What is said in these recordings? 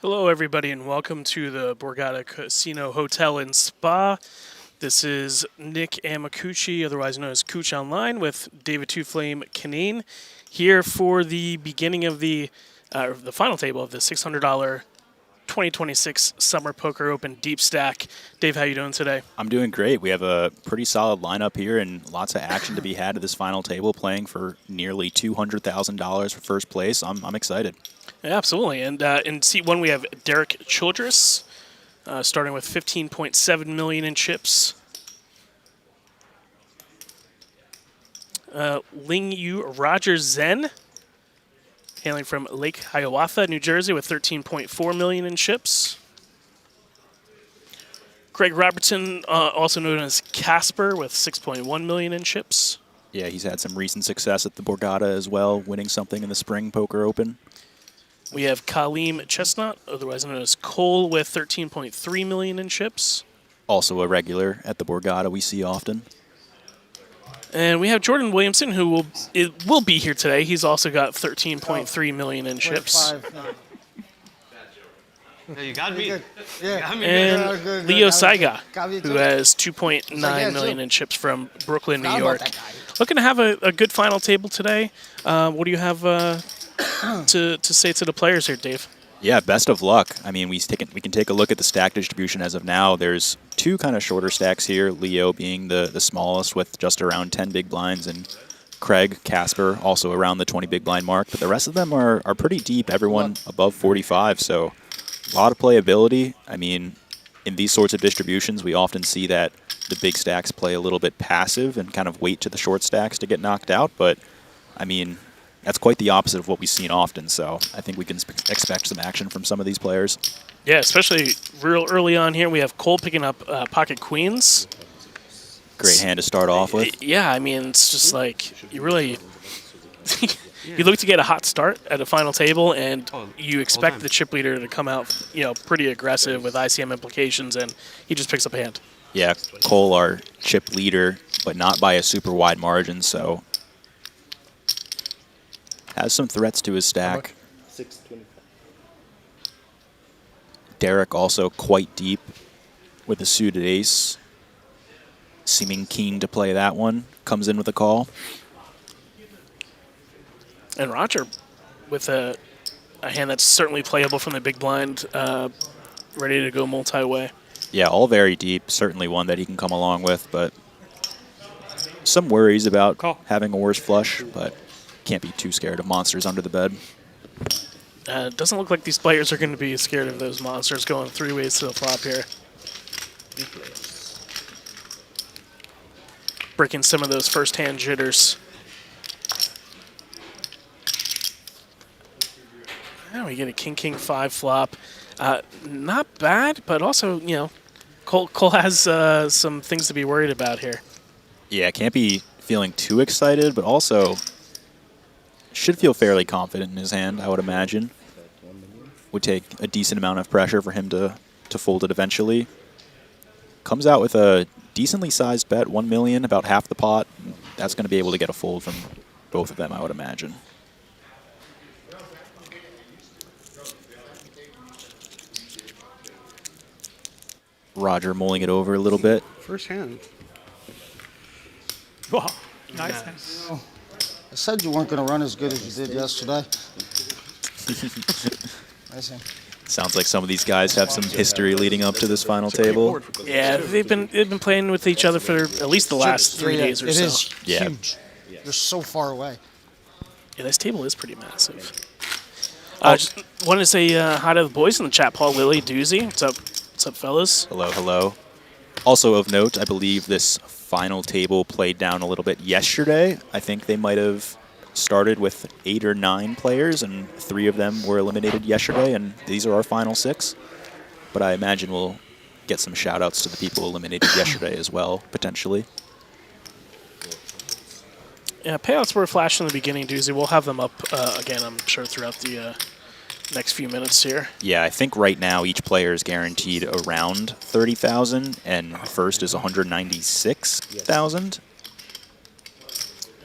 Hello, everybody, and welcome to the Borgata Casino Hotel and Spa. This is Nick Amakuchi, otherwise known as Cooch Online, with David Two Flame Canine, here for the beginning of the final table of the $600 2026 Summer Poker Open Deep Stack. Dave, how you doing today? I'm doing great. We have a pretty solid lineup here and lots of action to be had at this final table, playing for nearly $200,000 for first place. I'm excited. Yeah, absolutely. And in seat one, we have Derek Childress, starting with 15.7 million in chips. Ling Yu Roger Zen, hailing from Lake Hiawatha, New Jersey, with 13.4 million in chips. Craig Robertson, also known as Casper, with 6.1 million in chips. Yeah, he's had some recent success at the Borgata as well, winning something in the Spring Poker Open. We have Coleem Chestnut, otherwise known as Cole, with 13.3 million in chips. Also a regular at the Borgata we see often. And we have Jordan Williamson, who will be here today. He's also got 13.3 million in chips. Yeah, you got me. Yeah. And Leo Saiag, who has 2.9 million in chips from Brooklyn, New York. Looking to have a good final table today. What do you have to say to the players here, Dave? Yeah, best of luck. I mean, we can take a look at the stack distribution as of now. There's two kind of shorter stacks here, Leo being the smallest with just around 10 big blinds, and Craig, Casper, also around the 20 big blind mark. But the rest of them are pretty deep, everyone above 45, so a lot of playability. I mean, in these sorts of distributions, we often see that the big stacks play a little bit passive and kind of wait to the short stacks to get knocked out. But, I mean, that's quite the opposite of what we've seen often, so I think we can expect some action from some of these players. Yeah, especially real early on here. We have Cole picking up pocket queens. Great hand to start off with. Yeah, I mean, it's just like you really you look to get a hot start at the final table, and you expect the chip leader to come out, pretty aggressive with ICM implications, and he just picks up a hand. Yeah, Cole, our chip leader, but not by a super wide margin, so has some threats to his stack. 625. Derek also quite deep with a suited ace, seeming keen to play that one. Comes in with a call. And Roger with a hand that's certainly playable from the big blind, ready to go multi-way. Yeah, all very deep. Certainly one that he can come along with, but some worries about having a worse flush, but can't be too scared of monsters under the bed. It doesn't look like these players are going to be scared of those monsters going three ways to the flop here. Breaking some of those first-hand jitters. Now we get a king-king 5 flop. Not bad, but also, Cole has some things to be worried about here. Yeah, can't be feeling too excited, but also should feel fairly confident in his hand, I would imagine. Would take a decent amount of pressure for him to fold it eventually. Comes out with a decently sized bet, 1 million, about half the pot. That's going to be able to get a fold from both of them, I would imagine. Roger mulling it over a little bit. First hand. Wow, nice. I said you weren't going to run as good as you did yesterday. Nice hand. Sounds like some of these guys have some history leading up to this final table. Yeah, they've been playing with each other for at least the last 3 days or so. It is Yeah. huge. They're so far away. Yeah, this table is pretty massive. Just wanted to say hi to the boys in the chat. Paul, Lily, Doozy. What's up, fellas? Hello, hello. Also of note, I believe this final table played down a little bit yesterday. I think they might have started with 8 or 9 players, and 3 of them were eliminated yesterday, and these are our final 6. But I imagine we'll get some shout-outs to the people eliminated yesterday as well, potentially. Yeah, payouts were flashed in the beginning, Doozy. We'll have them up again, I'm sure, throughout the next few minutes here. Yeah, I think right now each player is guaranteed around 30,000, and first is 196,000.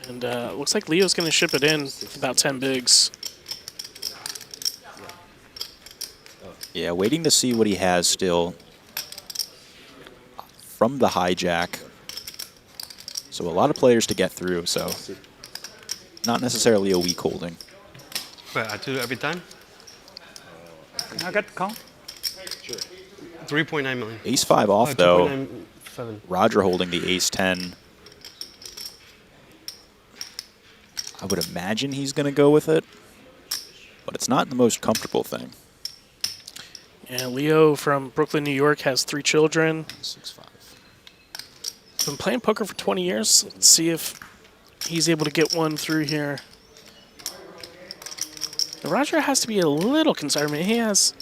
And looks like Leo's going to ship it in with about 10 bigs. Yeah, waiting to see what he has still from the hijack. So a lot of players to get through, so not necessarily a weak holding. But I do every time. Can I get count? 3.9 million. Ace-5 off, though. 2.97. Roger holding the ace-10. I would imagine he's going to go with it, but it's not the most comfortable thing. Yeah, Leo from Brooklyn, New York has 3 children. 6-5. Been playing poker for 20 years. Let's see if he's able to get one through here. Now, Roger has to be a little concerned. I mean, he has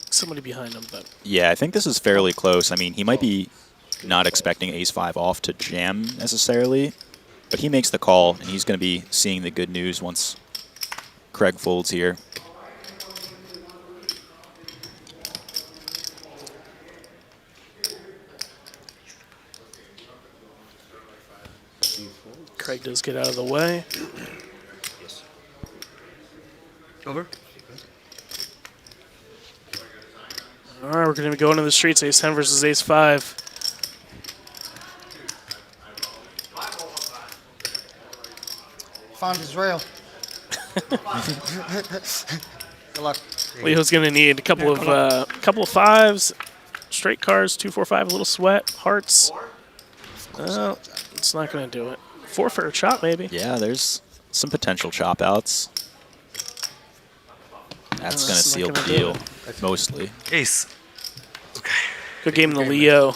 somebody behind him, but Yeah, I think this is fairly close. I mean, he might be not expecting ace-5 off to jam necessarily, but he makes the call, and he's going to be seeing the good news once Craig folds here. Craig does get out of the way. Over. All right, we're going to be going to the streets. Ace-10 versus ace-5. Found his rail. Good luck. Leo's going to need a couple of fives, straight cards, 2, 4, 5, a little sweat, hearts. Oh, it's not going to do it. 4 for a chop, maybe. Yeah, there's some potential chop outs. That's going to That's not seal the gonna do deal, it. mostly. Ace. Good game to Leo.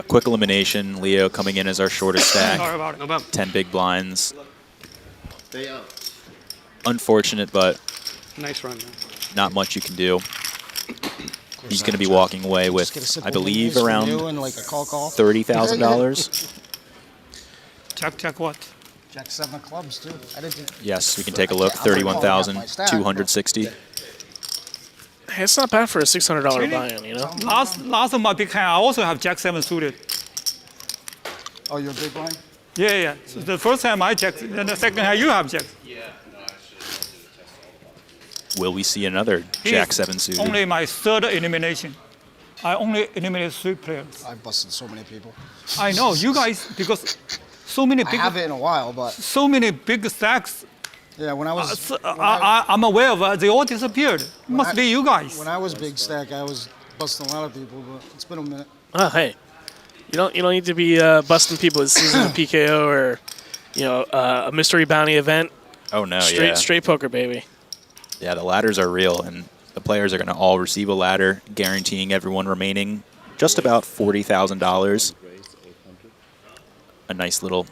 Quick elimination. Leo coming in as our shortest Sorry stack. about No it. bump. 10 big blinds. Unfortunate, but Nice run, man. not much you can do. He's going to be walking away Just with, get a simple I believe, win from around you and like a call. $30,000. Check what? Jack 7 of clubs, too. I didn't. Yes, we can take a look. I'm not calling out my stack, 31,260. Hey, it's not bad for a $600 buy-in, you know? Last of my big hand, I also have Jack 7 suited. Oh, you're a big one? Yeah. So the first hand I Jack, then the second hand you have Jack. Will we see another He Jack is 7 suited? Only my third elimination. I only eliminated 3 players. I've busted so many people. I know you guys because so many I big, haven't in a while, but so many big stacks. yeah, when I was So, I'm aware of. They all disappeared. It must be you guys. when I was big stack, I was busting a lot of people, but it's been a minute. Oh, hey. You don't need to be busting people this season of PKO or, a mystery bounty event. Oh, no, Straight yeah. straight poker, baby. Yeah, the ladders are real, and the players are going to all receive a ladder, guaranteeing everyone remaining just about $40,000. A nice little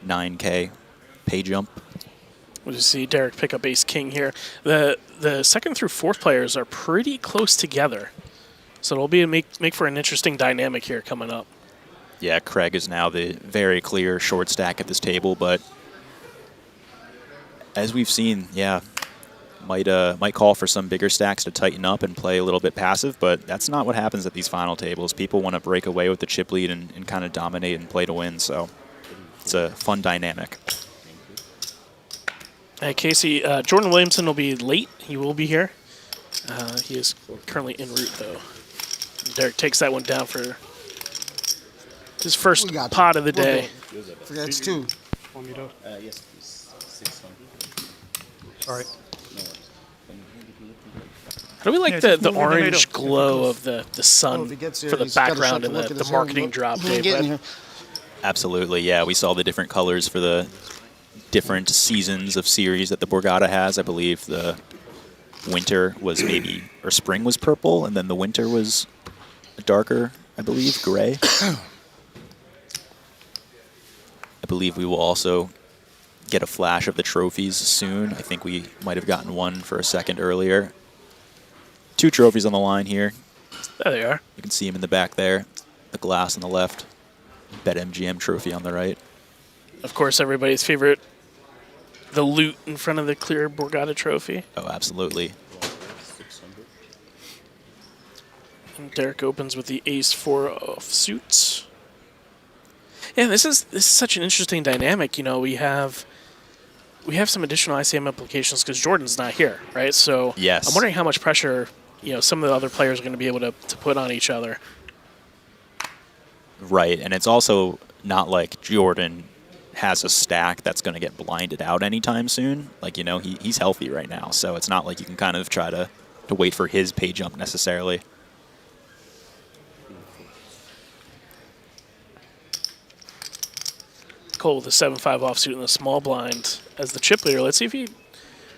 9K pay jump. We'll just see Derek pick up ace-king here. The second through fourth players are pretty close together. So it'll be make for an interesting dynamic here coming up. Yeah, Craig is now the very clear short stack at this table, but as we've seen, yeah, might call for some bigger stacks to tighten up and play a little bit passive, but that's not what happens at these final tables. People want to break away with the chip lead and kind of dominate and play to win, so it's a fun dynamic. Hey, Casey, Jordan Williamson will be late. He will be here. He is currently en route, though. Derek takes that one down for his first We got you. pot of the We'll day. do it. Forget it's 2. Want me to? Yes, please. 600. Sorry. How do we like Yeah, the just move the orange tomato. glow of the Oh, sun if he gets here, for the he's gotta background shut and look at the his marketing hand. drop, He ain't Dave? getting Right? here. Absolutely, yeah. We saw the different colors for the different seasons of series that the Borgata has. I believe the winter was or spring was purple, and then the winter was darker, I believe, gray. I believe we will also get a flash of the trophies soon. I think we might have gotten one for a second earlier. 2 trophies on the line here. There they are. You can see him in the back there. The glass on the left. BetMGM trophy on the right. Of course, everybody's favorite, the loot in front of the clear Borgata trophy. Oh, absolutely. And Derek opens with the ace-4 of suits. Yeah, this is such an interesting dynamic. We have we have some additional ICM implications because Jordan's not here, right? So Yes. I'm wondering how much pressure some of the other players are going to be able to put on each other. Right, and it's also not like Jordan has a stack that's going to get blinded out anytime soon. Like, he's healthy right now, so it's not like you can kind of try to wait for his pay jump necessarily. Cole with the 7-5 offsuit in the small blind as the chip leader. Let's see if he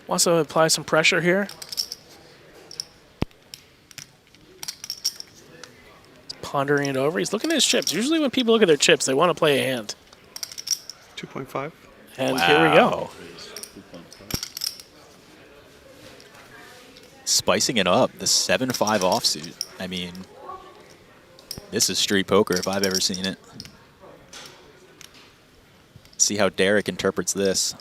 wants to apply some pressure here. He's pondering it over. He's looking at his chips. Usually when people look at their chips, they want to play a hand. 2.5. And here we go. Spicing it up, the 7-5 offsuit. I mean, this is street poker if I've ever seen it. See how Derek interprets this.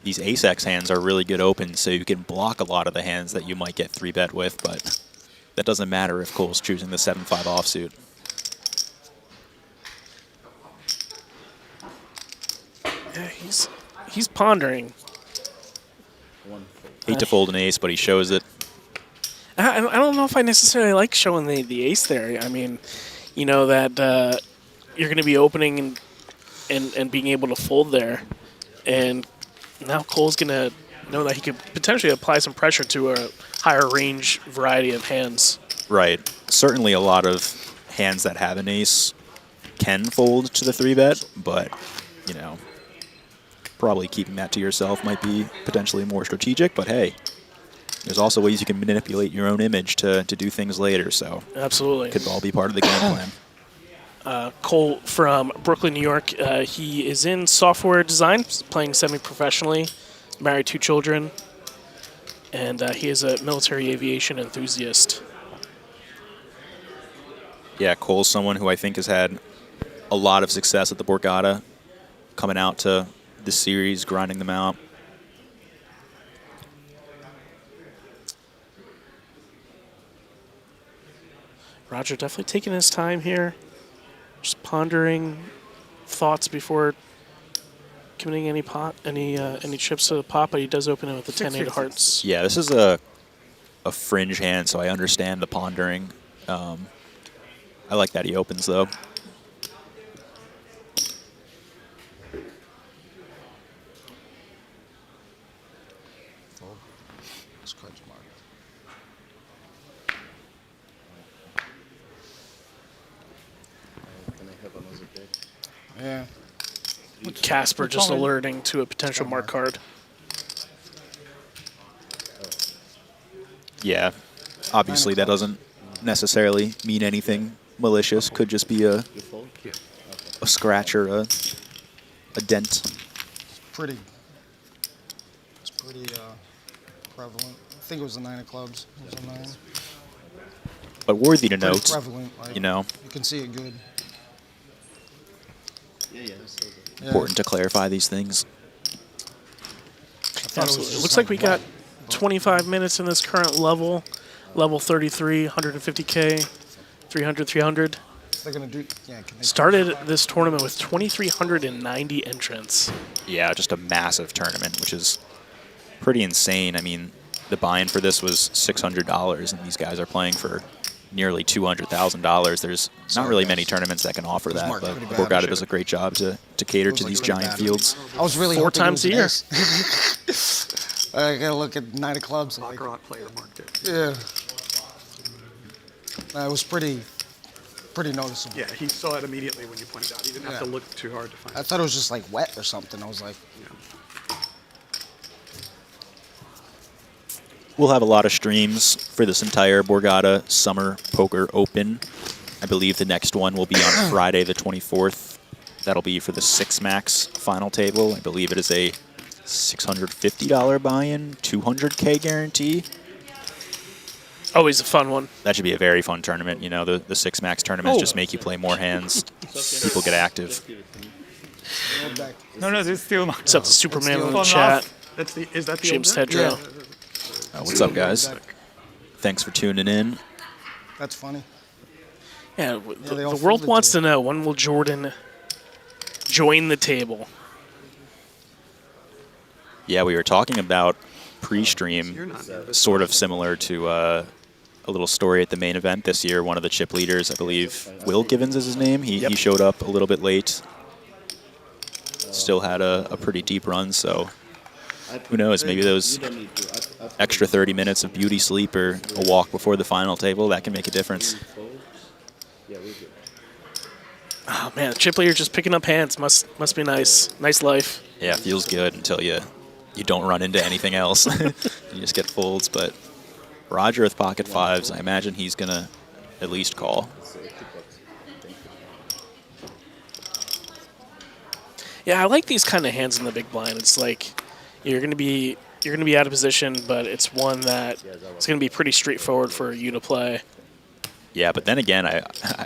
These ace-X hands are really good open, so you can block a lot of the hands that you might get 3-bet with, but that doesn't matter if Cole's choosing the 7-5 offsuit. Yeah, he's pondering. Hate to fold an ace, but he shows it. I don't know if I necessarily like showing the ace there. I mean, that you're going to be opening and being able to fold there. And now Cole's going to know that he could potentially apply some pressure to a higher range variety of hands. Right. Certainly a lot of hands that have an ace can fold to the 3-bet, but, probably keeping that to yourself might be potentially more strategic. But, hey, there's also ways you can manipulate your own image to do things later, so absolutely could all be part of the game plan. Cole from Brooklyn, New York. He is in software design, playing semi-professionally, married 2 children, and he is a military aviation enthusiast. Yeah, Cole's someone who I think has had a lot of success at the Borgata, coming out to the series, grinding them out. Roger definitely taking his time here, just pondering thoughts before committing any chips to the pot, but he does open it with the 10-8 hearts. Yeah, this is a fringe hand, so I understand the pondering. I like that he opens, though. This card's marked. Yeah. Casper just It's only- alerting to a potential mark card. Yeah, obviously that doesn't necessarily mean anything malicious. Could just be a scratch or a dent. Pretty. It's pretty prevalent. I think it was the 9 of clubs. It was a 9. But worthy to Pretty note, prevalent. Like, you can see it good. Yeah. Yeah. important to clarify these things. Absolutely. It looks like we got 25 minutes in this current level 33, 150K, 300, 300. They're gonna do. Yeah. Can they Started this tournament with 2,390 entrants. Yeah, just a massive tournament, which is pretty insane. I mean, the buy-in for this was $600, and these guys are playing for nearly $200,000. There's not really many tournaments that can offer that, marked but pretty bad. Borgata does a great job to cater to like these pretty giant bad. fields. I was really 4 hoping it times was a year. an ace. I gotta look at 9 of clubs. Like, Baccarat player marked it. yeah. It was pretty noticeable. Yeah, he saw it immediately when you pointed out. He didn't have to Yeah. look too hard to find I it. thought it was just like wet or something. I was like, We'll have a lot of streams for this entire Borgata Summer Poker Open. I believe the next one will be on Friday the 24th. That'll be for the 6 max final table. I believe it is a $650 buy-in, 200K guarantee. Always a fun one. That should be a very fun tournament. You know, the 6 max tournaments Oh. just make you play more hands. People get active. No, it's still mine. What's up to Superman in the Fun chat? Is that the James old Tedrow. What's up, guys? Thanks for tuning in. that's funny. Yeah, they all the world folded wants to to know, when will Jordan join the table? Yeah, we were talking about You're pre-stream, not nervous. sort of similar to a little story at the main event this year. One of the chip leaders, I believe, Will Givens is his name. He showed up a little bit late. Still had a pretty deep run, so who knows? Maybe those extra 30 minutes of beauty sleep or a walk before the final table, that can make a difference. Oh man, chip leader just picking up hands must be nice. Nice life. Yeah, feels good until you don't run into anything else. You just get folds, but Roger with pocket fives, I imagine he's going to at least call. Yeah, I like these kind of hands in the big blind. It's like you're gonna be out of position, but it's one that it's gonna be pretty straightforward for you to play. Yeah, but then again,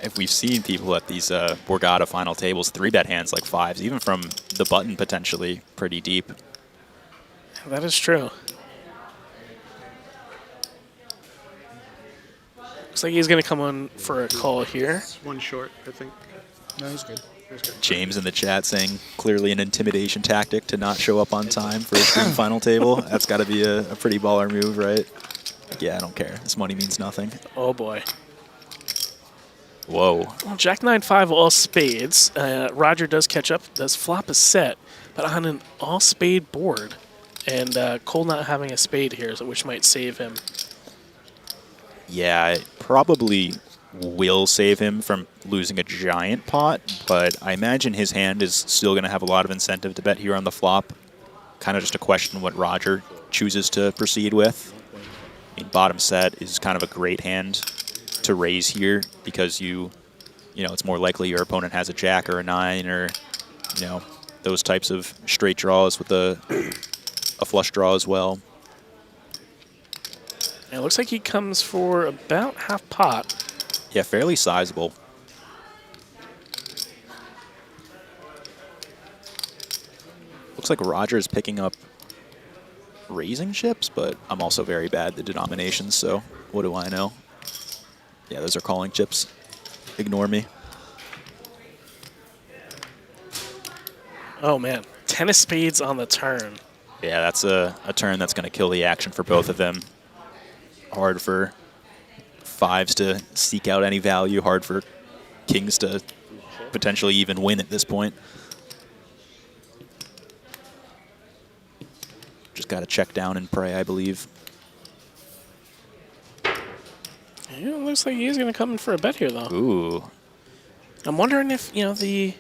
if we've seen people at these Borgata final tables 3-bet hands like fives, even from the button potentially pretty deep. That is true. Looks like he's gonna come on for a call here. It's one short, I think. No, he's good. James in the chat saying clearly an intimidation tactic to not show up on time for a stream final table. That's got to be a pretty baller move, right? Yeah, I don't care. This money means nothing. Oh boy. Whoa. Well, Jack 9-5 all spades. Roger does catch up, does flop a set, but on an all spade board. And Cole not having a spade here, which might save him. Yeah, it probably will save him from losing a giant pot, but I imagine his hand is still going to have a lot of incentive to bet here on the flop. Kind of just a question what Roger chooses to proceed with. I mean, bottom set is kind of a great hand to raise here because you know, it's more likely your opponent has a jack or a 9 or, you know, those types of straight draws with a flush draw as well. And it looks like he comes for about half pot. Yeah, fairly sizable. Looks like Roger's picking up raising chips, but I'm also very bad at the denominations, so what do I know? Yeah, those are calling chips. Ignore me. Oh man, 10 of spades on the turn. Yeah, that's a turn that's going to kill the action for both of them. Hard for fives to seek out any value, hard for kings to potentially even win at this point. Just got to check down and pray, I believe. Yeah, it looks like he's going to come in for a bet here, though. Ooh. I'm wondering if, you know, the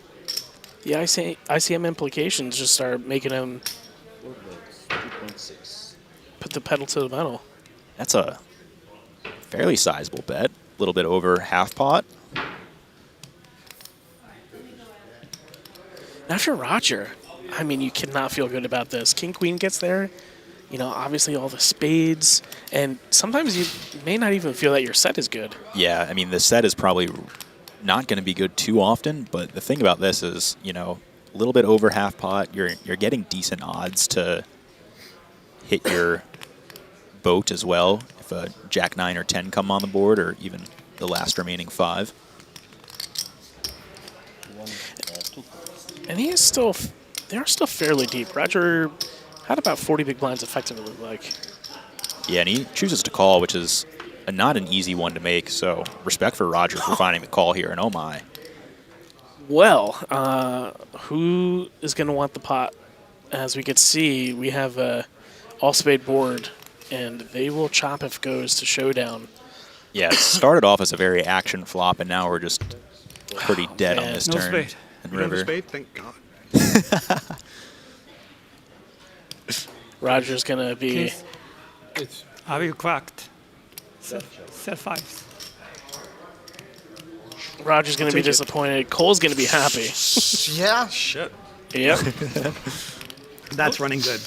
ICM implications just start making him put the pedal to the metal. That's a fairly sizable bet. A little bit over half pot. Now for Roger, I mean, you cannot feel good about this. King Queen gets there, you know, obviously all the spades, and sometimes you may not even feel that your set is good. Yeah, I mean, the set is probably not going to be good too often, but the thing about this is, you know, a little bit over half pot, you're getting decent odds to hit your boat as well if a jack 9 or 10 come on the board, or even the last remaining 5. And they're still fairly deep. Roger had about 40 big blinds effectively, like. Yeah, and he chooses to call, which is not an easy one to make, so respect for Roger for finding the call here, and oh my. Well, who is going to want the pot? As we can see, we have a all-spade board, and they will chop if it goes to showdown. Yeah, it started off as a very action flop, and now we're just pretty dead on man. this No turn. spade. And You don't have a river. spade? Thank God. Roger's going to be... Are you cracked? Set 5. Roger's going to be take it. disappointed. Cole's going to be happy. Yeah, shit. Yep. That's running good.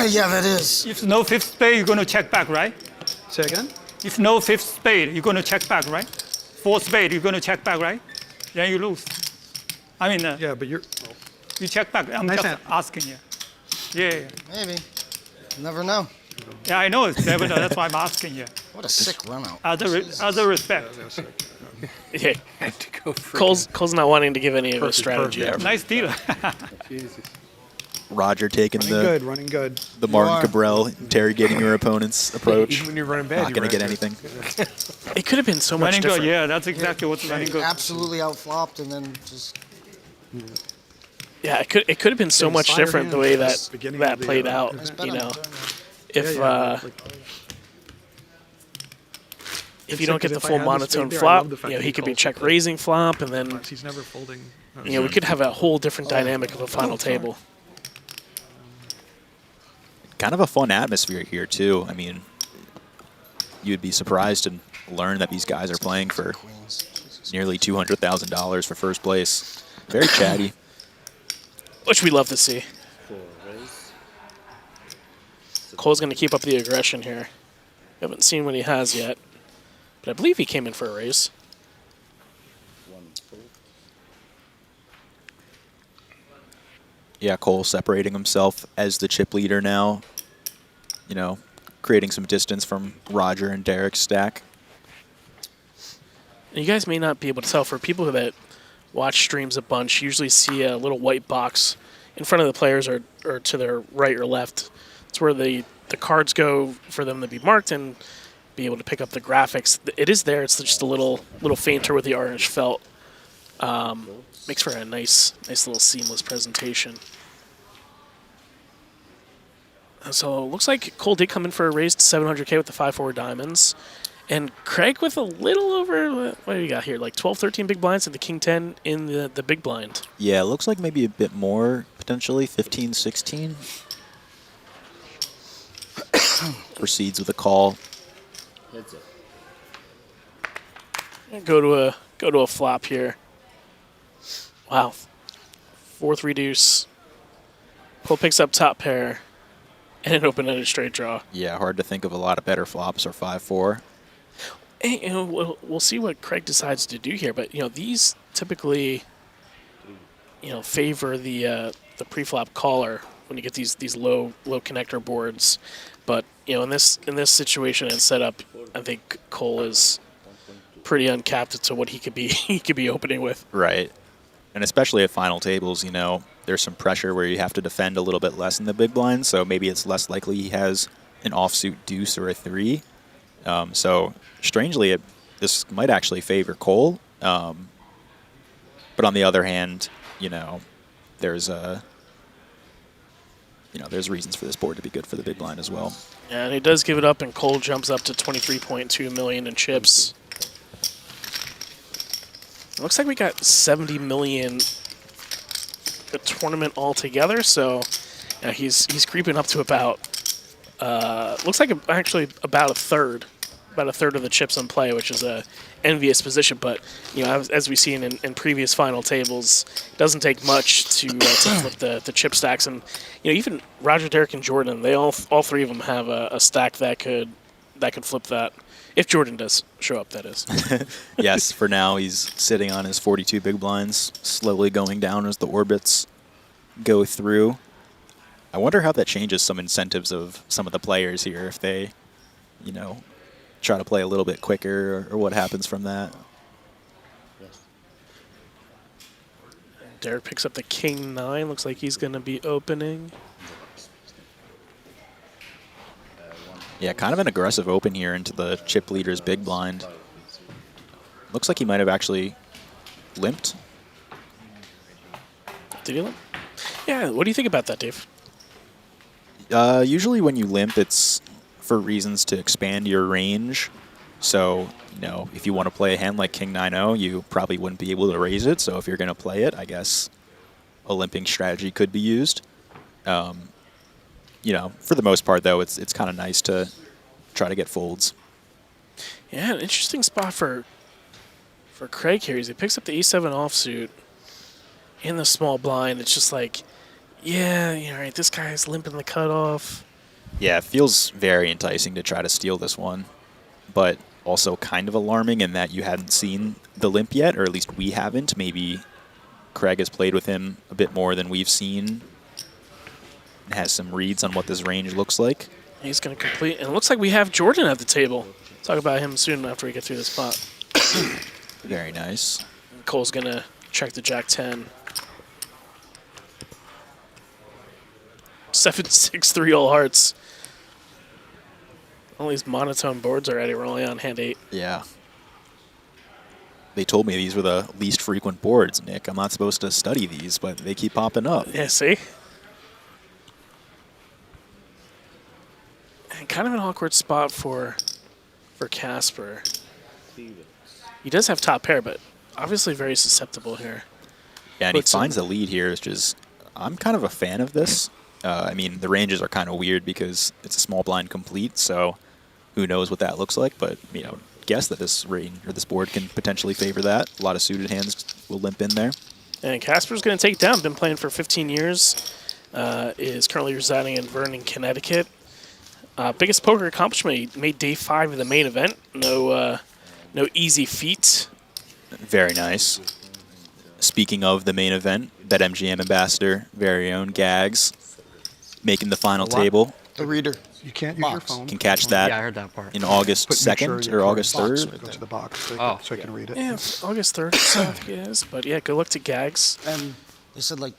Yeah, that is. If no 5th spade, you're going to check back, right? Say again? If no 5th spade, you're going to check back, right? 4th spade, you're going to check back, right? Then you lose. I mean, Yeah, but you're... you check back. I'm Nice just hand. asking you. Yeah. Maybe. Never know. Yeah, I know it's never. That's why I'm asking you. What a sick run out. Other respect. Yeah. Had to go for Cole's not wanting to give any of his Perfect, strategy. perfect. Nice deal. Jesus. Roger taking Running good. the You Martin are. Cabral, interrogating your opponent's approach. Even when you're running bad, Not going to get anything. It could have been so much Running different. good, yeah, that's exactly what's running good. Absolutely outflopped and then just Yeah, it could have been so Getting much slider different the hands way at that the beginning that of the, played uh, out. nice bet You on know, the turn. if if you don't get the If I full had this monotone fade there, I flop, love the fact you know, that he he could be calls check with the- raising flop, and then He's never folding. you know we could have a whole different dynamic of a final table. Kind of a fun atmosphere here, too. I mean, you'd be surprised to learn that these guys are playing for queens. Jesus. nearly $200,000 for first place. Very chatty. Which we love to see. 4 raise. Cole's going to keep up the aggression here. Haven't seen what he has yet, but I believe he came in for a raise. 1 fold. Yeah, Cole separating himself as the chip leader now. You know, creating some distance from Roger and Derek's stack. And you guys may not be able to tell, for people that watch streams a bunch, you usually see a little white box in front of the players or to their right or left. It's where the cards go for them to be marked and be able to pick up the graphics. It is there. It's just a little fainter with the orange felt. Makes for a nice little seamless presentation. So it looks like Cole did come in for a raise to 700K with the 5-4 diamonds. And Craig with a little over, what do you got here, like 12, 13 big blinds and the king 10 in the big blind. Yeah, it looks like maybe a bit more, potentially 15, 16. Proceeds with a call. Heads up. Go to a flop here. Wow. 4-3 deuce. Cole picks up top pair and an open-ended straight draw. Yeah, hard to think of a lot of better flops or 5-4. Hey, you know, we'll see what Craig decides to do here, but you know these typically, you know, favor the pre-flop caller when you get these low connector boards. But you know, in this situation and setup, I think Cole is pretty uncapped to what he could be opening with. Right. And especially at final tables, you know, there's some pressure where you have to defend a little bit less in the big blind, so maybe it's less likely he has an offsuit deuce or a 3. So strangely, this might actually favor Cole. But on the other hand, you know, there's reasons for this board to be good for the big blind as well. Yeah, and he does give it up, and Cole jumps up to 23.2 million in chips. It looks like we got 70 million the tournament altogether, so yeah, he's creeping up to about looks like actually about a third of the chips in play, which is a envious position. But you know, as we've seen in previous final tables, it doesn't take much to flip the chip stacks. And you know, even Roger, Derek, and Jordan, they all three of them have a stack that could flip that. If Jordan does show up, that is. Yes, for now he's sitting on his 42 big blinds, slowly going down as the orbits go through. I wonder how that changes some incentives of some of the players here if they, you know, try to play a little bit quicker or what happens from that. Derek picks up the king 9. Looks like he's going to be opening. Yeah, kind of an aggressive open here into the chip leader's big blind. Looks like he might have actually limped. Did he limp? Yeah, what do you think about that, Dave? Usually when you limp, it's for reasons to expand your range. So, you know, if you want to play a hand like King 9-0, you probably wouldn't be able to raise it. So if you're going to play it, I guess a limping strategy could be used. You know, for the most part, though, it's kind of nice to try to get folds. Yeah, an interesting spot for Craig here is he picks up the E7 offsuit in the small blind. It's just like, yeah, you know, right, this guy's limping the cutoff. Yeah, it feels very enticing to try to steal this one, but also kind of alarming in that you hadn't seen the limp yet, or at least we haven't. Maybe Craig has played with him a bit more than we've seen and has some reads on what this range looks like. He's going to complete, and it looks like we have Jordan at the table. Talk about him soon after we get through the spot. Very nice. Cole's going to check the Jack 10. 7-6-3 all hearts. All these monotone boards already. We're only on hand 8. Yeah. They told me these were the least frequent boards, Nick. I'm not supposed to study these, but they keep popping up. Yeah, see? And kind of an awkward spot for Casper. He does have top pair, but obviously very susceptible here. Yeah, and he Puts him- finds the lead here, which is, I'm kind of a fan of this. I mean, the ranges are kind of weird because it's a small blind complete, so who knows what that looks like, but, you know, guess that this board can potentially favor that. A lot of suited hands will limp in there. And Casper's going to take it down. Been playing for 15 years. Is currently residing in Vernon, Connecticut. Biggest poker accomplishment, he made day 5 of the main event. No easy feat. Very nice. Speaking of the main event, BetMGM ambassador, very own Gags, making the final table. The reader. You can't use your Box. phone. Can catch that Yeah, I heard that part. in August But make sure 2nd your or card August box 3rd. right Go there. to the box so, Oh. so I can read it. Yeah, August 3rd, so I think it is. But yeah, good luck to Gags. And they said, like,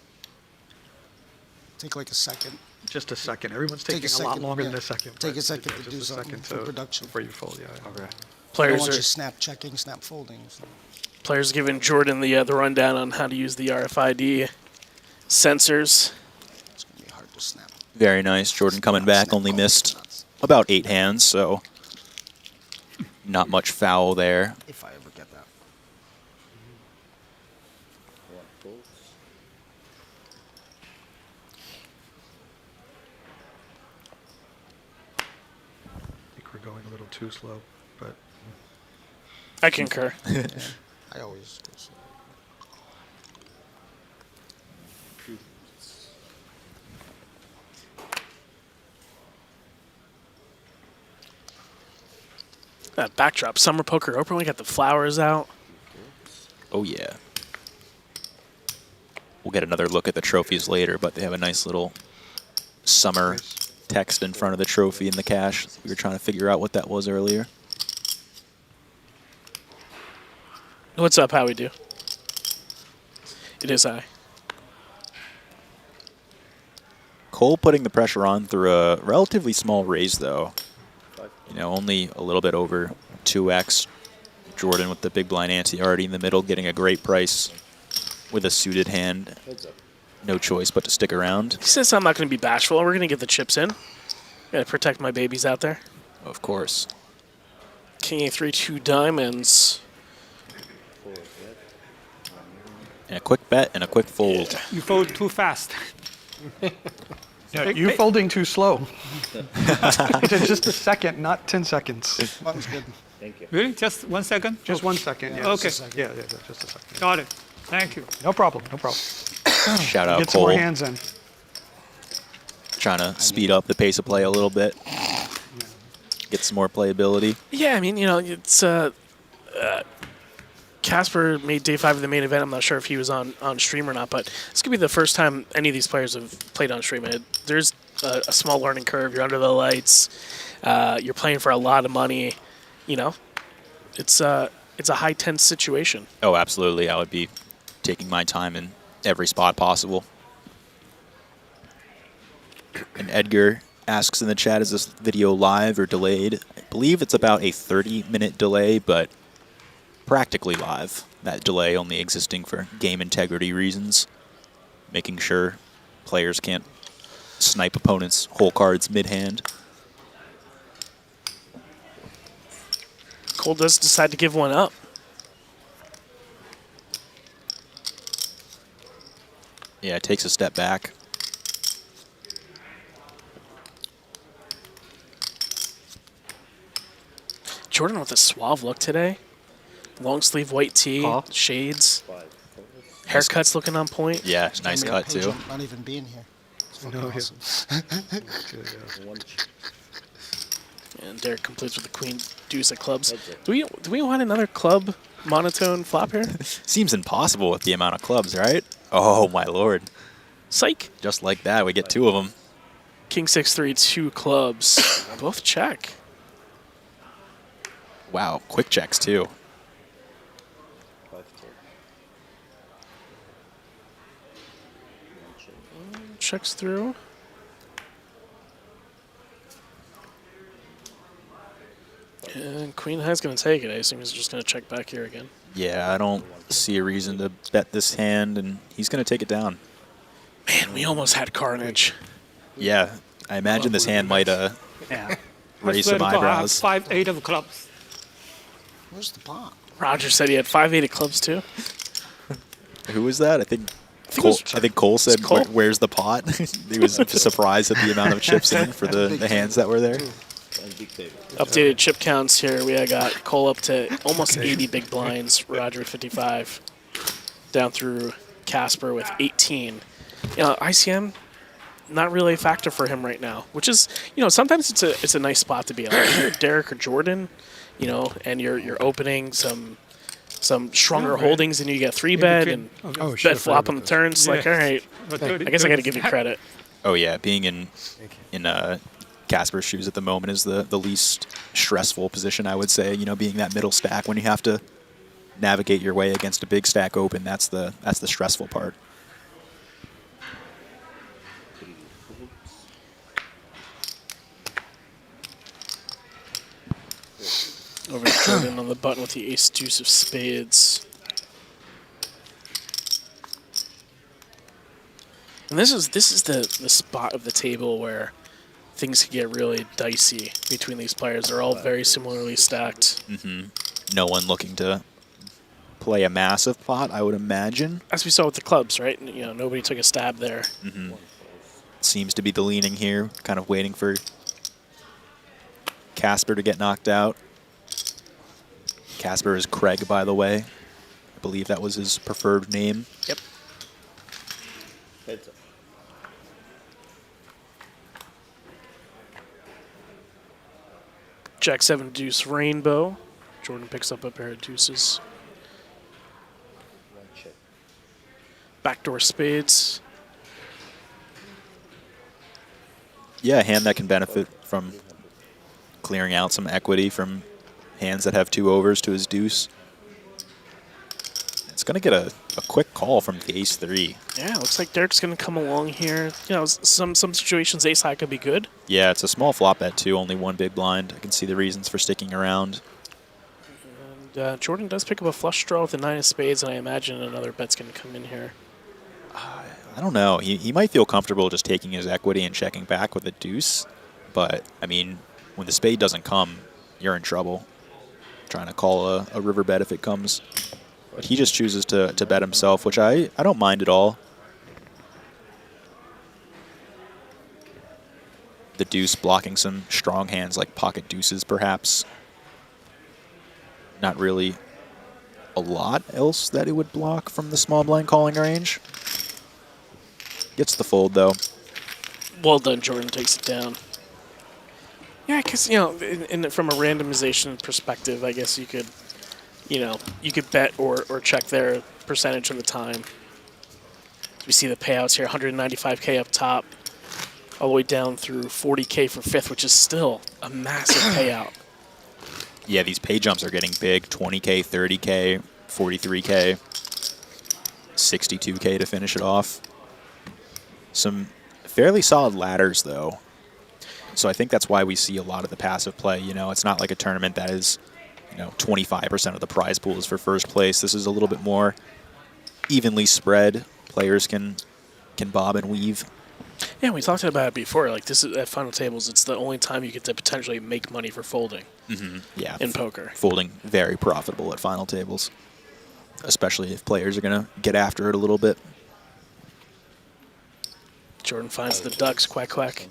take like a second. Just a second. Everyone's Take a taking a lot second, longer yeah. than a second. Take but a second yeah, to just do a something second for to- production. Before you fold, yeah. Okay. I don't Players want are you snap checking, snap folding. So. players giving Jordan the rundown on how to use the RFID sensors. It's going to be hard to snap. Very nice. Jordan coming back, only missed about 8 hands, so not much foul there. If I ever get that. One falls. I think we're going a little too slow, but I concur. I always go slow. That backdrop, Summer Poker Open, we got the flowers out. Oh, yeah. We'll get another look at the trophies later, but they have a nice little summer text in front of the trophy and the cash. We were trying to figure out what that was earlier. What's up, how we do? It is I. Cole putting the pressure on through a relatively small raise, though. You know, only a little bit over 2x. Jordan with the big blind ante already in the middle, getting a great price with a suited hand. Heads up. No choice but to stick around. He says I'm not going to be bashful. We're going to get the chips in. Got to protect my babies out there. Of course. King A3, 2 diamonds. Fold, yep. And a quick bet and a quick fold. You fold too fast. yeah, you folding too slow. It's just a second, not 10 seconds. Button's good. Thank you. Really? Just 1 second? Just 1 second. Yeah. Okay. Yeah, just a second. Got it. Thank you. No problem. No problem. Shout out Get some more Cole. hands in. Trying to speed up the pace of play a little bit. Get some more playability. Yeah, I mean, you know, it's Casper made day 5 of the main event. I'm not sure if he was on stream or not, but this could be the first time any of these players have played on stream. There's a small learning curve. You're under the lights. You're playing for a lot of money. You know, it's a high tense situation. Oh, absolutely. I would be taking my time in every spot possible. And Edgar asks in the chat, is this video live or delayed? I believe it's about a 30-minute delay, but practically live. That delay only existing for game integrity reasons, making sure players can't snipe opponents' whole cards mid-hand. Cole does decide to give one up. Yeah, it takes a step back. Jordan with a suave look today. Long sleeve white tee, Call. shades, Five falls. haircut's looking on point. Yeah, nice Tell me cut that page too. on Not even being here. It's fucking No, yeah. awesome. One And Derek completes with the queen deuce of clubs. Heads up. Do we want another club monotone flop here? Seems impossible with the amount of clubs, right? Oh my lord. Psych. Just like that, we get 2 of them. King 6-3, 2 clubs. Both check. Wow, quick checks too. five fold. One check. Checks through. And Queen High's going to take it. I assume he's just going to check back here again. Yeah, I don't see a reason to bet this hand, and he's going to take it down. Man, we almost had carnage. Yeah, I imagine this hand might Yeah. raise I swear some to God, I have eyebrows. 5-8 of clubs. Where's the pot? Roger said he had 5-8 of clubs too. Who was that? I think it Cole, was- I think Cole said, Cole? Where's the pot? He was surprised at the amount of chips in for the hands that were there. And big table. Updated chip counts here. We got Cole up to almost 80 big blinds. Roger with 55. Down through Casper with 18. ICM, not really a factor for him right now, which is, sometimes it's a nice spot to be on. If you're Derek or Jordan, and you're opening some stronger holdings and you get 3-bet and Oh, shit, I bet flop forgot on the about turns. Like, all right, I guess I got to give you credit. Oh yeah, being in Casper's shoes at the moment is the least stressful position, I would say. Being that middle stack when you have to navigate your way against a big stack open, that's the stressful part. Over to Jordan on the button with the ace deuce of spades. And this is the spot of the table where things can get really dicey between these players. They're all very similarly stacked. No one looking to play a massive pot, I would imagine. As we saw with the clubs, right? Nobody took a stab there. Seems to be the leaning here, kind of waiting for Casper to get knocked out. Casper is Craig, by the way. I believe that was his preferred name. Yep. Heads up. Jack 7 deuce rainbow. Jordan picks up a pair of deuces. One check. Backdoor spades. Yeah, a hand that can benefit from clearing out some equity from hands that have 2 overs to his deuce. It's going to get a quick call from the ace 3. Yeah, looks like Derek's going to come along here. Some situations ace high could be good. Yeah, it's a small flop bet too, only 1 big blind. I can see the reasons for sticking around. And Jordan does pick up a flush draw with the 9 of spades, and I imagine another bet's going to come in here. I don't know. He might feel comfortable just taking his equity and checking back with a deuce. But, I mean, when the spade doesn't come, you're in trouble. Trying to call a river bet if it comes. But he just chooses to bet himself, which I don't mind at all. The deuce blocking some strong hands like pocket deuces, perhaps. Not really a lot else that it would block from the small blind calling range. Gets the fold, though. Well done, Jordan takes it down. Yeah, because, from a randomization perspective, I guess you could, you could bet or check their percentage on the time. We see the payouts here, 195K up top, all the way down through 40K for 5th, which is still a massive payout. Yeah, these pay jumps are getting big. 20K, 30K, 43K, 62K to finish it off. Some fairly solid ladders, though. So I think that's why we see a lot of the passive play. It's not like a tournament that is, 25% of the prize pool is for first place. This is a little bit more evenly spread. Players can bob and weave. Yeah, we talked about it before. Like, this is at final tables, it's the only time you get to potentially make money for folding Yeah, in poker. folding very profitable at final tables, especially if players are going to get after it a little bit. Jordan finds the ducks, quack, quack.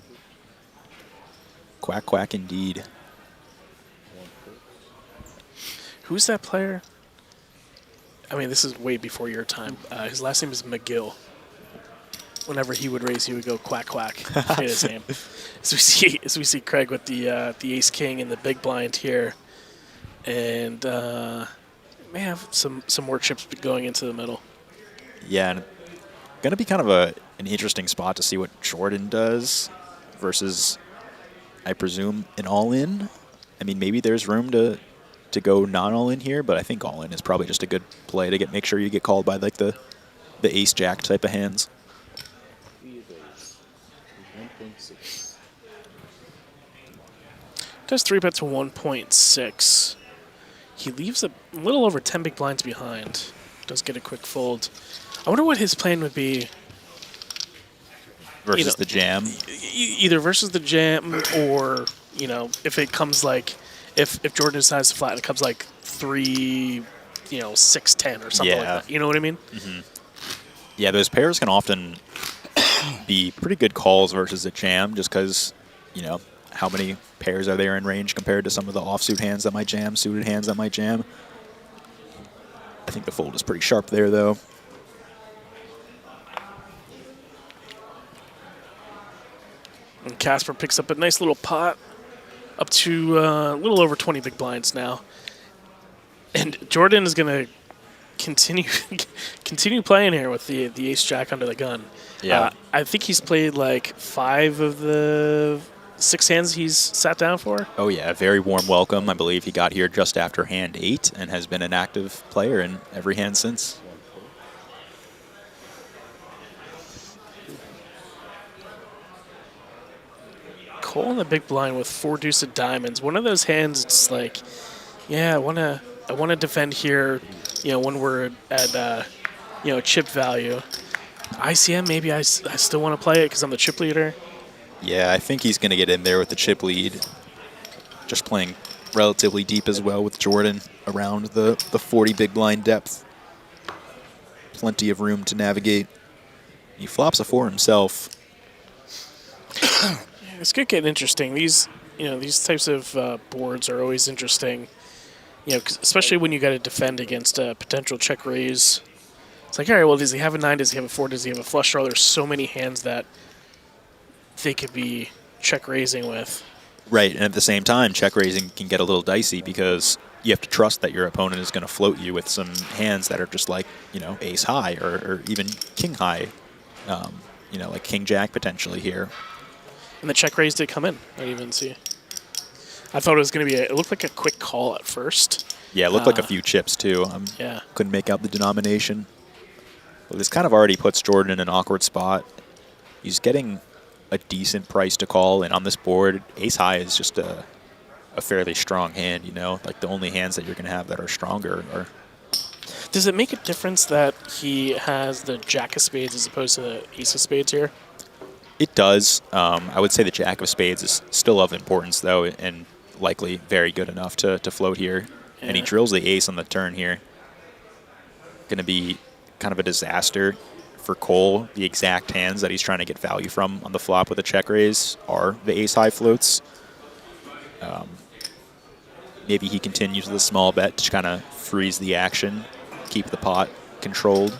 Quack, quack, indeed. Who's that player? I mean, this is way before your time. His last name is McGill. Whenever he would raise, he would go quack, quack. Forget his name. As we see Craig with the ace king and the big blind here, and may have some more chips going into the middle. Yeah, and going to be kind of an interesting spot to see what Jordan does versus, I presume, an all-in. I mean, maybe there's room to go non-all-in here, but I think all-in is probably just a good play to make sure you get called by like the ace-jack type of hands. 3 of ace. 1.6. Does 3-bet to 1.6. He leaves a little over 10 big blinds behind. Does get a quick fold. I wonder what his plan would be. Versus the jam. Either versus the jam or, if it comes like, if Jordan decides to flatten, it comes like 3, 6-10 or something like that. You know what I mean? Mm-hmm. Yeah, those pairs can often be pretty good calls versus a jam just because, how many pairs are there in range compared to some of the offsuit hands that might jam, suited hands that might jam. I think the fold is pretty sharp there, though. And Casper picks up a nice little pot, up to a little over 20 big blinds now. And Jordan is going to continue playing here with the ace-jack under the gun. Yeah. I think he's played like 5 of the 6 hands he's sat down for. Oh, yeah, a very warm welcome. I believe he got here just after hand 8 and has been an active player in every hand since. Cole in the big blind with 4 deuce of diamonds. One of those hands, it's like, yeah, I want to defend here, when we're at, chip value. ICM, maybe I still want to play it because I'm the chip leader. Yeah, I think he's going to get in there with the chip lead. Just playing relatively deep as well with Jordan around the 40 big blind depth. Plenty of room to navigate. He flops a 4 himself. It's going to get interesting. These types of boards are always interesting. 'Cause especially when you got to defend against a potential check raise. It's like, all right, well, does he have a 9? Does he have a 4? Does he have a flush draw? There's so many hands that they could be check raising with. Right, and at the same time, check raising can get a little dicey because you have to trust that your opponent is going to float you with some hands that are just like, ace high or even king high, like king jack potentially here. And the check raise did come in. I didn't even see. I thought it was going to be it looked like a quick call at first. Yeah, it looked like a few chips too. Yeah. Couldn't make out the denomination. But this kind of already puts Jordan in an awkward spot. He's getting a decent price to call, and on this board, ace high is just a fairly strong hand, Like the only hands that you're going to have that are stronger are... Does it make a difference that he has the jack of spades as opposed to the ace of spades here? It does. I would say the jack of spades is still of importance, though, and likely very good enough to float here. Yeah. And he drills the ace on the turn here. Going to be kind of a disaster for Cole. The exact hands that he's trying to get value from on the flop with a check raise are the ace-high floats. Maybe he continues with a small bet to kind of freeze the action, keep the pot controlled.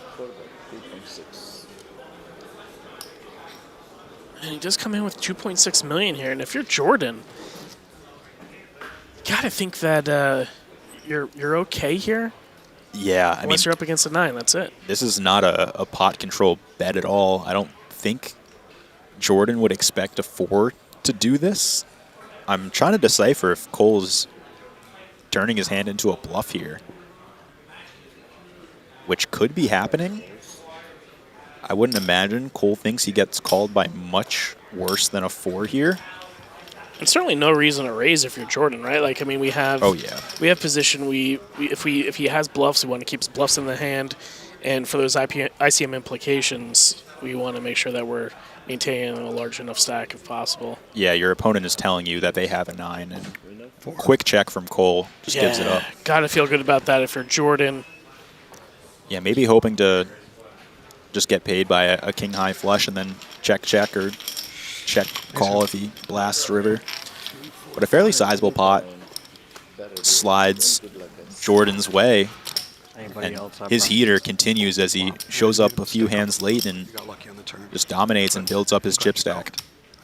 And he does come in with 2.6 million here, and if you're Jordan, you gotta think that you're okay here. Yeah, unless you're up against a 9, that's it. This is not a pot control bet at all. I don't think Jordan would expect a 4 to do this. I'm trying to decipher if Cole's turning his hand into a bluff here, which could be happening. I wouldn't imagine Cole thinks he gets called by much worse than a 4 here. And certainly no reason to raise if you're Jordan, right? Like, I mean, we have we have position. If he has bluffs, we want to keep his bluffs in the hand, and for those ICM implications, we want to make sure that we're maintaining a large enough stack if possible. Yeah, your opponent is telling you that they have a 9, and quick check from Cole just gives it up. Gotta feel good about that if you're Jordan. Yeah, maybe hoping to just get paid by a king high flush and then check or check call if he blasts river. But a fairly sizable pot slides Jordan's way, and his heater continues as he shows up a few hands late and just dominates and builds up his chip stack.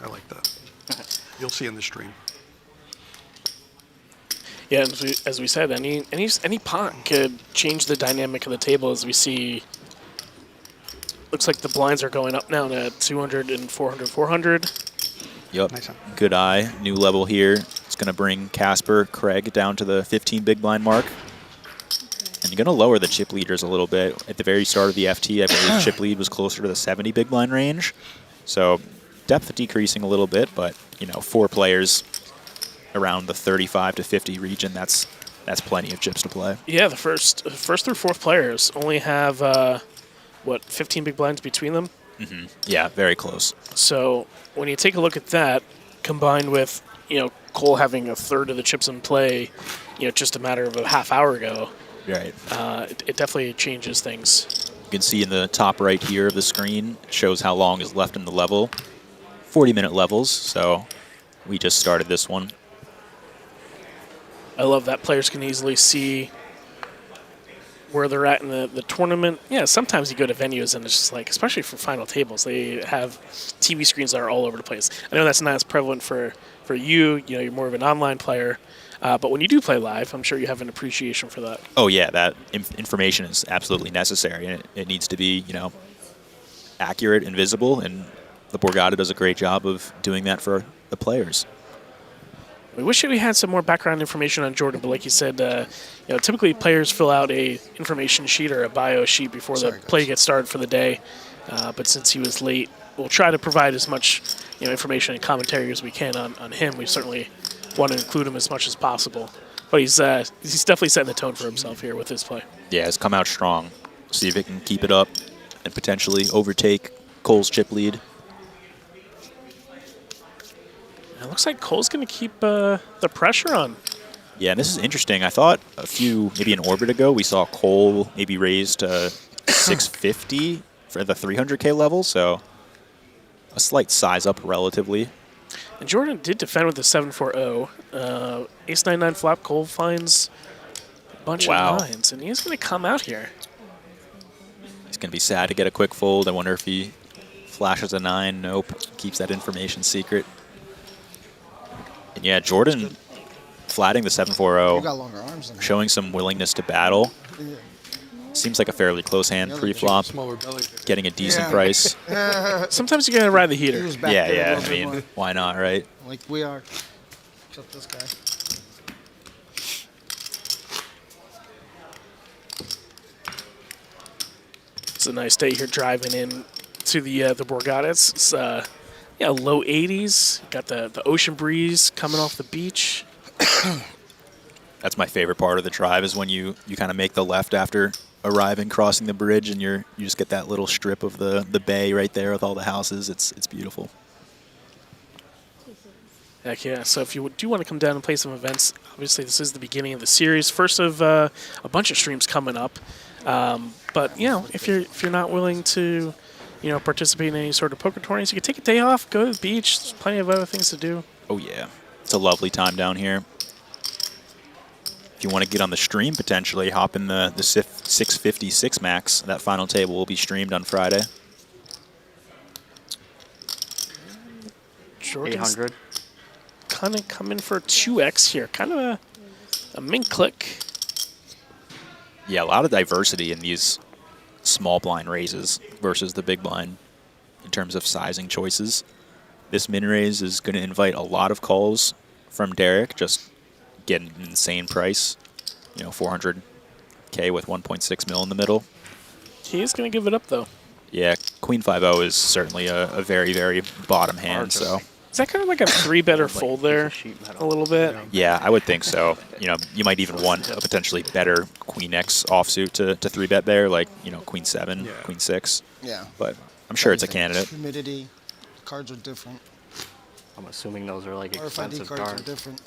I like that. You'll see in the stream. Yeah, as we said, any pot could change the dynamic of the table. As we see, looks like the blinds are going up now to 200 and 400, 400. Yep, Nice. good eye. New level here. It's going to bring Casper, Craig down to the 15 big blind mark. And you're going to lower the chip leaders a little bit. At the very start of the FT, I believe chip lead was closer to the 70 big blind range. So depth decreasing a little bit, but 4 players around the 35 to 50 region, that's plenty of chips to play. Yeah, the first through fourth players only have, 15 big blinds between them? Yeah, very close. So when you take a look at that, combined with, Cole having a third of the chips in play, just a matter of a half hour ago, Right. it definitely changes things. You can see in the top right here of the screen, it shows how long is left in the level. 40-minute levels, so we just started this one. I love that players can easily see where they're at in the tournament. Yeah, sometimes you go to venues and it's just like, especially for final tables, they have TV screens that are all over the place. I know that's not as prevalent for you. You're more of an online player. But when you do play live, I'm sure you have an appreciation for that. Oh, yeah, that information is absolutely necessary, and it needs to be, accurate and visible, and the Borgata does a great job of doing that for the players. We wish that we had some more background information on Jordan, but like you said, typically players fill out a information sheet or a bio sheet before the play gets started for the day. But since he was late, we'll try to provide as much information and commentary as we can on him. We certainly want to include him as much as possible. But he's definitely setting the tone for himself here with his play. Yeah, it's come out strong. See if it can keep it up and potentially overtake Cole's chip lead. It looks like Cole's going to keep the pressure on. Yeah, and this is interesting. I thought maybe an orbit ago, we saw Cole maybe raised to 650 for the 300K level, so a slight size up relatively. And Jordan did defend with the 7-4-0. Ace-9-9 flop, Cole finds a bunch of nines, and he's going to come out here. He's going to be sad to get a quick fold. I wonder if he flashes a 9. Nope. Keeps that information secret. And yeah, Jordan flatting the You got 7-4-0, longer arms than him. showing some willingness to battle. Seems like a fairly close hand pre-flop, Smaller belly. getting a decent price. Sometimes you got to ride the He heater. was back Yeah, there a yeah. little I bit mean, more, why not, right? like we are. Except this guy. It's a nice day here driving in to the Borgata. It's low 80s. Got the ocean breeze coming off the beach. That's my favorite part of the drive is when you kind of make the left after arriving, crossing the bridge, and you just get that little strip of the bay right there with all the houses. It's beautiful. Heck yeah. So if you do want to come down and play some events, obviously this is the beginning of the series. First of a bunch of streams coming up. But if you're not willing to participate in any sort of poker tournaments, you can take a day off, go to the beach. There's plenty of other things to do. Oh, yeah. It's a lovely time down here. If you want to get on the stream, potentially, hop in the 656 max. That final table will be streamed on Friday. Jordan's 800. kind of coming for 2x here. Kind of a mint click. Yeah, a lot of diversity in these small blind raises versus the big blind in terms of sizing choices. This min raise is going to invite a lot of calls from Derek, just get an insane price, 400K with 1.6 mil in the middle. He is going to give it up, though. Yeah, Queen 5-0 is certainly a very, very bottom hand, so... Is that kind of like a 3-better fold there a little bit? Yeah, I would think so. You might even want a potentially better Queen X offsuit to 3-bet there, like, Queen 7, Queen 6. Yeah. But I'm sure it's a candidate. Humidity. Cards are different. I'm assuming those are like RFID expensive cards cards. are different.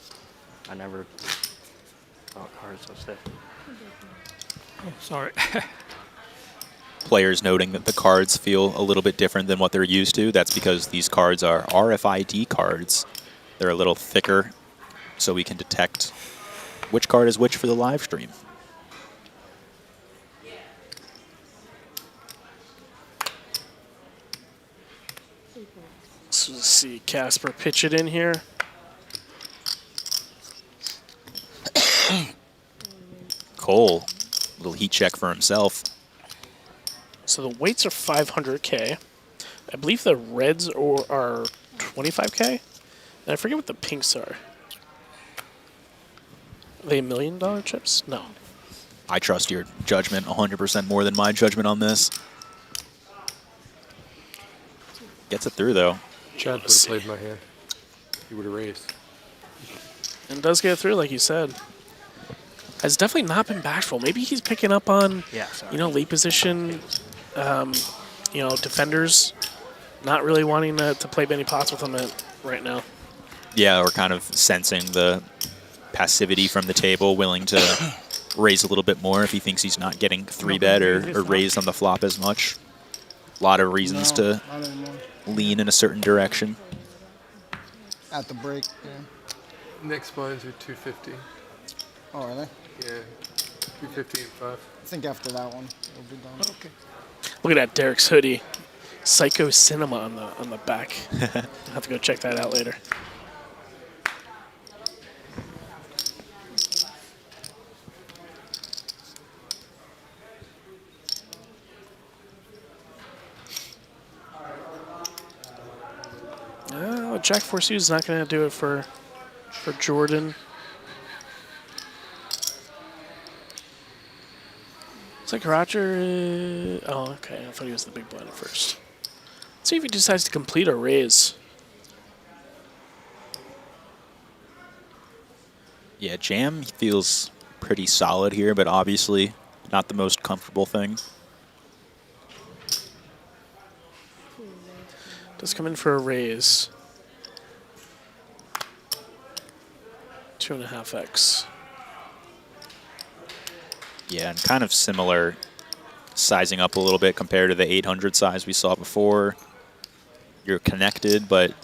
I never thought cards so stiff. Sorry. Players noting that the cards feel a little bit different than what they're used to. That's because these cards are RFID cards. They're a little thicker, so we can detect which card is which for the live stream. So let's see Casper pitch it in here. Cole, little heat check for himself. So the weights are 500K. I believe the reds are 25K. And I forget what the pinks are. Are they $1 million chips? No. I trust your judgment 100% more than my judgment on this. Gets it through, though. Chad would have played my hand. He would have raised. And does get through, like you said. Has definitely not been bashful. Maybe he's picking up on, late position, defenders not really wanting to play many pots with him right now. Yeah, or kind of sensing the passivity from the table, willing to raise a little bit more if he thinks he's not getting 3-bet or raised on the flop as much. A lot of reasons to not anymore. lean in a certain direction. At the break, yeah. Next blinds are 250. Oh, are they? Yeah. 250 and 5. I think after that one, it'll be done. Okay. Look at that Derek's hoodie. Psycho Cinema on the back. I'll have to go check that out later. Jack 4 suit is not going to do it for Jordan. It's like Roger. Oh, okay. I thought he was the big blind at first. Let's see if he decides to complete a raise. Yeah, jam feels pretty solid here, but obviously not the most comfortable thing. Does come in for a raise. 2.5x. Yeah, and kind of similar sizing up a little bit compared to the 800 size we saw before. You're connected, but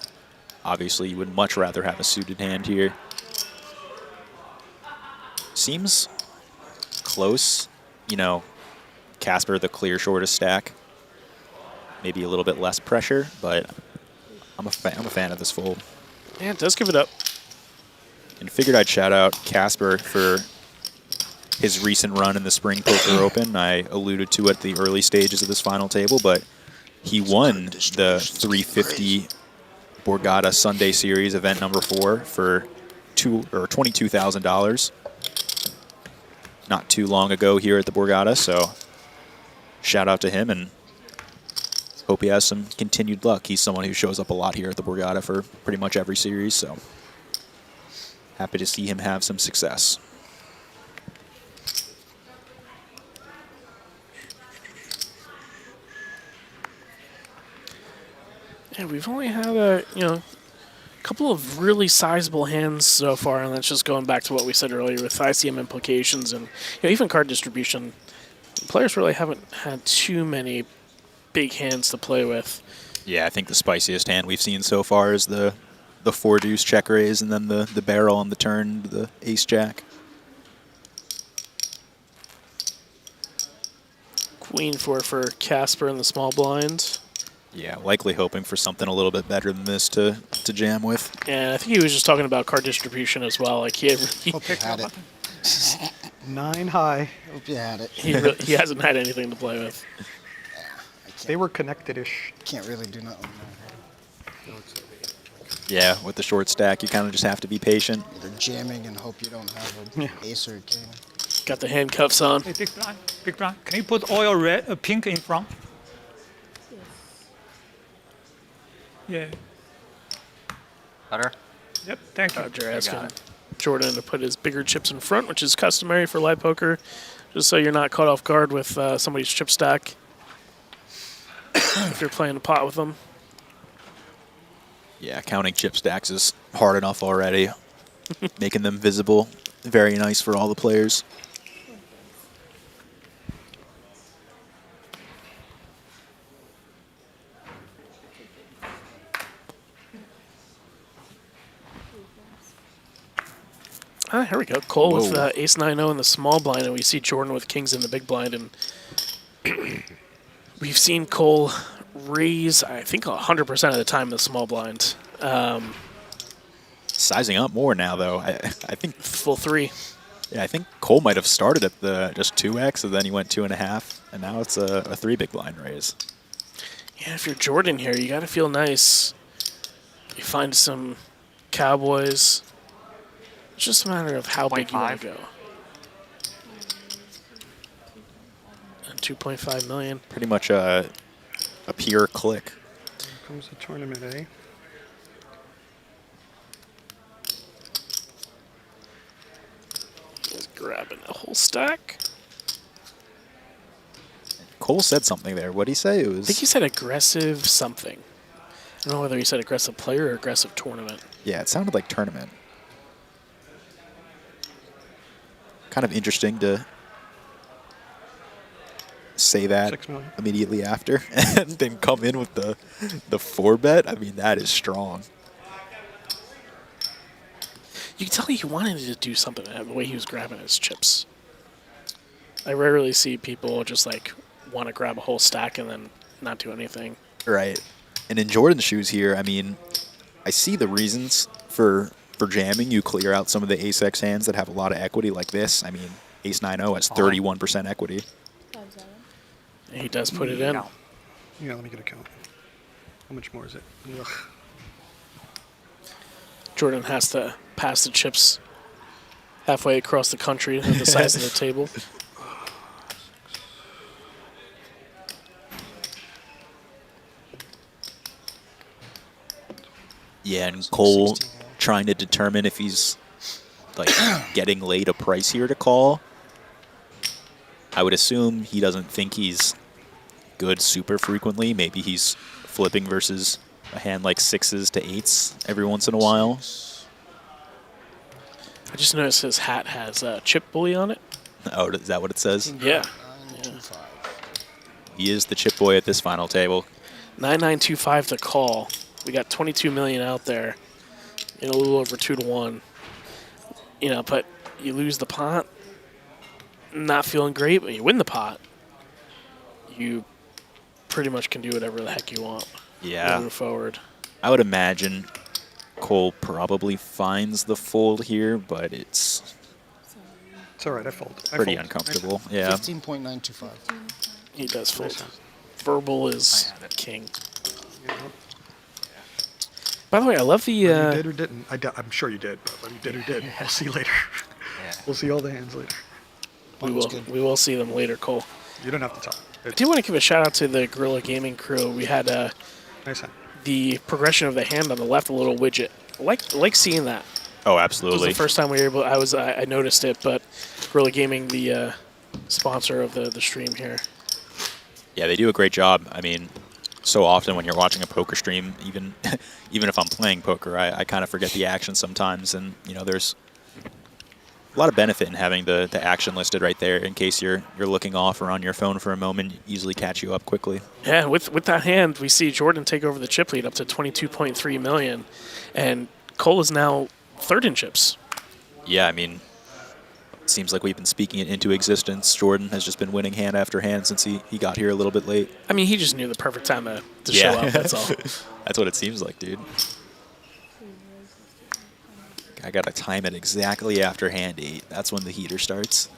obviously you would much rather have a suited hand here. Seems close. Casper the clear shortest stack. Maybe a little bit less pressure, but I'm a fan of this fold. Yeah, it does give it up. And figured I'd shout out Casper for his recent run in the Spring Poker Open. I alluded to it at the early stages of this final table, but he won the 350 Borgata Sunday Series event number 4 for $22,000 not too long ago here at the Borgata. So shout out to him and hope he has some continued luck. He's someone who shows up a lot here at the Borgata for pretty much every series, so happy to see him have some success. Yeah, we've only had a couple of really sizable hands so far, and that's just going back to what we said earlier with ICM implications and even card distribution. Players really haven't had too many big hands to play with. Yeah, I think the spiciest hand we've seen so far is the 4-deuce check raise and then the barrel on the turn, the ace-jack. Queen 4 for Casper in the small blind. Yeah, likely hoping for something a little bit better than this to jam with. And I think he was just talking about card distribution as well. Like he Hope you had it. 9 high. Hope you had it. he hasn't had anything to play with. They were connected-ish. Can't really do nothing. Yeah, with the short stack, you kind of just have to be patient. Either jamming and hope you don't have an ace or a king. Got the handcuffs on. Hey, big blind, big blind. Can you put oil red, pink in front? Yeah. Better? Yep. Thank you. Roger asking Jordan to put his bigger chips in front, which is customary for live poker, just so you're not caught off guard with somebody's chip stack if you're playing a pot with them. Yeah, counting chip stacks is hard enough already. Making them visible, very nice for all the players. Here we go. Cole with ace 9-0 in the small blind, and we see Jordan with kings in the big blind. And we've seen Cole raise, I think, 100% of the time in the small blind. Sizing up more now, though. I think Full 3. Yeah, I think Cole might have started at the just 2x, and then he went 2.5, and now it's a 3 big blind raise. Yeah, if you're Jordan here, you got to feel nice. You find some cowboys. It's just a matter of how big you want to go. And 2.5 million. Pretty much a pure click. Here comes the tournament, eh? grabbing a whole stack. Cole said something there. What did he say? It I think he was said aggressive something. I don't know whether he said aggressive player or aggressive tournament. yeah. It sounded like tournament. Kind of interesting to say that 6 million. immediately after, and then come in with the 4-bet. I mean, that is strong. You can tell he wanted to do something the way he was grabbing his chips. I rarely see people just like want to grab a whole stack and then not do anything. Right. And in Jordan's shoes here, I mean, I see the reasons for jamming. You clear out some of the ace-x hands that have a lot of equity like this. I mean, ace-9-0 has 31% equity. He does put it in. Yeah, let me get a count. How much more is it? Ugh. Jordan has to pass the chips halfway across the country at the size of the table. Yeah, and Cole trying to determine if he's like getting laid a price here to call. I would assume he doesn't think he's good super frequently. Maybe he's flipping versus a hand like 6s to 8s every once in a while. I just noticed his hat has chip bully on it. Oh, is that what it says? Yeah. 925. He is the chip boy at this final table. 9925 to call. We got 22 million out there in a little over 2-1. You know, but you lose the pot. Not feeling great, but you win the pot. You pretty much can do whatever the heck you want. Yeah. Move forward. I would imagine Cole probably finds the fold here, but it's It's all right, I fold. I pretty fold. uncomfortable. Yeah. 15.925. He does fold. Verbal is king. By the way, I love the. You did or didn't? I'm sure you did, but whether you did or didn't, we'll see later. We'll see all the hands later. We will see them later, Cole. You don't have to tell. I do want to give a shout out to the Gorilla Gaming crew. We had Nice hand. the progression of the hand on the left, a little widget. Like seeing that. Oh, It was absolutely. the first time we were able. I noticed it, but Gorilla Gaming, the sponsor of the stream here. Yeah, they do a great job. I mean, so often when you're watching a poker stream, even if I'm playing poker, I kind of forget the action sometimes, and you know, there's a lot of benefit in having the action listed right there in case you're looking off or on your phone for a moment, easily catch you up quickly. Yeah, with that hand, we see Jordan take over the chip lead up to 22.3 million, and Cole is now third in chips. Yeah, I mean, it seems like we've been speaking it into existence. Jordan has just been winning hand after hand since he got here a little bit late. I mean, he just knew the perfect time to show up, that's all. That's what it seems like, dude. I got to time it exactly after hand 8. That's when the heater starts.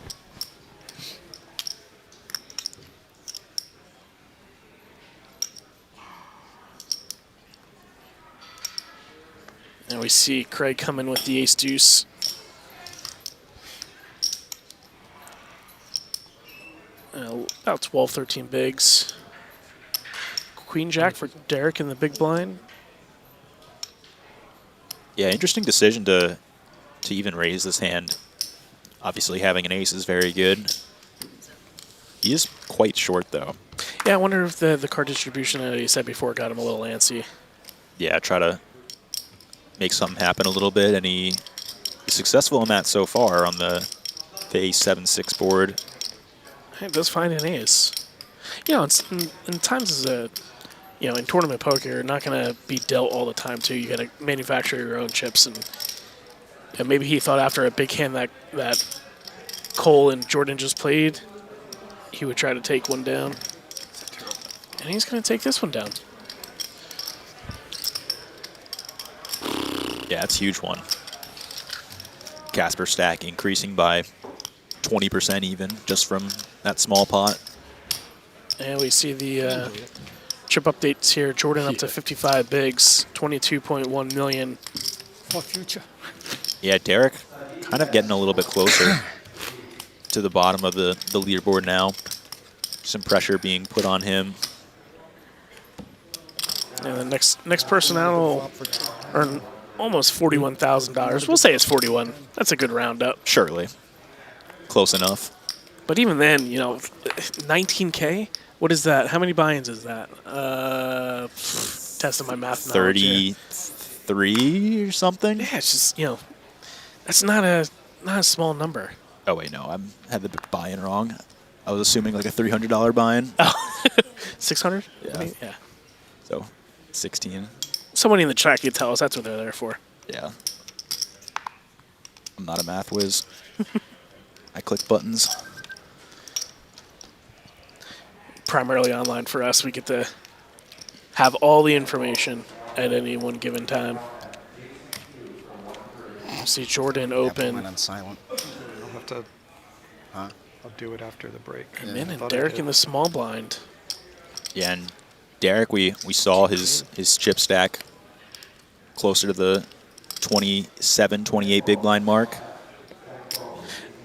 And we see Craig come in with the ace-deuce. About 12, 13 bigs. Queen-jack for Derek in the big blind. Yeah, interesting decision to even raise this hand. Obviously, having an ace is very good. He is quite short, though. Yeah, I wonder if the card distribution that he said before got him a little antsy. Yeah, try to make something happen a little bit, and he is successful in that so far on the ace 7-6 board. He does find an ace. You know, in times as a, you know, in tournament poker, you're not going to be dealt all the time, too. You got to manufacture your own chips, and maybe he thought after a big hand that Cole and Jordan just played, he would try to take one down. And he's going to take this one down. Yeah, it's a huge one. Casper stack increasing by 20% even, just from that small pot. And we see the chip updates here. Jordan up to 55 bigs, 22.1 million. For future. Yeah, Derek kind of getting a little bit closer to the bottom of the leaderboard now. Some pressure being put on him. And the next person out will earn almost $41,000. We'll say it's 41. That's a good roundup. Surely. close enough. But even then, 19K. What is that? How many buy-ins is that? Testing my math knowledge here. 33 or something. Yeah, it's just that's not a small number. Oh wait, no, I had the buy-in wrong. I was assuming like a $300 buy-in. Oh, 600. Yeah. Yeah. So 16. Somebody in the chat can tell us that's what they're there for. Yeah. I'm not a math whiz. I click buttons. Primarily online for us, we get to have all the information at any one given time. See Jordan Yeah, put open. mine on silent. I'll have to. I'll do it after the break. And then I and thought I Derek did. in the small blind. Yeah, and Derek, we saw his chip stack closer to the 27, 28 big blind mark.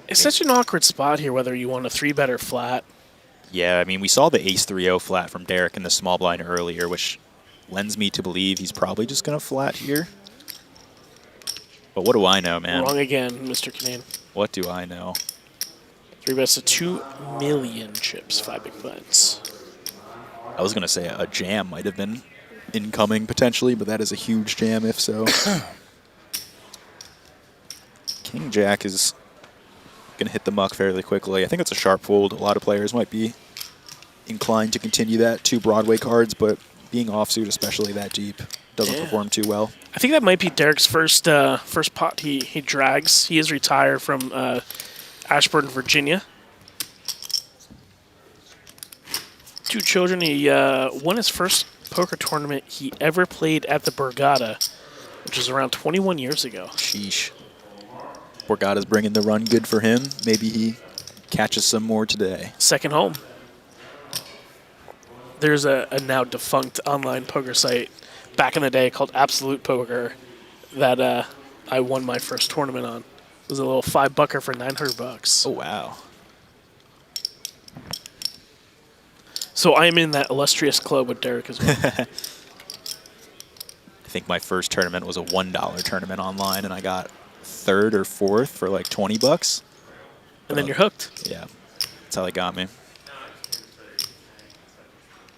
It's such an awkward spot here, whether you want a 3-bet or flat. Yeah, I mean, we saw the ace 3-0 flat from Derek in the small blind earlier, which lends me to believe he's probably just going to flat here. But what do I know, man? Wrong again, Mr. Canane. What do I know? 3-bets to 2 million chips, 5 big blinds. I was going to say a jam might have been incoming potentially, but that is a huge jam if so. King Jack is going to hit the muck fairly quickly. I think it's a sharp fold. A lot of players might be inclined to continue that. 2 Broadway cards, but being offsuit, especially that deep, doesn't perform too well. I think that might be Derek's first pot he drags. He is retired from Ashburn, Virginia. 2 children. He won his first poker tournament he ever played at the Borgata, which was around 21 years ago. Sheesh. Borgata's bringing the run good for him. Maybe he catches some more today. Second home. There's a now defunct online poker site back in the day called Absolute Poker that I won my first tournament on. It was a little $5-bucker for $900. Oh, wow. So I am in that illustrious club with Derek as well. I think my first tournament was a $1 tournament online, and I got 3rd or 4th for like $20. And then you're hooked. Yeah, that's how they got me.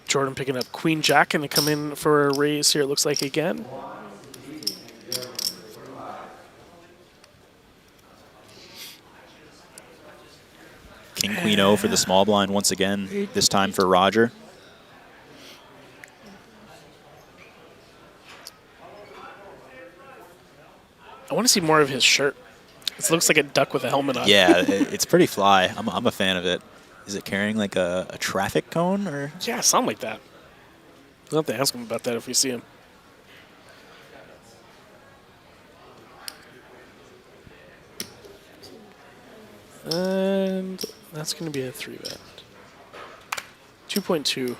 Jordan picking up Queen Jack and they come in for a raise here, it looks like again. King Queen O for the small blind once again, this time for Roger. I want to see more of his shirt. It looks like a duck with a helmet on. Yeah, it's pretty fly. I'm a fan of it. Is it carrying like a traffic cone or? Yeah, something like that. We'll have to ask him about that if we see him. And that's going to be a 3-bet. 2.2.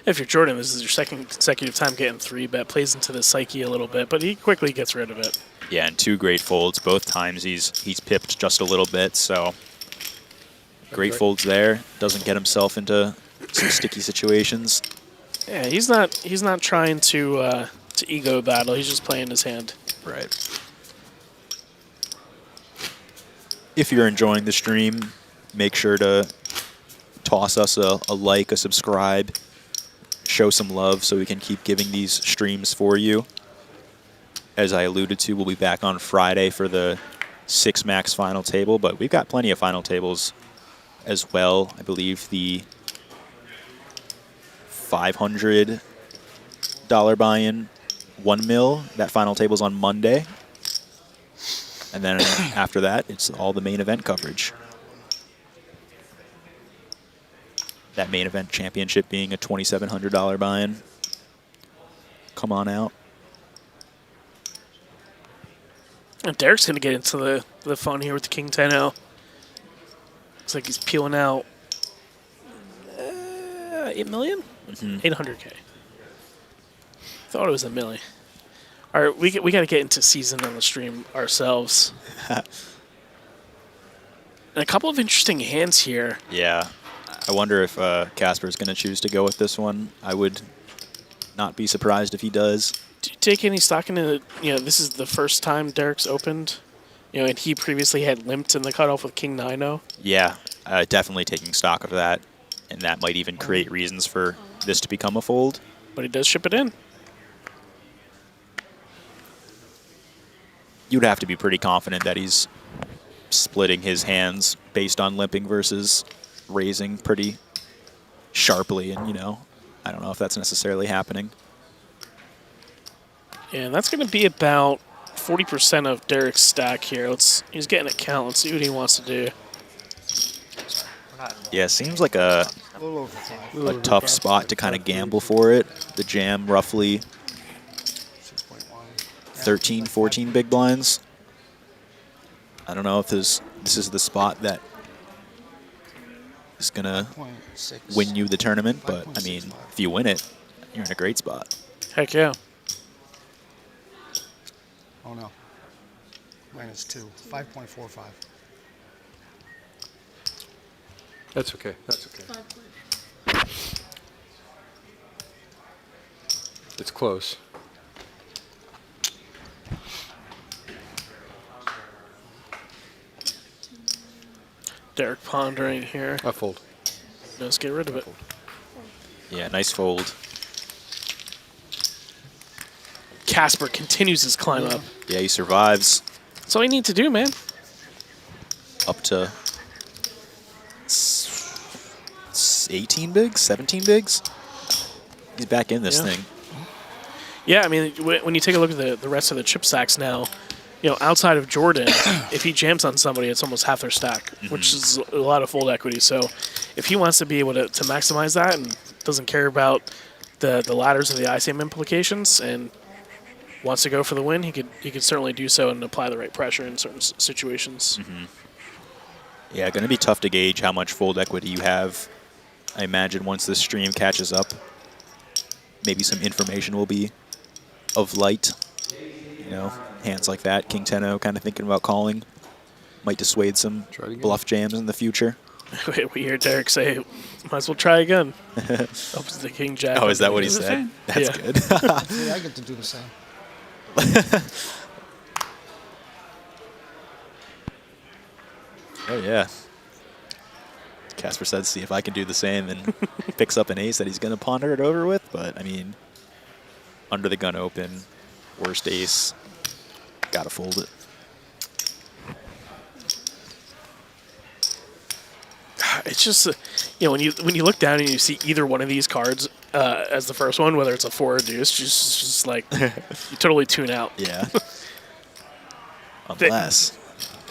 If you're Jordan, this is your second consecutive time getting 3-bet. Plays into the psyche a little bit, but he quickly gets rid of it. Yeah, and 2 great folds. Both times he's pipped just a little bit, so great folds there. Doesn't get himself into some sticky situations. Yeah, he's not trying to ego battle. He's just playing his hand. Right. If you're enjoying the stream, make sure to toss us a like, a subscribe, show some love so we can keep giving these streams for you. As I alluded to, we'll be back on Friday for the 6 max final table, but we've got plenty of final tables as well. I believe the $500 buy-in 1 mil, that final table's on Monday. And then after that, it's all the main event coverage. That main event championship being a $2,700 buy-in. Come on out. And Derek's going to get into the fun here with the King 10-0. Looks like he's peeling out 8 million? 800K. Thought it was a milli. All right, we got to get into season on the stream ourselves. And a couple of interesting hands here. Yeah. I wonder if Casper's going to choose to go with this one. I would not be surprised if he does. Do you take any stock in it? This is the first time Derek's opened, and he previously had limped in the cutoff with King 9-0. Yeah, definitely taking stock of that, and that might even create reasons for this to become a fold. But he does ship it in. You'd have to be pretty confident that he's splitting his hands based on limping versus raising pretty sharply, and I don't know if that's necessarily happening. Yeah, and that's going to be about 40% of Derek's stack here. He's getting a count. Let's see what he wants to do. Yeah, seems like a little over 5. a tough spot to kind of gamble for it. The jam roughly 6.1. 13, 14 big blinds. I don't know if this is the spot that is going to 5.6. win you the tournament, but I mean, 5.65. if you win it, you're in a great spot. Heck yeah. Oh no. -2. 5.45. That's okay. That's okay. It's close. Derek pondering here. I fold. Let's get rid of it. Yeah, nice fold. Casper continues his climb up. Yeah, he survives That's all you need to do, man. up to 18 bigs, 17 bigs. He's back in this Yeah. thing. Yeah, I mean, when you take a look at the rest of the chip stacks now, outside of Jordan, if he jams on somebody, it's almost half their stack, which is a lot of fold equity. So if he wants to be able to maximize that and doesn't care about the ladders or the ICM implications and wants to go for the win, he could certainly do so and apply the right pressure in certain situations. Yeah, going to be tough to gauge how much fold equity you have. I imagine once this stream catches up, maybe some information will be of light. Hands like that, King 10-0, kind of thinking about calling. Might dissuade some Try it again. bluff jams in the future. We hear Derek say, might as well try again. Opens the King Jack. Oh, is that what he It's the said? same. That's Yeah. good. See, I get to do the same. Oh, yeah. Casper said, see if I can do the same, and picks up an ace that he's going to ponder it over with. But, I mean, under the gun open, worst ace, got to fold it. It's just, when you look down and you see either one of these cards as the first one, whether it's a 4 or a deuce, just like, you totally tune out. Yeah. Unless.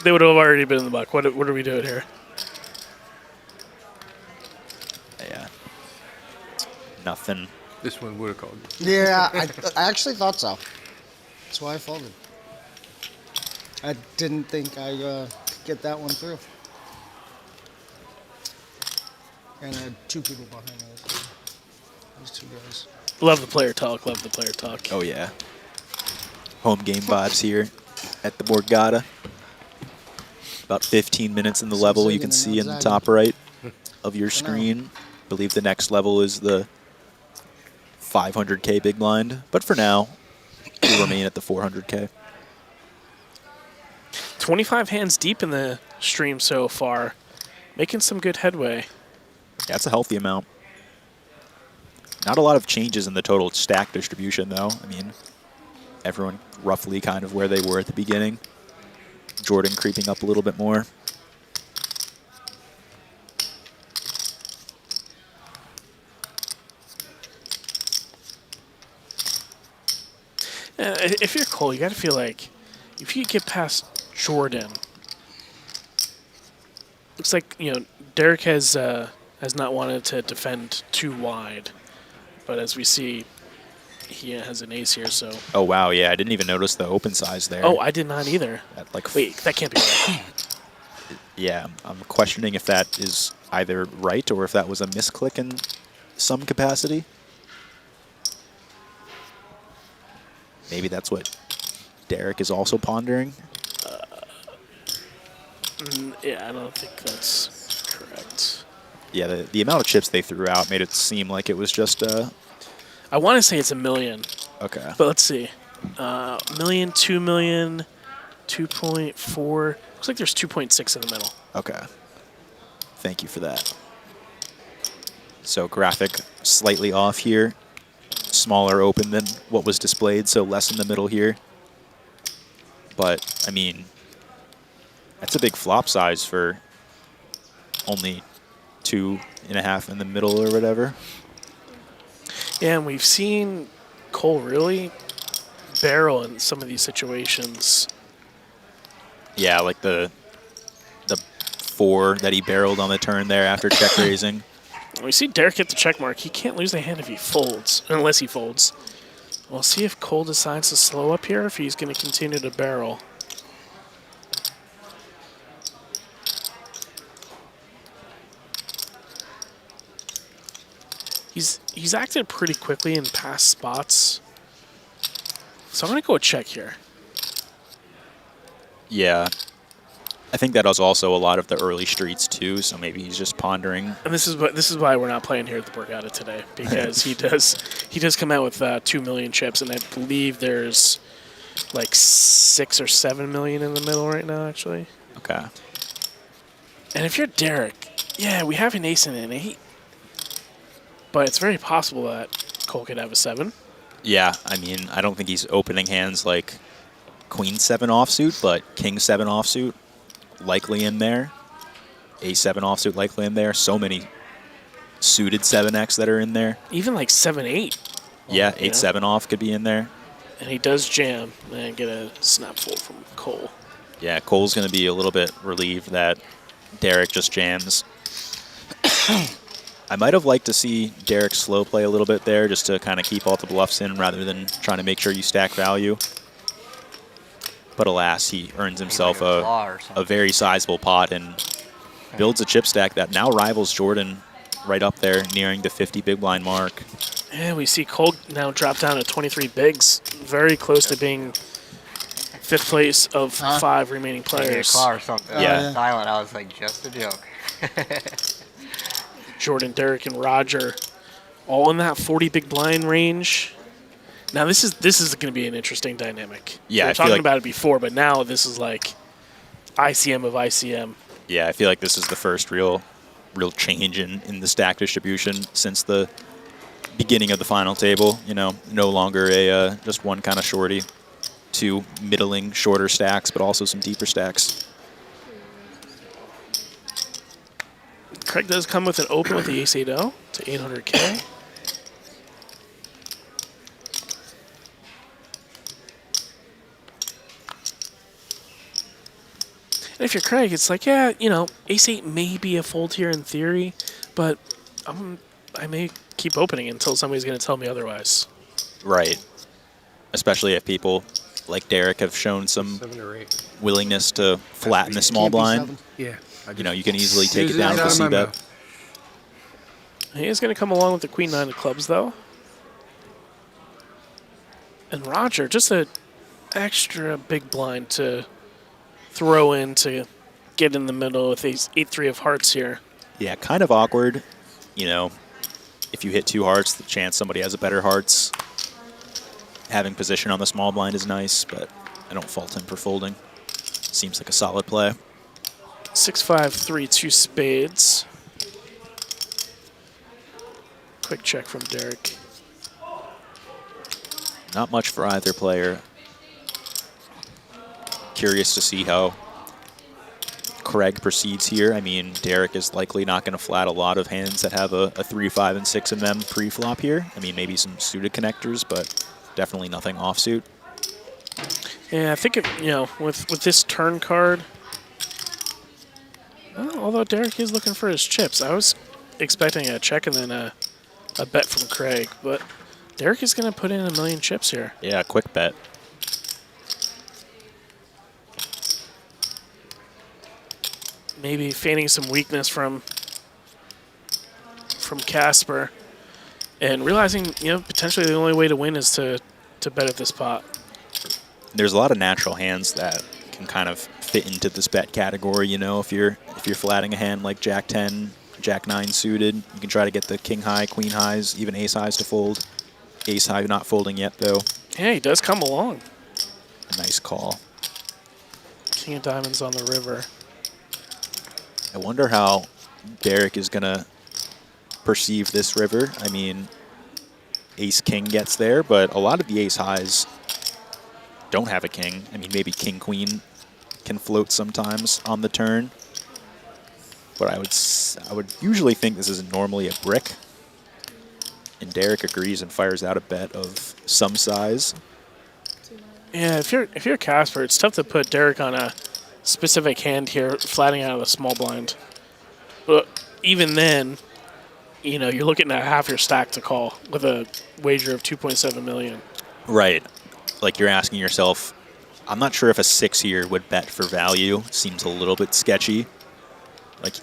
They would have already been in the buck. What are we doing here? Yeah. Nothing. This one would have called. Yeah, I actually thought so. That's why I folded. I didn't think I could get that one through. And I had 2 people behind me. Those 2 guys. Love the player talk. Love the player talk. Oh, yeah. Home game vibes here at the Borgata. About 15 minutes in the level you can see in the top right of your screen. I believe the next level is the 500K big blind. But for now, we'll remain at the 400K. 25 hands deep in the stream so far. Making some good headway. Yeah, that's a healthy amount. Not a lot of changes in the total stack distribution, though. I mean, everyone roughly kind of where they were at the beginning. Jordan creeping up a little bit more. If you're Cole, you got to feel like if you get past Jordan, looks like Derek has not wanted to defend too wide, but as we see, he has an ace here. So. Oh wow, yeah, I didn't even notice the open size there. Oh, I did not either. That, like, Wait, that can't be right. yeah, I'm questioning if that is either right or if that was a misclick in some capacity. Maybe that's what Derek is also pondering. Yeah, I don't think that's correct. Yeah, the amount of chips they threw out made it seem like it was just I want to say it's $1 million. Okay. But let's see. Million, 2 million, 2.4. Looks like there's 2.6 in the middle. Okay. Thank you for that. So graphic slightly off here. Smaller open than what was displayed, so less in the middle here. But, I mean, that's a big flop size for only 2.5 in the middle or whatever. Yeah, and we've seen Cole really barrel in some of these situations. Yeah, like the 4 that he barreled on the turn there after check raising. We see Derek hit the check mark. He can't lose the hand if he folds, unless he folds. We'll see if Cole decides to slow up here, if he's going to continue to barrel. He's acted pretty quickly in past spots. So I'm going to go check here. Yeah. I think that was also a lot of the early streets too, so maybe he's just pondering. And this is why we're not playing here at the Borgata today, because he does come out with 2 million chips, and I believe there's like 6 or 7 million in the middle right now, actually. Okay. And if you're Derek, yeah, we have an ace and an 8, but it's very possible that Cole could have a 7. Yeah, I mean, I don't think he's opening hands like Queen 7 offsuit, but King 7 offsuit likely in there. A7 offsuit likely in there. So many suited 7X that are in there. Even like 7-8. Yeah, 8-7 off could be in there. And he does jam and get a snap fold from Cole. Yeah, Cole's going to be a little bit relieved that Derek just jams. I might have liked to see Derek slow play a little bit there just to kind of keep all the bluffs in rather than trying to make sure you stack value. But alas, he earns himself a very sizable pot and builds a chip stack that now rivals Jordan right up there, nearing the 50 big blind mark. And we see Cole now drop down to 23 bigs, very close to being 5th place of 5 remaining players. Or something. Yeah. Silent. I was like, just a joke. Jordan, Derek, and Roger, all in that 40 big blind range. Now this is going to be an interesting dynamic. Yeah, we I were feel talking like about it before, but now this is like ICM of ICM. Yeah, I feel like this is the first real change in the stack distribution since the beginning of the final table. You know, no longer a just one kind of shorty, 2 middling shorter stacks, but also some deeper stacks. Craig does come with an open with the ace-8-0 to 800K. And if you're Craig, it's like, yeah, you know, ace-8 may be a fold here in theory, but I may keep opening until somebody's going to tell me otherwise. Right. Especially if people like Derek have shown some 7 or 8. willingness to flatten the small Can't be blind. 7. Yeah. You know, you can easily take it It's down out with the of my C-bet. mouth. He is going to come along with the Queen 9 of clubs, though. And Roger, just an extra big blind to throw in to get in the middle with these 8-3 of hearts here. Yeah, kind of awkward. You know, if you hit 2 hearts, the chance somebody has a better hearts. Having position on the small blind is nice, but I don't fault him for folding. Seems like a solid play. 6-5, 3, 2 spades. Quick check from Derek. Not much for either player. Curious to see how Craig proceeds here. I mean, Derek is likely not going to flat a lot of hands that have a 3, 5, and 6 in them pre-flop here. I mean, maybe some suited connectors, but definitely nothing offsuit. Yeah, I think, with this turn card, well, although Derek is looking for his chips, I was expecting a check and then a bet from Craig, but Derek is going to put in 1 million chips here. Yeah, quick bet. Maybe feigning some weakness from Casper, and realizing, potentially the only way to win is to bet at this pot. There's a lot of natural hands that can kind of fit into this bet category. You know, if you're flatting a hand like Jack 10, Jack 9 suited, you can try to get the king high, queen highs, even ace highs to fold. Ace high not folding yet, though. Yeah, he does come along. A nice call. King of diamonds on the river. I wonder how Derek is going to perceive this river. I mean, ace-king gets there, but a lot of the ace-highs don't have a king. I mean, maybe king-queen can float sometimes on the turn. But I would usually think this is normally a brick. And Derek agrees and fires out a bet of some size. Yeah, if you're Casper, it's tough to put Derek on a specific hand here, flatting out of the small blind. But even then, you know, you're looking at half your stack to call with a wager of 2.7 million. Right. Like you're asking yourself, I'm not sure if a 6 here would bet for value. Seems a little bit sketchy. Like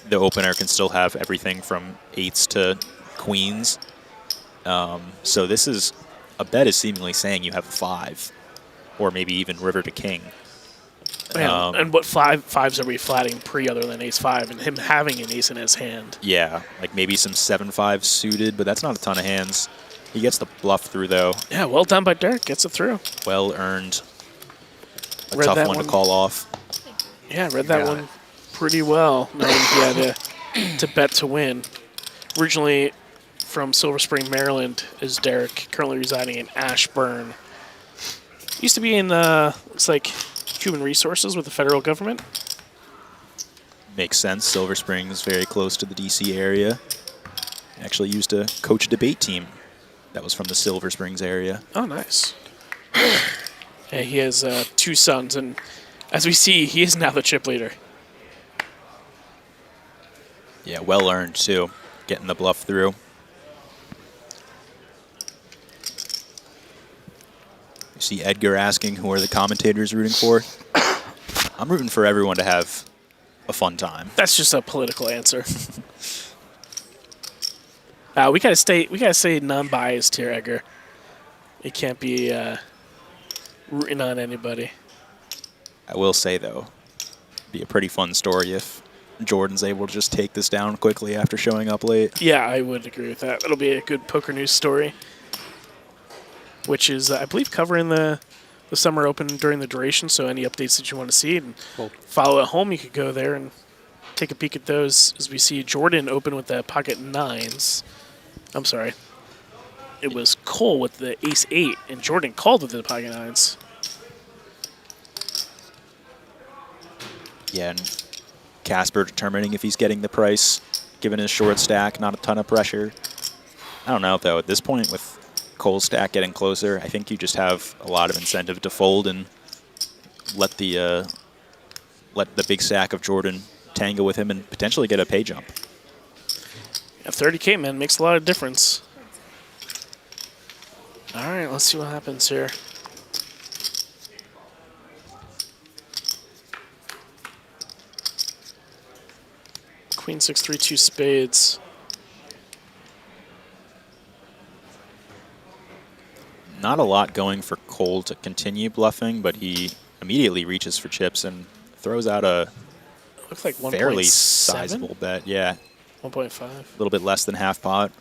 the opener can still have everything from eights to queens. So this is, a bet is seemingly saying you have a 5. Or maybe even river to king. And what fives are we flatting pre other than ace-5 and him having an ace in his hand? Yeah, like maybe some 7-5 suited, but that's not a ton of hands. He gets the bluff through, though. Yeah, well done by Derek. Gets it through. Well earned. A Read tough that one to one. call off. Yeah, read that one pretty well. Knowing he had to bet to win. Originally from Silver Spring, Maryland, is Derek. Currently residing in Ashburn. Used to be in, looks like, human resources with the federal government. Makes sense. Silver Springs very close to the D.C. area. Actually used to coach a debate team that was from the Silver Springs area. Oh, nice. Yeah, he has 2 sons, and as we see, he is now the chip leader. Yeah, well earned, too. Getting the bluff through. You see Edgar asking, who are the commentators rooting for? I'm rooting for everyone to have a fun time. That's just a political answer. We gotta stay non-biased here, Edgar. It can't be rooting on anybody. I will say, though, it'd be a pretty fun story if Jordan's able to just take this down quickly after showing up late. Yeah, I would agree with that. It'll be a good poker news story, which is, I believe, covering the Summer Open during the duration, so any updates that you want to see and follow at home, you could go there and take a peek at those as we see Jordan open with the pocket 9s. I'm sorry. It was Cole with the ace-8, and Jordan called with the pocket 9s. Yeah, and Casper determining if he's getting the price, given his short stack, not a ton of pressure. I don't know, though. At this point, with Cole's stack getting closer, I think you just have a lot of incentive to fold and let the big stack of Jordan tango with him and potentially get a pay jump. Yeah, 30K, man, makes a lot of difference. All right, let's see what happens here. Queen 6-3, 2 spades. Not a lot going for Cole to continue bluffing, but he immediately reaches for chips and throws out a Looks like 1.7? fairly sizable bet. Yeah, 1.5. a little bit less than half pot.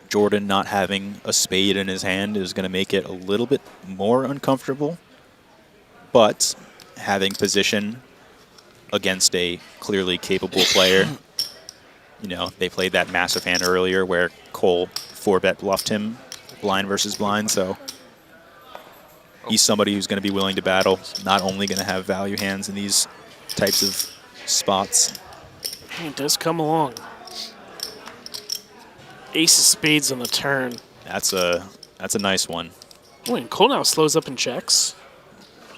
Jordan not having a spade in his hand is going to make it a little bit more uncomfortable, but having position against a clearly capable player. You know, they played that massive hand earlier where Cole 4-bet bluffed him blind versus blind, so he's somebody who's going to be willing to battle, not only going to have value hands in these types of spots. He does come along. Ace of spades on the turn. That's a nice one. Oh, and Cole now slows up and checks.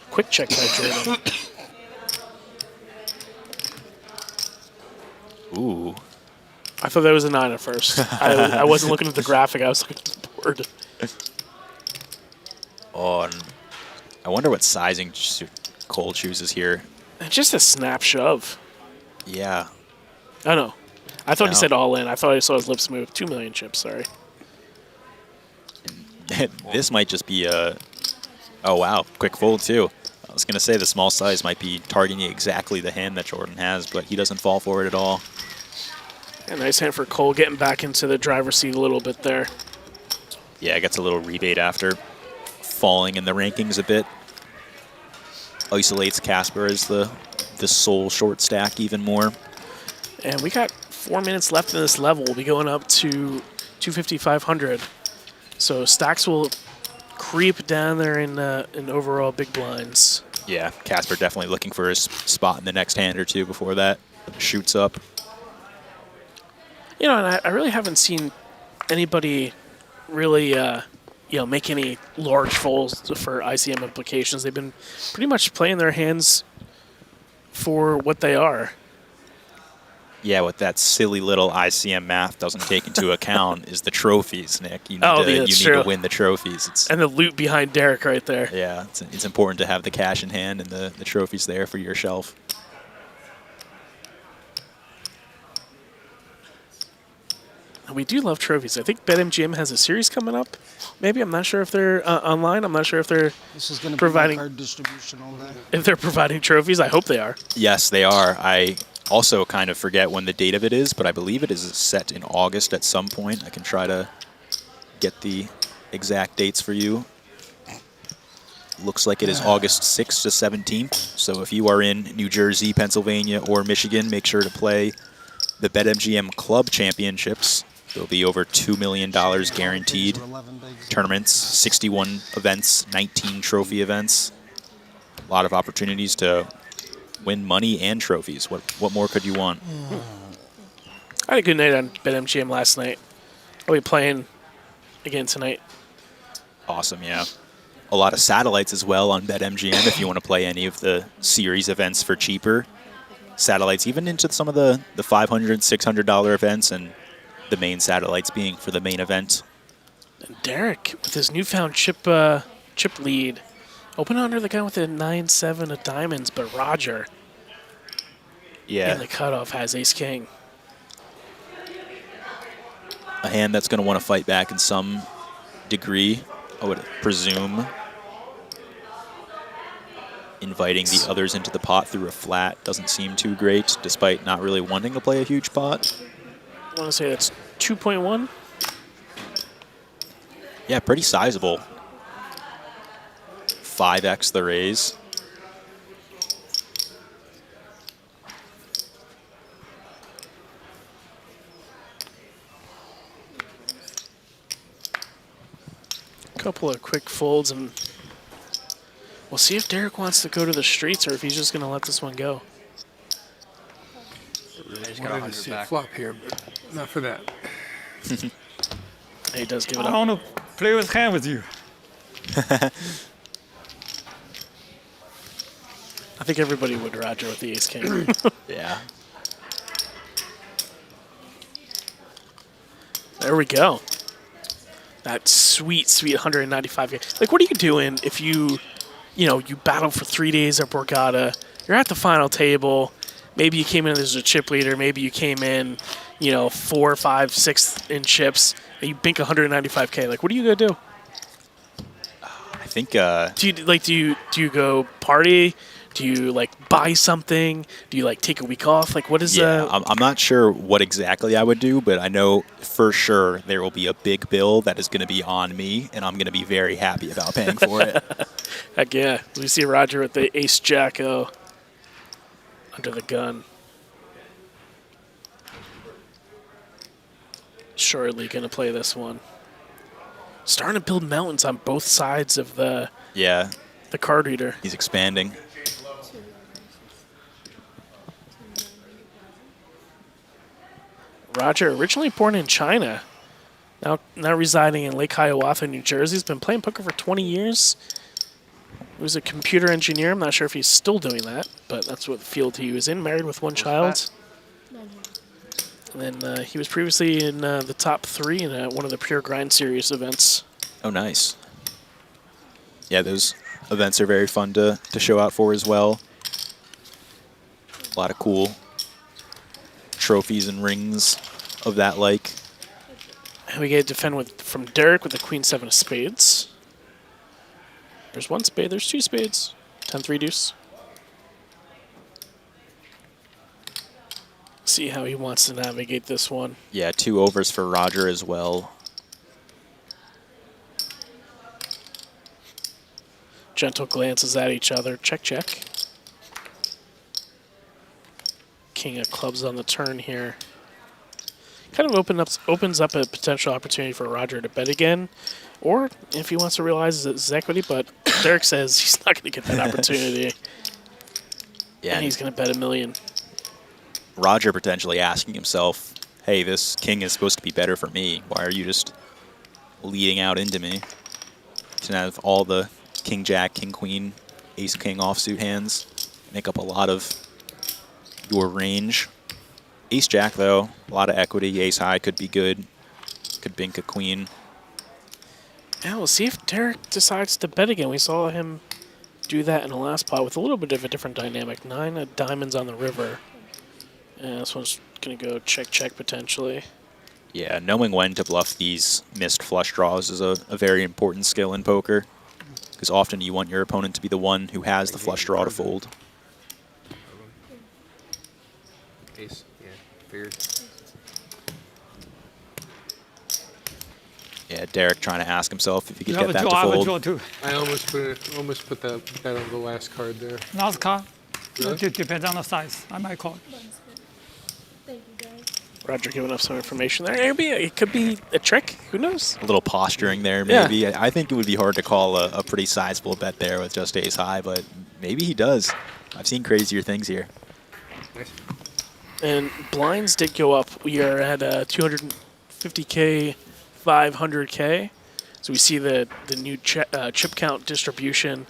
Quick check by Jordan. Ooh. I thought that was a 9 at first. I wasn't looking at the graphic. I was looking at the board. Oh, and I wonder what sizing Cole chooses here. Just a snap shove. Yeah. Oh, no. I thought he No. said all in. I thought I saw his lips move. 2 million chips, sorry. This might just be a... Oh, wow. Quick fold, too. I was going to say the small size might be targeting exactly the hand that Jordan has, but he doesn't fall for it at all. A nice hand for Cole, getting back into the driver's seat a little bit there. Yeah, gets a little rebate after falling in the rankings a bit. Isolates Casper as the sole short stack even more. And we got 4 minutes left in this level. We'll be going up to 250, 500. So stacks will creep down there in overall big blinds. Yeah, Casper definitely looking for his spot in the next hand or two before that shoots up. You know, and I really haven't seen anybody really, make any large folds for ICM implications. They've been pretty much playing their hands for what they are. Yeah, what that silly little ICM math doesn't take into account is the trophies, Nick. You need, to win the trophies. And the loot behind Derek right there. Yeah, it's important to have the cash in hand and the trophies there for your shelf. We do love trophies. I think BetMGM has a series coming up. Maybe, I'm not sure if they're online. I'm not sure if they're providing card distribution all day. If they're providing trophies. I hope they are. Yes, they are. I also kind of forget when the date of it is, but I believe it is set in August at some point. I can try to get the exact dates for you. Looks like it is August 6th to 17th. So if you are in New Jersey, Pennsylvania, or Michigan, make sure to play the BetMGM Club Championships. There'll be over $2 million guaranteed. Tournaments, 61 events, 19 trophy events. A lot of opportunities to win money and trophies. What more could you want? I had a good night on BetMGM last night. I'll be playing again tonight. Awesome, yeah. A lot of satellites as well on BetMGM if you want to play any of the series events for cheaper. Satellites even into some of the $500, $600 events, and the main satellites being for the main event. And Derek with his newfound chip lead. Open under the gun with a 9-7 of diamonds, but Roger Yeah. in the cutoff has ace-king. A hand that's going to want to fight back in some degree, I would presume. Inviting the others into the pot through a flat doesn't seem too great, despite not really wanting to play a huge pot. I want to say that's 2.1. Yeah, pretty sizable. 5x the raise. Couple of quick folds, and we'll see if Derek wants to go to the streets or if he's just going to let this one go. I wanted to see a flop here, but not for that. He does give it I up. want to play with hand with you. I think everybody would, Roger, with the ace-king. Yeah. There we go. That sweet, sweet 195K. Like, what are you doing if you battle for 3 days at Borgata, you're at the final table, maybe you came in as a chip leader, maybe you came in, 4, 5, 6 in chips, and you bink 195K. Like, what are you going to do? I think... Do you go party? Do you, buy something? Do you, take a week off? What is... Yeah, I'm not sure what exactly I would do, but I know for sure there will be a big bill that is going to be on me, and I'm going to be very happy about paying for it. Heck yeah. We see Roger with the ace-jack-o under the gun. Surely going to play this one. Starting to build mountains on both sides of the card reader. He's expanding. Roger, originally born in China, now residing in Lake Hiawatha, New Jersey. He's been playing poker for 20 years. He was a computer engineer. I'm not sure if he's still doing that, but that's what field he was in. Married with one child. And then he was previously in the top 3 in one of the Pure Grind Series events. Oh, nice. Yeah, those events are very fun to show out for as well. A lot of cool trophies and rings of that like. And we get to defend from Derek with the Queen-7 of spades. There's 1 spade, there's 2 spades. 10-3 deuce. See how he wants to navigate this one. Yeah, 2 overs for Roger as well. Gentle glances at each other. Check, check. King of clubs on the turn here. Kind of opens up a potential opportunity for Roger to bet again. Or if he wants to realize it's equity, but Derek says he's not going to get that opportunity. Yeah, And he's going to bet $1 million. Roger potentially asking himself, hey, this king is supposed to be better for me. Why are you just leading out into me? To have all the king, jack, king, queen, ace, king offsuit hands make up a lot of your range. Ace, jack, though, a lot of equity. Ace high could be good. Could bink a queen. Yeah, we'll see if Derek decides to bet again. We saw him do that in the last pot with a little bit of a different dynamic. 9 of diamonds on the river. And this one's going to go check, check potentially. Yeah, knowing when to bluff these missed flush draws is a very important skill in poker. Because often you want your opponent to be the one who has the flush draw to fold. Ace. Yeah. Figured. Yeah, Derek trying to ask himself if he could You have get a that draw, I to have a fold. draw too. I almost put that on the last card there. Last card. Really? It depends on the size. I might call. Thank you, guys. Roger giving us some information there. It could be a trick. Who knows? A little posturing there, Yeah. maybe. I think it would be hard to call a pretty sizable bet there with just ace high, but maybe he does. I've seen crazier things here. Nice. And blinds did go up. We are at 250K, 500K. So we see the new chip count distribution.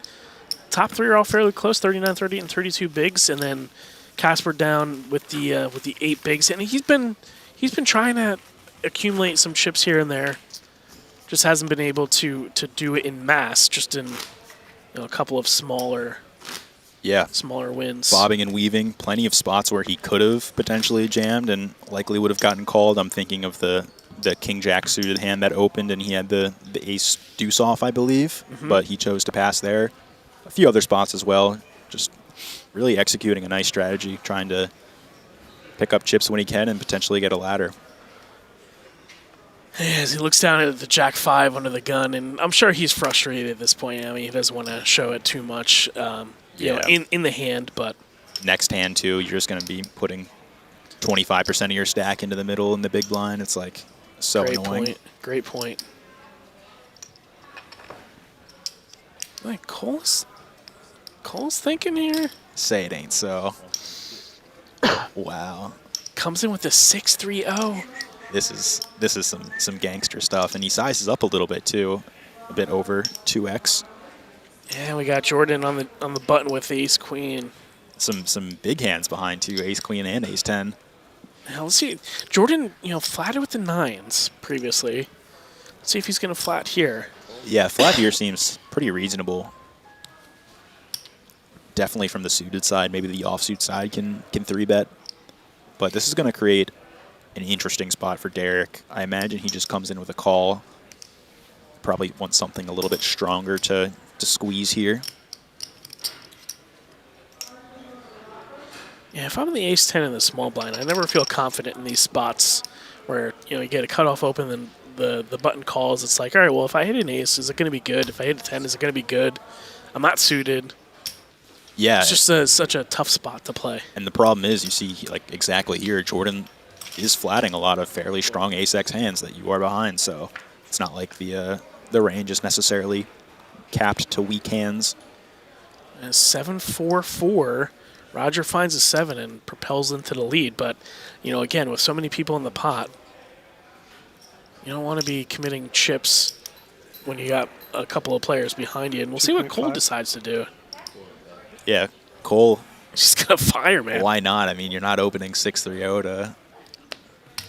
Top 3 are all fairly close, 39, 30, and 32 bigs, and then Casper down with the 8 bigs. And he's been trying to accumulate some chips here and there. Just hasn't been able to do it in mass, just in a couple of smaller wins. Bobbing and weaving, plenty of spots where he could have potentially jammed and likely would have gotten called. I'm thinking of the king-jack suited hand that opened, and he had the ace deuce off, I believe, but he chose to pass there. A few other spots as well, just really executing a nice strategy, trying to pick up chips when he can and potentially get a ladder. As he looks down at the jack 5 under the gun, and I'm sure he's frustrated at this point. I mean, he doesn't want to show it too much, in the hand, but Next hand, too, you're just going to be putting 25% of your stack into the middle in the big blind. It's like so annoying. Great point. Like Cole's thinking here. Say it ain't so. Wow. Comes in with a 6-3-0. This is some gangster stuff, and he sizes up a little bit too, a bit over 2x. Yeah, we got Jordan on the button with ace queen. Some big hands behind too, ace queen and ace 10. Now let's see. Jordan, flatted with the 9s previously. Let's see if he's gonna flat here. Yeah, flat here seems pretty reasonable. Definitely from the suited side, maybe the offsuit side can 3-bet. But this is going to create an interesting spot for Derek. I imagine he just comes in with a call. Probably wants something a little bit stronger to squeeze here. Yeah, if I'm in the ace 10 in the small blind, I never feel confident in these spots where you get a cutoff open, then the button calls. It's like, all right, well, if I hit an ace, is it going to be good? If I hit a 10, is it going to be good? I'm not suited. Yeah. It's just such a tough spot to play. And the problem is, you see, like exactly here, Jordan is flatting a lot of fairly strong ace-x hands that you are behind. So it's not like the range is necessarily capped to weak hands. 7-4-4. Roger finds a 7 and propels into the lead. But, again, with so many people in the pot, you don't want to be committing chips when you got a couple of players behind you. And we'll see what Cole decides to do. Yeah, Cole. He's going to fire, man. Why not? I mean, you're not opening 6-3-0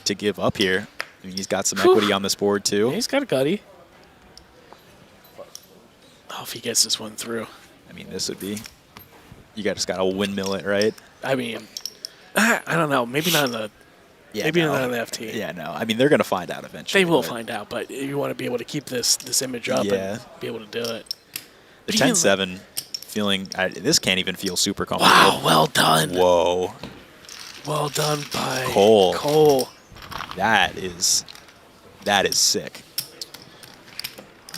to give up here. I mean, he's got some equity on this board, too. Yeah, he's got a gutty. Oh, if he gets this one through. I mean, this would be... You just got to windmill it, right? I mean, I don't know. Maybe not in the... Yeah, maybe no. not in the FT. Yeah, no. I mean, they're going to find out eventually. They will find out, but you want to be able to keep this image up and be able to do it. The 10-7... Feeling this can't even feel super comfortable. Wow, well done. Whoa. Well done by Cole. Cole. That is sick.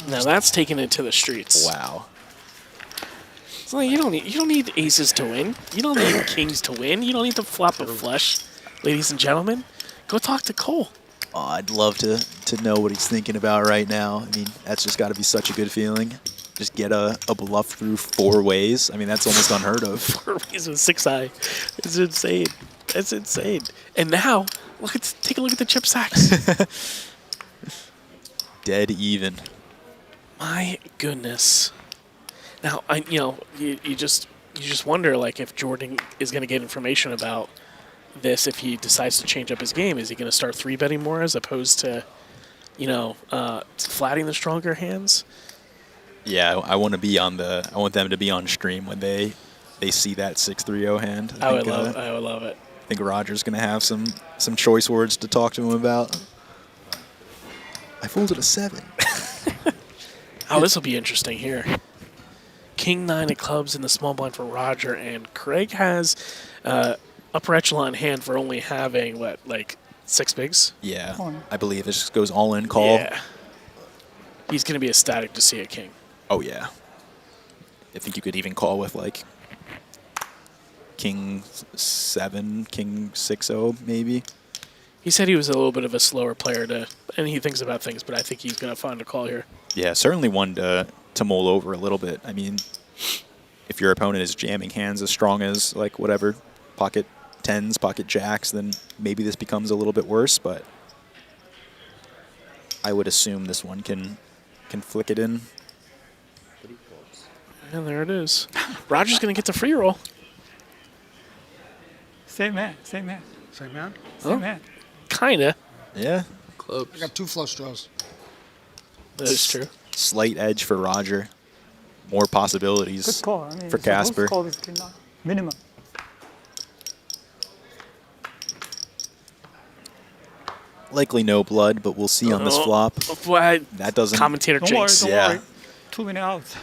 Now that's taking it to the streets. Wow. So you don't need aces to win. You don't need kings to win. You don't need to flop a flush, ladies and gentlemen. Go talk to Cole. Oh, I'd love to know what he's thinking about right now. I mean, that's just got to be such a good feeling. Just get a bluff through 4 ways. I mean, that's almost unheard of. 4 ways with 6-eye. It's insane. It's insane. And now, take a look at the chip sacks. Dead even. My goodness. Now, you just wonder, like, if Jordan is going to get information about this if he decides to change up his game. Is he going to start 3-betting more as opposed to, flatting the stronger hands? Yeah, I want them to be on stream when they see that 6-3-0 hand. I would love it. I think Roger's going to have some choice words to talk to him about. I folded a 7. Oh, this will be interesting here. King 9 of clubs in the small blind for Roger, and Craig has upper echelon hand for only having, 6 bigs? Yeah, I believe it just goes all in call. Yeah. He's going to be ecstatic to see a king. Oh, yeah. I think you could even call with, King 7, King 6-0, maybe. He said he was a little bit of a slower player and he thinks about things, but I think he's going to find a call here. Yeah, certainly one to mull over a little bit. I mean, if your opponent is jamming hands as strong as, whatever, pocket 10s, pocket jacks, then maybe this becomes a little bit worse, but I would assume this one can flick it in. And there it is. Roger's going to get the free roll. Same man. Same man? Same man. Kinda. Yeah. Clubs. I got 2 flush draws. That is true. Slight edge for Roger. More possibilities Good call. for Casper. Call is minimum. Likely no blood, but we'll see on this flop. That doesn't. Commentator Don't worry, jinx. don't Yeah. worry. 2 minutes out.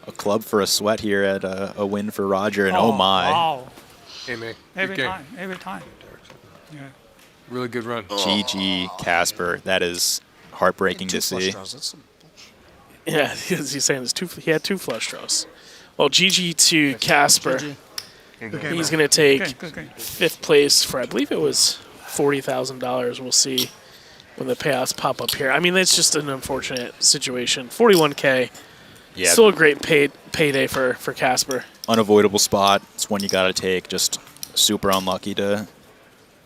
A club for a sweat here at a win for Roger, and oh my. Wow. Hey, man. Every Good game. time. Every time. Yeah. Really good run. GG Casper. That is heartbreaking to 2 flush see. draws. That's some bullshit. Yeah, he's saying he had 2 flush draws. Well, GG to Casper. GG. He's going to take Good game. 5th place for, I believe it was $40,000. We'll see when the payouts pop up here. I mean, it's just an unfortunate situation. 41K. Yeah. Still a great payday for Casper. Unavoidable spot. It's one you got to take. Just super unlucky to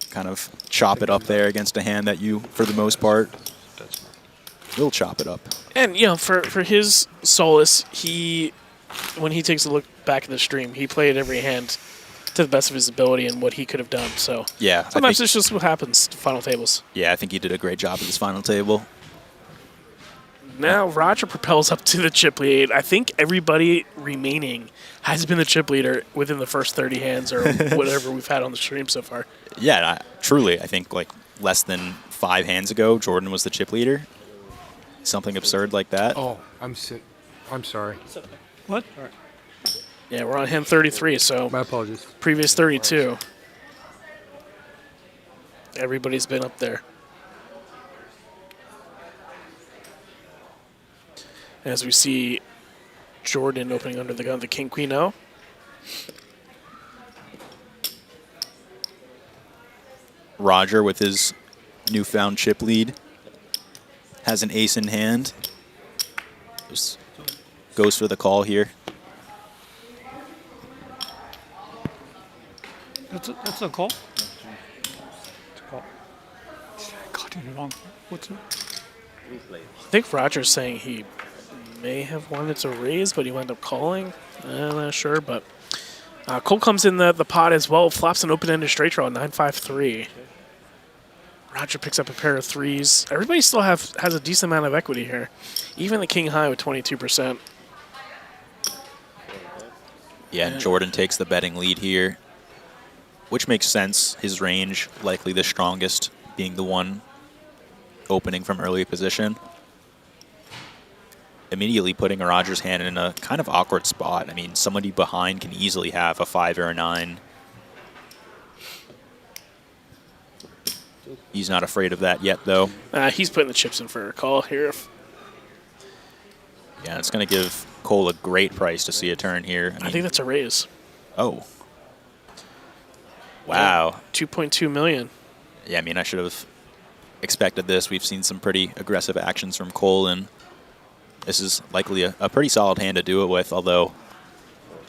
kind of chop it up there against a hand that you, for the most part, will chop it up. And, for his solace, when he takes a look back at the stream, he played every hand to the best of his ability and what he could have done. So Yeah. sometimes it's just what happens to final tables. Yeah, I think he did a great job at this final table. Now Roger propels up to the chip lead. I think everybody remaining has been the chip leader within the first 30 hands or whatever we've had on the stream so far. Yeah, truly, I think less than 5 hands ago, Jordan was the chip leader. Something absurd like that. Oh, I'm sorry. What? Yeah, we're on hand 33, so My apologies. previous 32. Everybody's been up there. As we see Jordan opening under the gun, the King Queen O. Roger with his newfound chip lead has an ace in hand. Just goes for the call here. That's a call? It's a call. I got it wrong. What's it? I think Roger's saying he may have wanted to raise, but he wound up calling. I'm not sure, but Cole comes in the pot as well, flops an open-ended straight draw, 9-5-3. Roger picks up a pair of 3s. Everybody still has a decent amount of equity here. Even the King High with 22%. Yeah, and Jordan takes the betting lead here, which makes sense. His range, likely the strongest, being the one opening from early position. Immediately putting Roger's hand in a kind of awkward spot. I mean, somebody behind can easily have a 5 or a 9. He's not afraid of that yet, though. He's putting the chips in for a call here. Yeah, it's going to give Cole a great price to see a turn here. I think that's a raise. Oh. Wow. 2.2 million. Yeah, I mean, I should have expected this. We've seen some pretty aggressive actions from Cole, and this is likely a pretty solid hand to do it with, although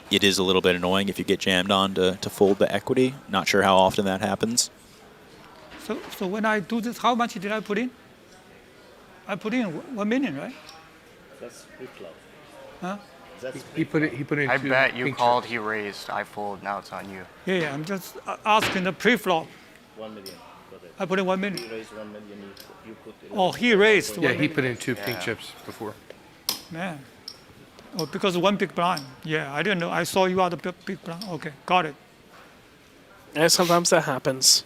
it is a little bit annoying if you get jammed on to fold the equity. Not sure how often that happens. So when I do this, how much did I put in? I put in 1 million, right? That's pre-flop. Huh? He put in I two bet you pink called, chips. he raised, I fold, now it's on you. Yeah, I'm just asking the pre-flop. 1 million. Got it. I put in 1 million. You raised 1 million. You put. Oh, he raised. Yeah, 1 he million. put in two pink chips before. Man. Oh, because one big blind. Yeah, I didn't know. I saw you are the big blind. Okay, got it. Yeah, sometimes that happens.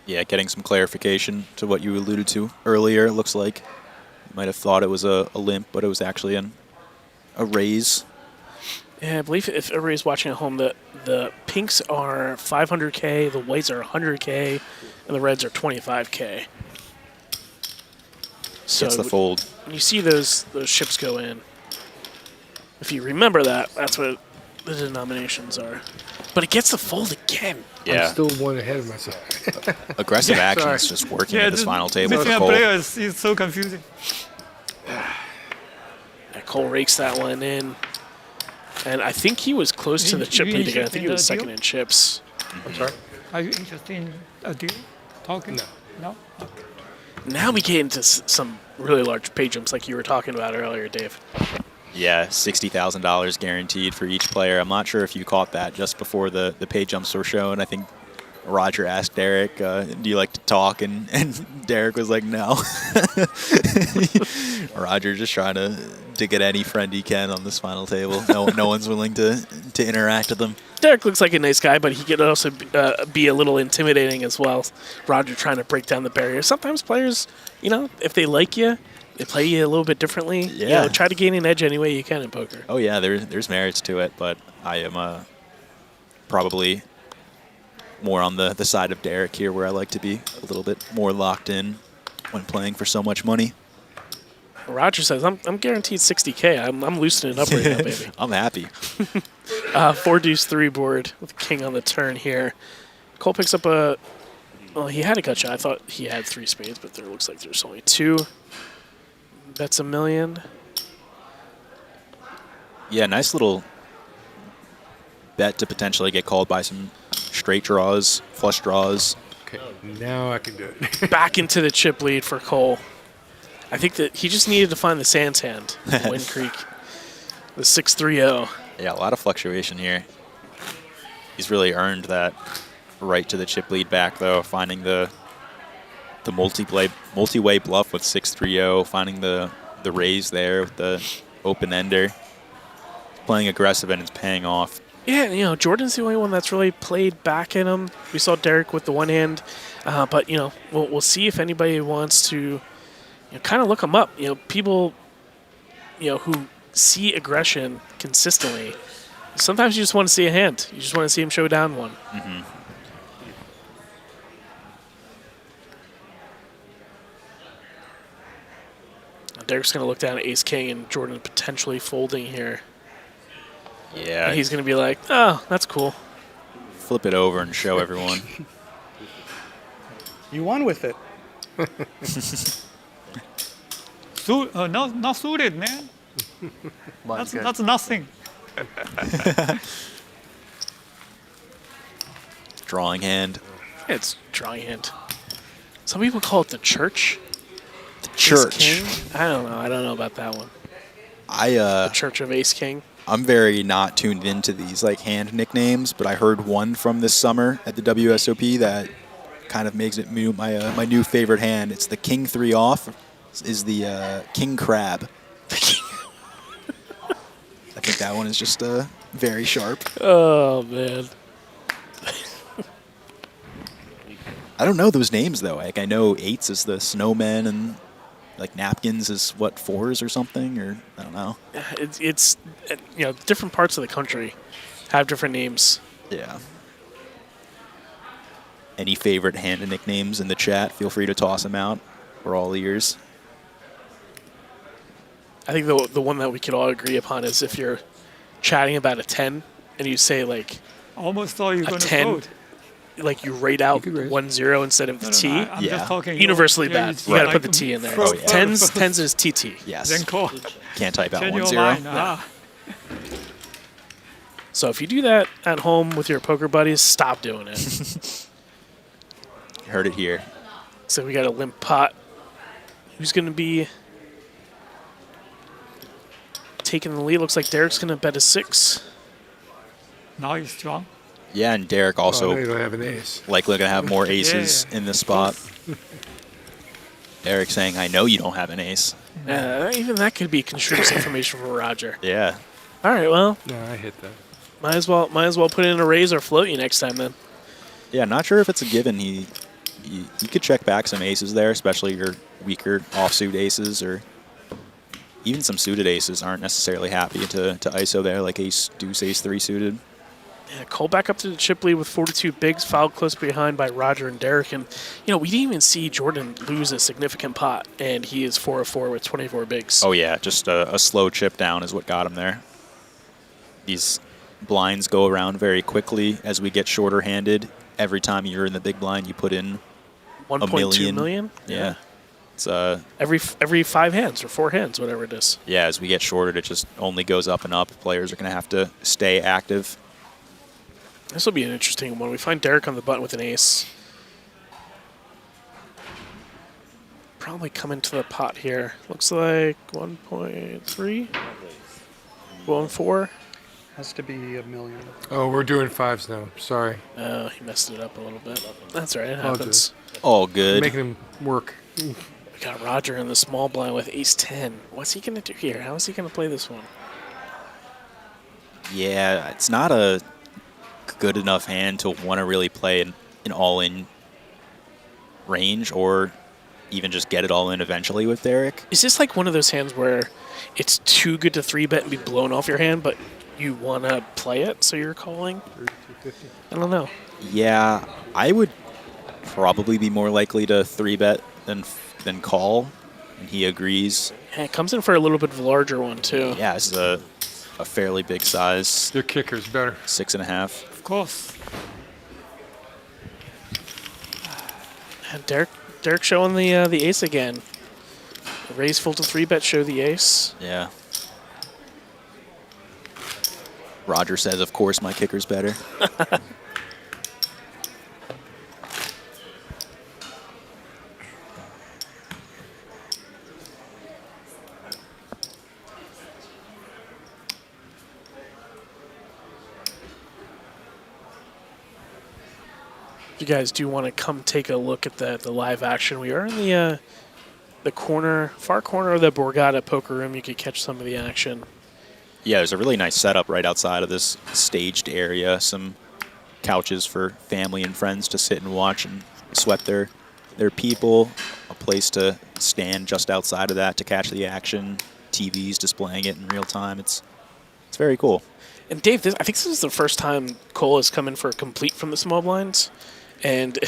Yeah, getting some clarification to what you alluded to earlier. It looks like you might have thought it was a limp, but it was actually a raise. Yeah, I believe if everybody's watching at home, the pinks are 500K, the whites are 100K, and the reds are 25K. So Gets the fold. when you see those ships go in, if you remember that, that's what the denominations are. But it gets the fold again. Yeah, I'm still one ahead of myself. aggressive actions sorry. just working at this final table Missing for a Cole. player is so confusing. Yeah, Cole rakes that one in. And I think he was close to the chip You lead again. I think he was interested in second the in chips. I'm sorry? Are you interested in a deal? Talking? No. No? Now we get into some really large pay jumps like you were talking about earlier, Dave. Yeah, $60,000 guaranteed for each player. I'm not sure if you caught that just before the pay jumps were shown. I think Roger asked Derek, do you like to talk? And Derek was like, no. Roger just trying to get any friend he can on this final table. No one's willing to interact with him. Derek looks like a nice guy, but he could also be a little intimidating as well. Roger trying to break down the barrier. Sometimes players, if they like you, they play you a little bit differently. Yeah. Try to gain an edge any way you can in poker. Oh, yeah, there's merits to it, but I am probably more on the side of Derek here, where I like to be a little bit more locked in when playing for so much money. Roger says, I'm guaranteed 60K. I'm loosening it up right now, baby. I'm happy. 4-deuce-3 board with king on the turn here. Cole picks up well, he had a gut shot. I thought he had 3 spades, but there looks like there's only 2. That's $1 million. Yeah, nice little bet to potentially get called by some straight draws, flush draws. Okay, now I can do it. Back into the chip lead for Cole. I think that he just needed to find the Sands hand, Wind Creek, the 6-3-0. Yeah, a lot of fluctuation here. He's really earned that right to the chip lead back, though, finding the multi-way bluff with 6-3-0, finding the raise there with the open-ender. Playing aggressive, and it's paying off. Yeah, Jordan's the only one that's really played back in him. We saw Derek with the one hand, but we'll see if anybody wants to kind of look him up. People who see aggression consistently. Sometimes you just want to see a hand. You just want to see him show down one. Mm-hmm. Derek's going to look down at Ace King and Jordan potentially folding here. Yeah. And he's going to be like, oh, that's cool. Flip it over and show everyone. You won with it. Not suited, man. Mine's good. That's nothing. Drawing hand. It's drawing hand. Some people call it the church. The Ace church. King? I don't know about that one. The Church of Ace King. I'm very not tuned into these hand nicknames, but I heard one from this summer at the WSOP that kind of makes it my new favorite hand. It's the King 3 off. Is the King Crab. I think that one is just very sharp. Oh, man. I don't know those names though. I know 8s is the snowmen and napkins is what 4s or something, or I don't know. It's different parts of the country have different names. Yeah. Any favorite hand nicknames in the chat, feel free to toss them out. We're all ears. I think the one that we could all agree upon is if you're chatting about a 10 and you say like Almost thought you were a going to 10, fold. like you rate out could raise. 1-0 instead of the No, T. I'm Yeah. just talking. Universally yeah, bad. You got to like put the T in there. throw- Oh, yeah. Tens is TT. Yes. Then call. Can't type out Change your 1-0. mind. Ah. So if you do that at home with your poker buddies, stop doing it. Heard it here. So we got a limp pot. Who's going to be taking the lead? Looks like Derek's going to bet a 6. Now he's strong. Yeah, and Derek Oh, also no, you don't have an ace. likely going to have more aces in this spot. Derek saying, I know you don't have an ace. Even that could be construed as information for Roger. Yeah. All right, well, No, I hit that. might as well put in a raise or float you next time then. Yeah, not sure if it's a given. He could check back some aces there, especially your weaker offsuit aces, or even some suited aces aren't necessarily happy to ISO there, like ace, deuce, ace 3 suited. Yeah, Cole back up to the chip lead with 42 bigs, fouled close behind by Roger and Derek. And, we didn't even see Jordan lose a significant pot, and he is 4 of 4 with 24 bigs. Oh, yeah, just a slow chip down is what got him there. These blinds go around very quickly as we get shorter handed. Every time you're in the big blind, you put in 1.2 million? Yeah. It's Every 5 hands or 4 hands, whatever it is. yeah, as we get shorter, it just only goes up and up. Players are going to have to stay active. This will be an interesting one. We find Derek on the button with an ace. Probably coming to the pot here. Looks like 1.3, 1.4. Has to be $1 million. Oh, we're doing 5s now. Sorry. Oh, he messed it up a little bit. That's all right. It All happens. All good. Making him work. We got Roger in the small blind with ace 10. What's he going to do here? How is he going to play this one? Yeah, it's not a good enough hand to want to really play an all-in range or even just get it all in eventually with Derek. Is this like one of those hands where it's too good to 3-bet and be blown off your hand, but you want to play it, so you're calling? I don't know. Yeah, I would probably be more likely to 3-bet than call, and he agrees. Yeah, it comes in for a little bit of a larger one, too. Yeah, it's a fairly big size, Your kicker's better. 6.5. Of course. And Derek showing the ace again. Raise full to 3-bet, show the ace. Yeah. Roger says, of course, my kicker's better. If you guys do want to come take a look at the live action, we are in the far corner of the Borgata poker room. You could catch some of the action. Yeah, there's a really nice setup right outside of this staged area. Some couches for family and friends to sit and watch and sweat their people. A place to stand just outside of that to catch the action. TVs displaying it in real time. It's very cool. And Dave, I think this is the first time Cole has come in for a complete from the small blinds. And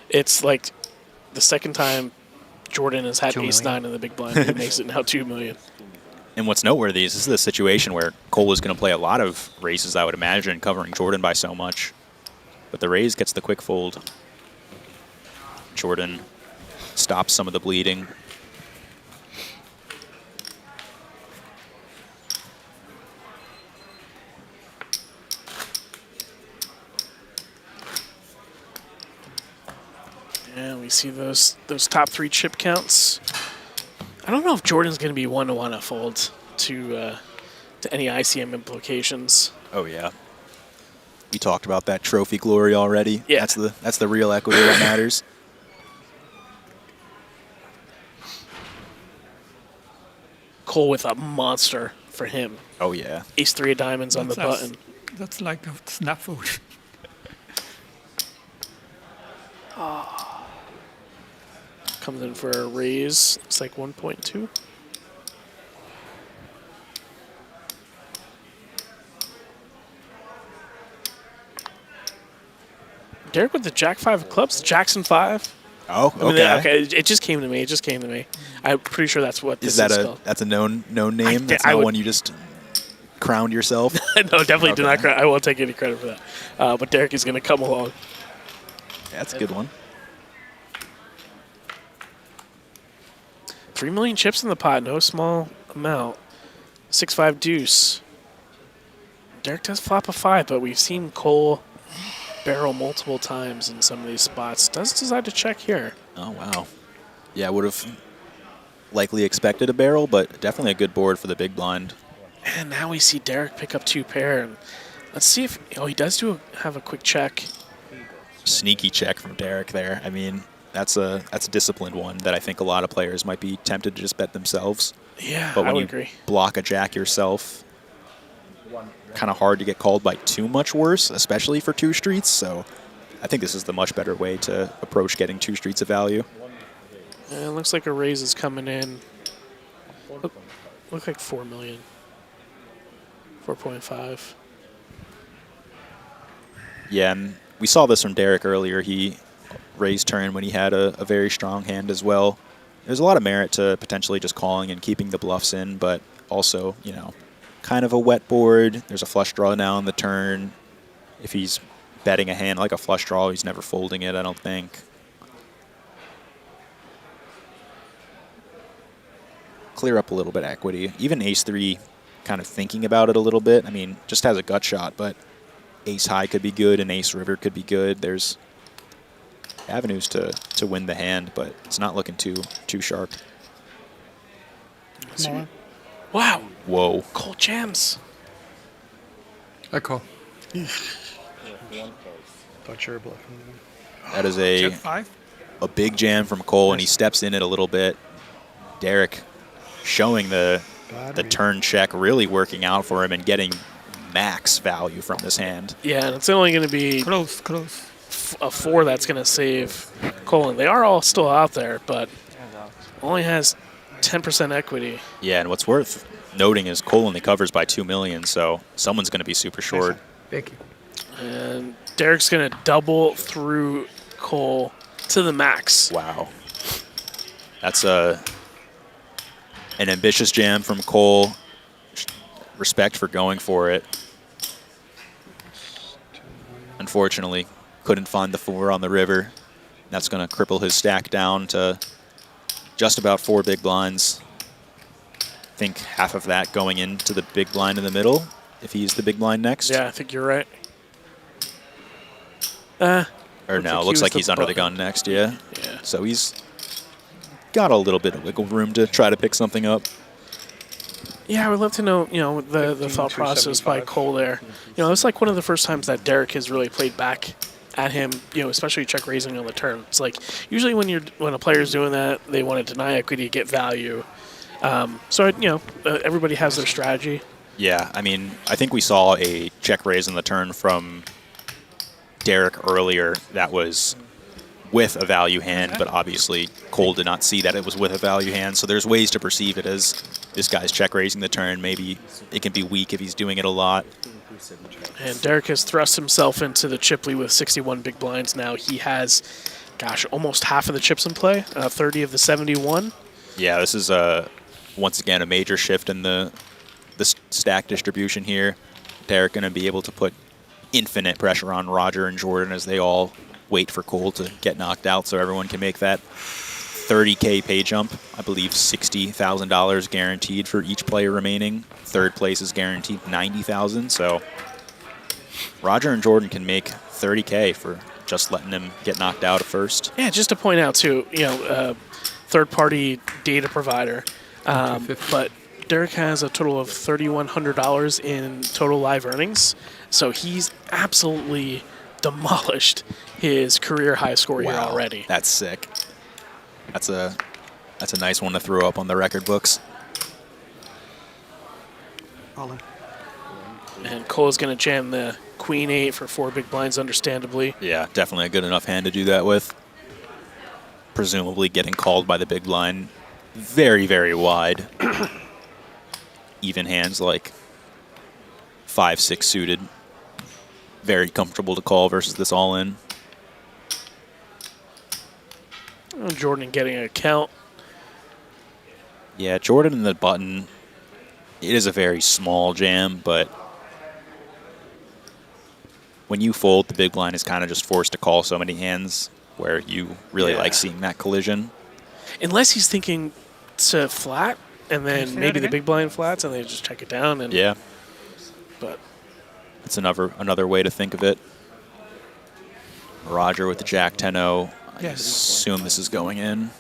it's like the second time Jordan has had 2 ace million. 9 in the big blind. He makes it now 2 million. And what's noteworthy is this is a situation where Cole was going to play a lot of raises, I would imagine, covering Jordan by so much. But the raise gets the quick fold. Jordan stops some of the bleeding. And we see those top 3 chip counts. I don't know if Jordan's going to be one to want to fold to any ICM implications. Oh yeah. We talked about that trophy glory already. Yeah. That's the real equity that matters. Cole with a monster for him. Oh yeah. Ace 3 of diamonds on the button. That's like a snap fold. Comes in for a raise. Looks like 1.2. Derek with the Jack 5 of clubs, Jackson 5. Oh, I mean, okay. It just came to me. I'm pretty sure that's what this is called. That's a known name? That's not one you just crowned yourself? No, definitely did Okay. not. I won't take any credit for that. But Derek is going to come along. Yeah, that's a good one. 3 million chips in the pot, no small amount. 6-5 deuce. Derek does flop a 5, but we've seen Cole barrel multiple times in some of these spots. Does decide to check here. Oh, wow. Yeah, I would have likely expected a barrel, but definitely a good board for the big blind. And now we see Derek pick up 2 pair. And let's see if he does have a quick check. Sneaky check from Derek there. I mean, that's a disciplined one that I think a lot of players might be tempted to just bet themselves. Yeah, But when I would you agree. block a jack yourself, kind of hard to get called by too much worse, especially for 2 streets. So I think this is the much better way to approach getting 2 streets of value. And it looks like a raise is coming in. Look like 4 million. 4.5. Yeah, and we saw this from Derek earlier. He raised turn when he had a very strong hand as well. There's a lot of merit to potentially just calling and keeping the bluffs in, but also, kind of a wet board. There's a flush draw now on the turn. If he's betting a hand like a flush draw, he's never folding it, I don't think. Clear up a little bit of equity. Even ace-3 kind of thinking about it a little bit. I mean, just has a gut shot, but ace-high could be good and ace-river could be good. There's avenues to win the hand, but it's not looking too sharp. Wow. Whoa. Cole jams. I call. Thought you were bluffing. That is Check 5. a big jam from Cole, and he steps in it a little bit. Derek showing the turn check really working out for him and getting max value from this hand. Yeah, and it's only going to be Close. a 4 that's going to save Cole. And they are all still out there, but only has 10% equity. Yeah, and what's worth noting is Cole only covers by 2 million, so someone's going to be super short. Thank you. And Derek's going to double through Cole to the max. Wow. That's an ambitious jam from Cole. Respect for going for it. Unfortunately, couldn't find the 4 on the river. That's going to cripple his stack down to just about 4 big blinds. I think half of that going into the big blind in the middle, if he's the big blind next. Yeah, I think you're right. Or looks no, like looks he like was he's the under the button. gun next, yeah. Yeah. So he's got a little bit of wiggle room to try to pick something up. Yeah, I would love to know, the thought process by 15,275. Cole there. It's like one of the first times that Derek has really played back at him, especially check raising on the turn. It's like usually when a player's doing that, they want to deny equity to get value. Everybody has their strategy. Yeah, I mean, I think we saw a check raise in the turn from Derek earlier that was with a value hand, but obviously Cole did not see that it was with a value hand, so there's ways to perceive it as this guy's check raising the turn. Maybe it can be weak if he's doing it a lot. And Derek has thrust himself into the chip lead with 61 big blinds now. He has, almost half of the chips in play, 30 of the 71. Yeah, this is once again a major shift in the stack distribution here. Derek going to be able to put infinite pressure on Roger and Jordan as they all wait for Cole to get knocked out, so everyone can make that 30K pay jump. I believe $60,000 guaranteed for each player remaining. Third place is guaranteed $90,000. So Roger and Jordan can make 30K for just letting him get knocked out at first. Yeah, just to point out too, third-party data provider, but Derek has a total of $3,100 in total live earnings, so he's absolutely demolished his career high score here already. That's sick. That's a nice one to throw up on the record books. All in. And Cole is going to jam the Queen 8 for 4 big blinds, understandably. Yeah, definitely a good enough hand to do that with. Presumably getting called by the big blind very, very wide. Even hands like 5-6 suited. Very comfortable to call versus this all-in. Jordan getting a count. Yeah, Jordan and the button, it is a very small jam, but when you fold, the big blind is kind of just forced to call so many hands where you really like seeing that collision. Unless he's thinking to flat, and then maybe the big blind flats, and they just check it down. And Yeah. But It's another way to think of it. Roger with the Jack 10-0. I assume this is going in.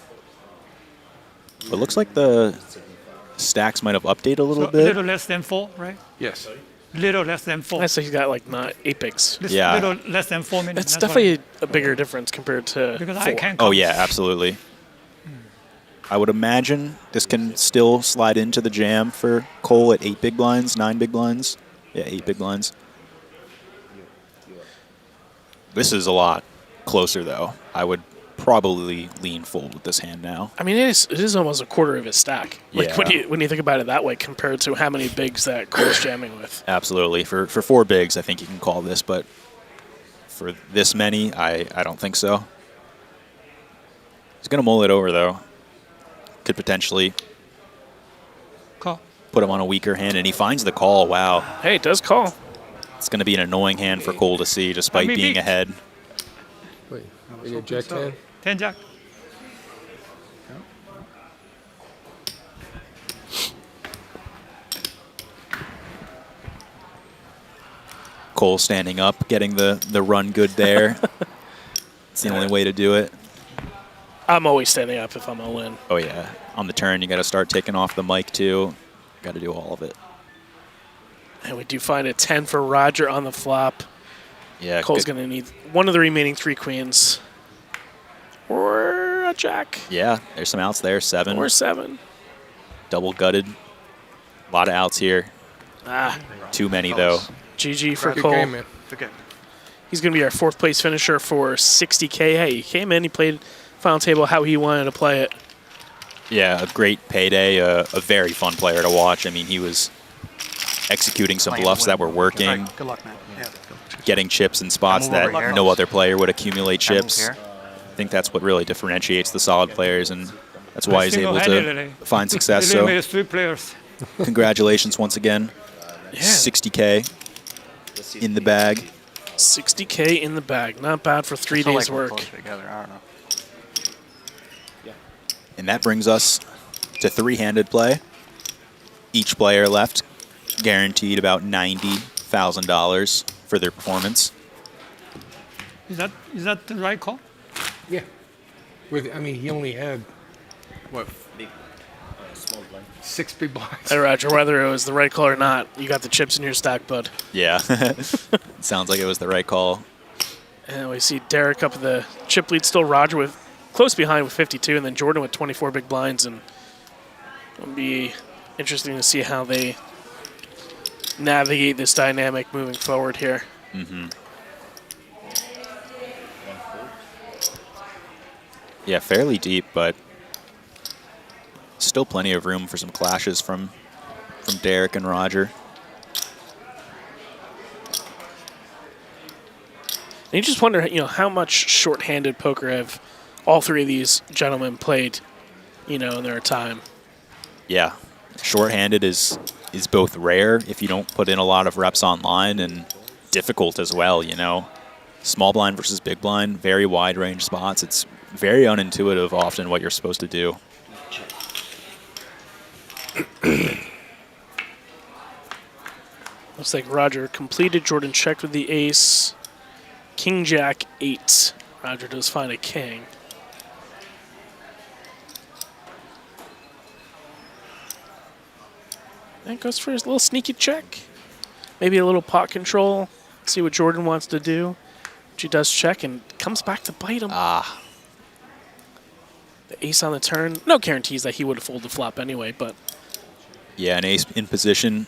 But it looks like the stacks might have updated a little So a bit. little less than 4, right? Yes. Little less than 4. I say he's got like 8 bigs. Yeah. Little less than 4 minutes. That's definitely a bigger difference compared to because 4. I can't. Oh, count. yeah, absolutely. I would imagine this can still slide into the jam for Cole at 8 big blinds, 9 big blinds. Yeah, 8 big blinds. This is a lot closer, though. I would probably lean fold with this hand now. I mean, it is almost a quarter of his stack. Like Yeah. when you think about it that way, compared to how many bigs that Cole's jamming with. Absolutely. For 4 bigs, I think you can call this, but for this many, I don't think so. He's going to mull it over, though. Could potentially Call. put him on a weaker hand, and he finds the call. Wow. Hey, it does call. It's going to be an annoying hand for Cole to see, despite Maybe. being ahead. Wait, in your Jack 10? 10 Jack. Cole standing up, getting the run good there. It's the only way to do it. I'm always standing up if I'm all in. Oh, yeah. On the turn, you got to start taking off the mic, too. Got to do all of it. And we do find a 10 for Roger on the flop. Yeah, Cole's good. going to need one of the remaining 3 queens. Or a jack. Yeah, there's some outs there. 7. Or 7. Double gutted. A lot of outs here. Ah, Too many, though. GG for Good Cole. game, man. Okay. He's going to be our 4th place finisher for 60K. Hey, he came in, he played final table how he wanted to play it. Yeah, a great payday. A very fun player to watch. I mean, he was executing some bluffs that were working, Good luck, man. Yeah. getting chips in spots move that over here. no other player would accumulate Can I move chips. here? I think that's what really differentiates the solid players, and that's why he's able to Single-handedly find success. So eliminated 3 players. congratulations once again. Yeah. 60K in the bag. 60K in the bag. Not bad for 3 I feel days' like we're work. closer together. I don't know. And that brings us to 3-handed play. Each player left guaranteed about $90,000 for their performance. Is that the right call? Yeah. I mean, he only had, what? 6 big blinds. Hey, Roger, whether it was the right call or not, you got the chips in your stack, bud. Yeah, sounds like it was the right call. And we see Derek up at the chip lead, still Roger with close behind with 52, and then Jordan with 24 big blinds. And it'll be interesting to see how they navigate this dynamic moving forward here. Yeah, fairly deep, but still plenty of room for some clashes from Derek and Roger. And you just wonder, how much short-handed poker have all 3 of these gentlemen played, in their time. Yeah, short-handed is both rare if you don't put in a lot of reps online, and difficult as well, Small blind versus big blind, very wide range spots. It's very unintuitive often what you're supposed to do. Looks like Roger completed. Jordan checked with the ace. King, Jack, 8. Roger does find a king. And goes for his little sneaky check. Maybe a little pot control. See what Jordan wants to do. She does check and comes back to bite him. Ah, The ace on the turn. No guarantees that he would have folded flop anyway, but yeah, an ace in position,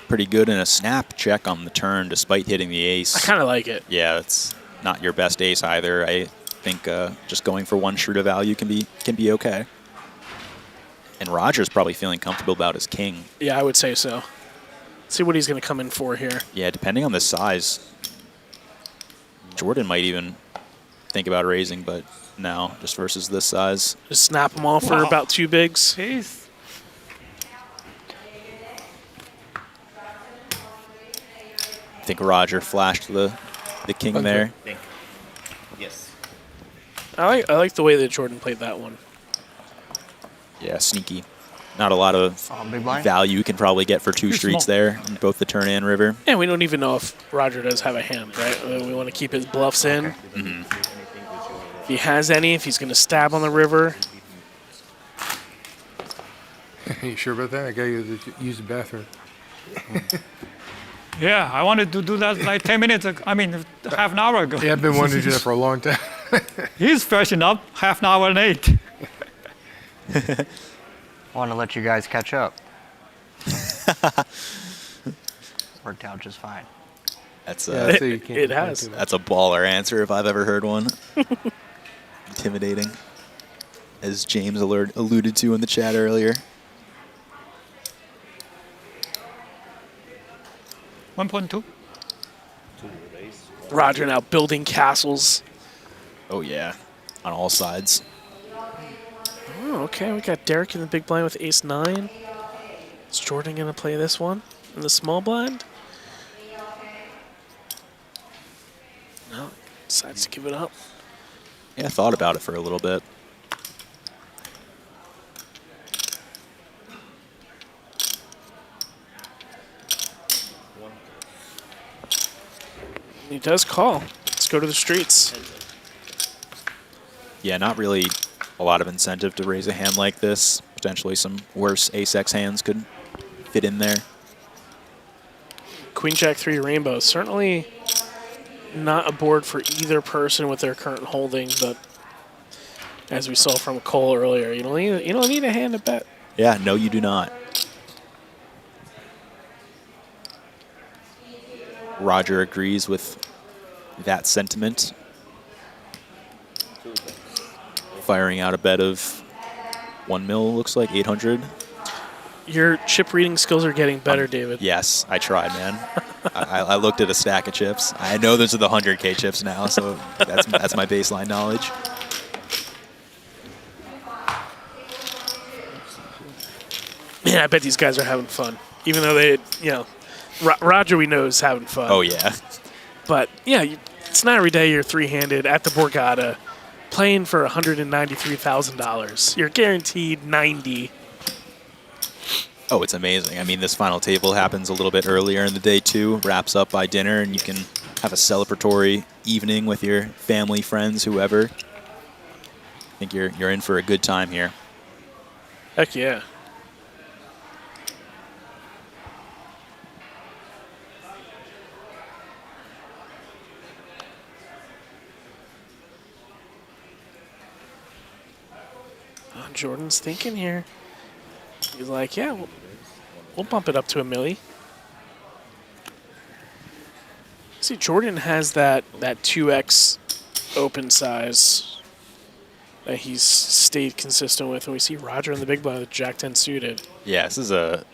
pretty good, and a snap check on the turn despite hitting the ace. I kind of like it. Yeah, it's not your best ace either. I think just going for 1 shoot of value can be okay. And Roger's probably feeling comfortable about his king. Yeah, I would say so. See what he's going to come in for here. Yeah, depending on the size, Jordan might even think about raising, but no, just versus this size. Just snap them all for Wow. about 2 bigs. Jeez. I think Roger flashed the king Bunker. there. Yes. I like the way that Jordan played that one. Yeah, sneaky. Not a lot of Big blind. value you can probably get for 2 Too streets small. there, in both the turn and river. And we don't even know if Roger does have a hand, right? We want to keep his bluffs in. If he has any, if he's going to stab on the river. You sure about that? I got you to use the bathroom. Yeah, I wanted to do that like 10 minutes ago. I mean, half an hour ago. Yeah, I've been wanting to do that for a long time. He's freshened up half an hour late. Want to let you guys catch up. Worked out just fine. That's Yeah, a, so you can't It complain has. too much. that's a baller answer if I've ever heard one. Intimidating, as James alluded to in the chat earlier. 1.2. Roger now building castles. Oh yeah, on all sides. Oh, okay, we got Derek in the big blind with ace-9. Is Jordan going to play this one in the small blind? No, decides to give it up. Yeah, I thought about it for a little bit. He does call. Let's go to the streets. Yeah, not really a lot of incentive to raise a hand like this. Potentially some worse ace-x hands could fit in there. Queen Jack 3 rainbow. Certainly not a board for either person with their current holding, but as we saw from Cole earlier, you don't need a hand to bet. Yeah, no, you do not. Roger agrees with that sentiment. Firing out a bet of 1 mil, looks like 800. Your chip reading skills are getting better, David. Yes, I tried, man. I looked at a stack of chips. I know those are the 100K chips now, so that's my baseline knowledge. Man, I bet these guys are having fun. Even though they, Roger we know is having fun. Oh, yeah. But, yeah, it's not every day you're three-handed at the Borgata playing for $193,000. You're guaranteed 90. Oh, it's amazing. I mean, this final table happens a little bit earlier in the day, too. Wraps up by dinner, and you can have a celebratory evening with your family, friends, whoever. I think you're in for a good time here. Heck yeah. Jordan's thinking here. He's like, yeah, we'll bump it up to $1 million. See, Jordan has that 2x open size that he's stayed consistent with, and we see Roger in the big blind with Jack 10 suited. Yeah, this is a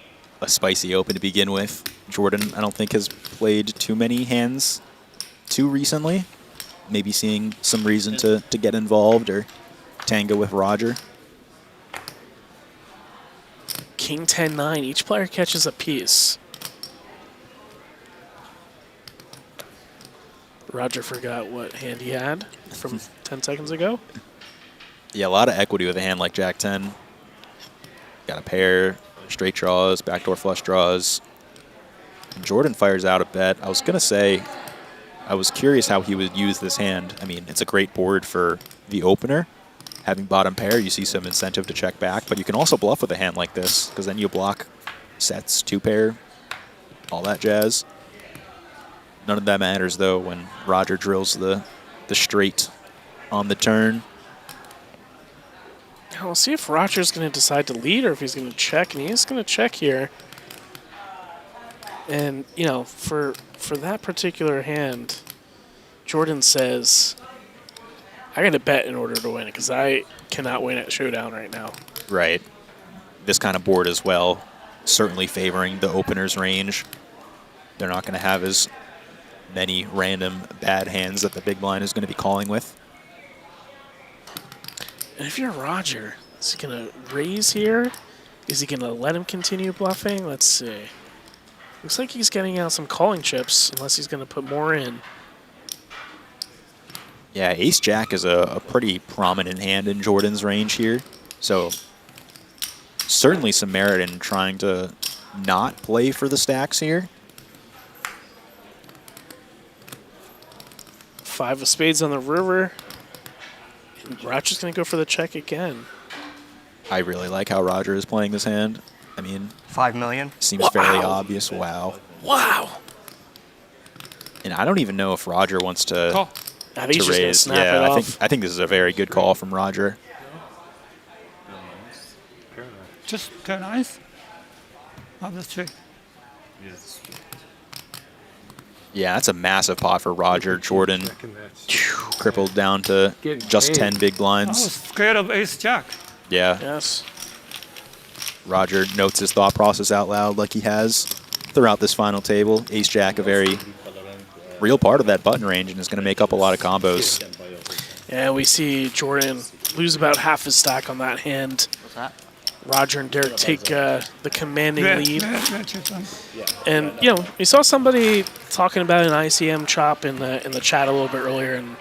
spicy open to begin with. Jordan, I don't think, has played too many hands too recently. Maybe seeing some reason to get involved or tango with Roger. King 10-9. Each player catches a piece. Roger forgot what hand he had from 10 seconds ago. Yeah, a lot of equity with a hand like Jack 10. Got a pair, straight draws, backdoor flush draws. And Jordan fires out a bet. I was going to say, I was curious how he would use this hand. I mean, it's a great board for the opener. Having bottom pair, you see some incentive to check back, but you can also bluff with a hand like this, because then you block sets, 2-pair, all that jazz. None of that matters, though, when Roger drills the straight on the turn. Now we'll see if Roger's going to decide to lead or if he's going to check, and he is going to check here. And, for that particular hand, Jordan says, I got to bet in order to win it because I cannot win at Showdown right now. Right. This kind of board as well, certainly favoring the opener's range. They're not going to have as many random bad hands that the big blind is going to be calling with. And if you're Roger, is he going to raise here? Is he going to let him continue bluffing? Let's see. Looks like he's getting out some calling chips, unless he's going to put more in. Yeah, Ace-Jack is a pretty prominent hand in Jordan's range here. So certainly some merit in trying to not play for the stacks here. 5 of spades on the river. And Roger's going to go for the check again. I really like how Roger is playing this hand. I mean, 5 million. seems fairly obvious. Wow. Wow. And I don't even know if Roger wants to, Call. I think he's to just going to raise. snap Yeah, it off. I think this is a very good call from Roger. Just turn nice. Up the street. Yeah, that's a massive pot for Roger. Jordan Checking that. crippled down to Getting just paid. 10 big I was blinds. scared of ace jack. Yeah, Yes. Roger notes his thought process out loud like he has throughout this final table. Ace-Jack, a very real part of that button range, and is going to make up a lot of combos. And we see Jordan lose about half his stack on that hand. What's that? Roger and Derek take the commanding Red, lead. red chip. And, you know, we saw somebody talking about an ICM chop in the chat a little bit earlier, and,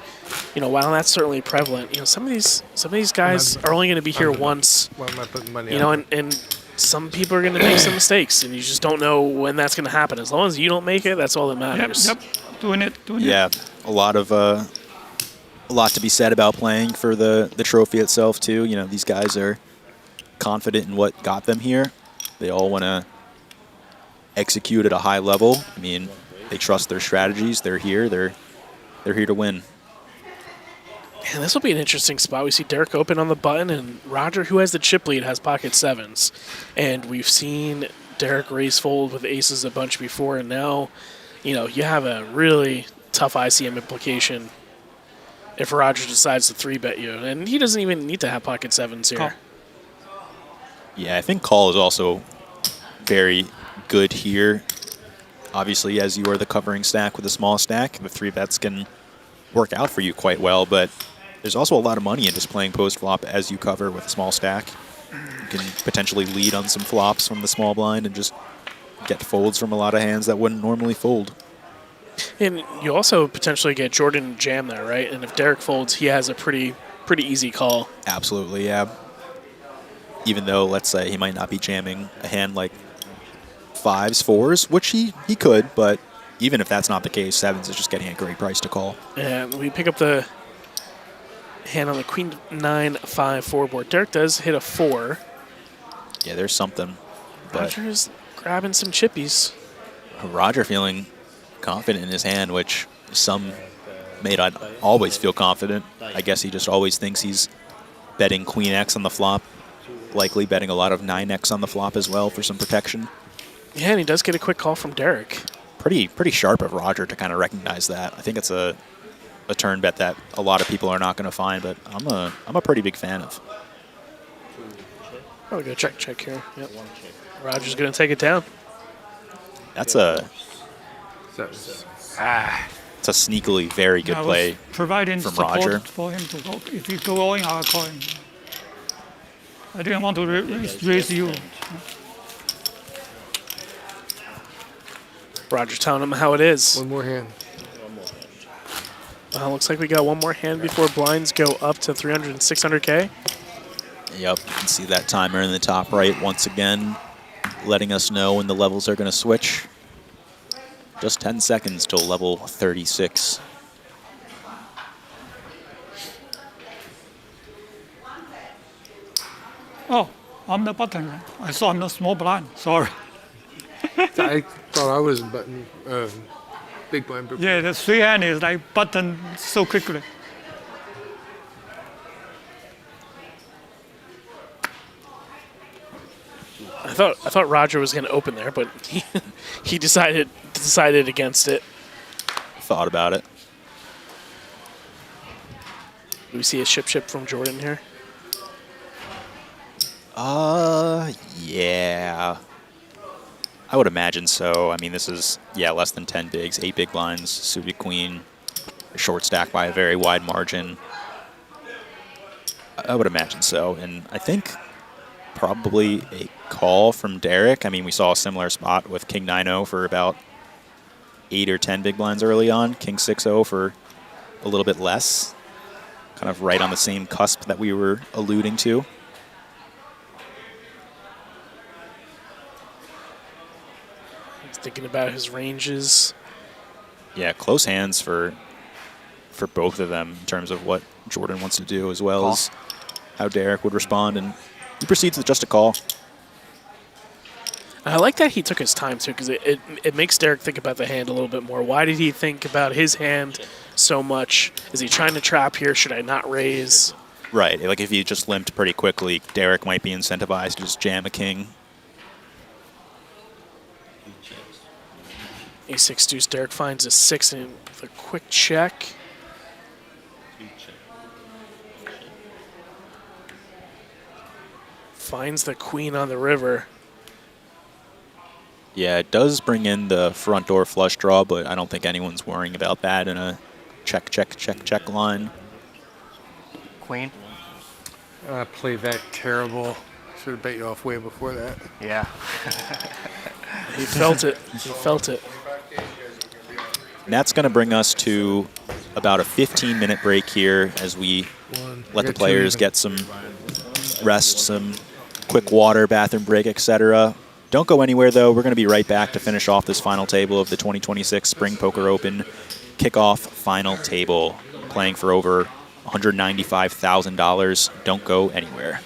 you know, while that's certainly prevalent, you know, some of these guys are only going to be here once, Why am I putting money you know, on and some people are going to make some mistakes, and you just don't know when that's going to happen. As long as you don't make it, that's all that Yep, matters. yep. Doing it. Yeah, a lot to be said about playing for the trophy itself too. You know, these guys are confident in what got them here. They all want to execute at a high level. I mean, they trust their strategies. They're here. They're here to win. And this will be an interesting spot. We see Derek open on the button, and Roger, who has the chip lead, has pocket sevens. And we've seen Derek raise fold with aces a bunch before, and now, you know, you have a really tough ICM implication if Roger decides to 3-bet you. And he doesn't even need to have pocket sevens here. Call. Yeah, I think call is also very good here. Obviously, as you are the covering stack with a small stack, the 3-bets can work out for you quite well, but there's also a lot of money in just playing post-flop as you cover with a small stack. You can potentially lead on some flops from the small blind and just get folds from a lot of hands that wouldn't normally fold. And you also potentially get Jordan jam there, right? And if Derek folds, he has a pretty easy call. Absolutely, yeah. Even though, let's say, he might not be jamming a hand like 5s, 4s, which he could, but even if that's not the case, 7s is just getting a great price to call. And we pick up the hand on the Queen 9-5-4 board. Derek does hit a 4. Yeah, there's something. But Roger's grabbing some chippies. Roger feeling confident in his hand, which some may not always feel confident. I guess he just always thinks he's betting Queen X on the flop, likely betting a lot of 9X on the flop as well for some protection. Yeah, and he does get a quick call from Derek. Pretty sharp of Roger to kind of recognize that. I think it's a turn bet that a lot of people are not going to find, but I'm a pretty big fan of. Oh, we go check here. Yep. Roger's going to take it down. That's a That's- it's a sneakily very good I was play providing from support Roger. for him to go. If he go all in, I'll call him. I didn't want to raise you. Roger telling him how it is. One more hand. Looks like we got one more hand before blinds go up to 300 and 600K. Yep, you can see that timer in the top right once again, letting us know when the levels are going to switch. Just 10 seconds till level 36. Oh, I'm the button. Right? I saw I'm the small blind. Sorry. I thought I was button big blind. But Yeah, the 3 hand is like button so quickly. I thought Roger was going to open there, but he decided against it. Thought about it. Do we see a chip from Jordan here? Yeah. I would imagine so. I mean, this is, yeah, less than 10 bigs, 8 big blinds, suited queen, a short stack by a very wide margin. I would imagine so. And I think probably a call from Derek. I mean, we saw a similar spot with King 9-0 for about 8 or 10 big blinds early on. King 6-0 for a little bit less. Kind of right on the same cusp that we were alluding to. He's thinking about his ranges. Yeah, close hands for both of them in terms of what Jordan wants to do, as well as how Derek would respond. And he proceeds with just a call. I like that he took his time, too, because it makes Derek think about the hand a little bit more. Why did he think about his hand so much? Is he trying to trap here? Should I not raise? Right. Like, if he just limped pretty quickly, Derek might be incentivized to just jam a king. A6 deuce. Derek finds a 6 and a quick check. Finds the queen on the river. Yeah, it does bring in the front door flush draw, but I don't think anyone's worrying about that in a check, check, check, check line. Queen? I played that terrible. Should have bet you off way before that. Yeah. He felt it. He felt it. And that's going to bring us to about a 15-minute break here as we let the players get some rest, some quick water, bathroom break, etc. Don't go anywhere, though. We're going to be right back to finish off this final table of the 2026 Spring Poker Open Kickoff Final Table, playing for over $195,000. Don't go anywhere.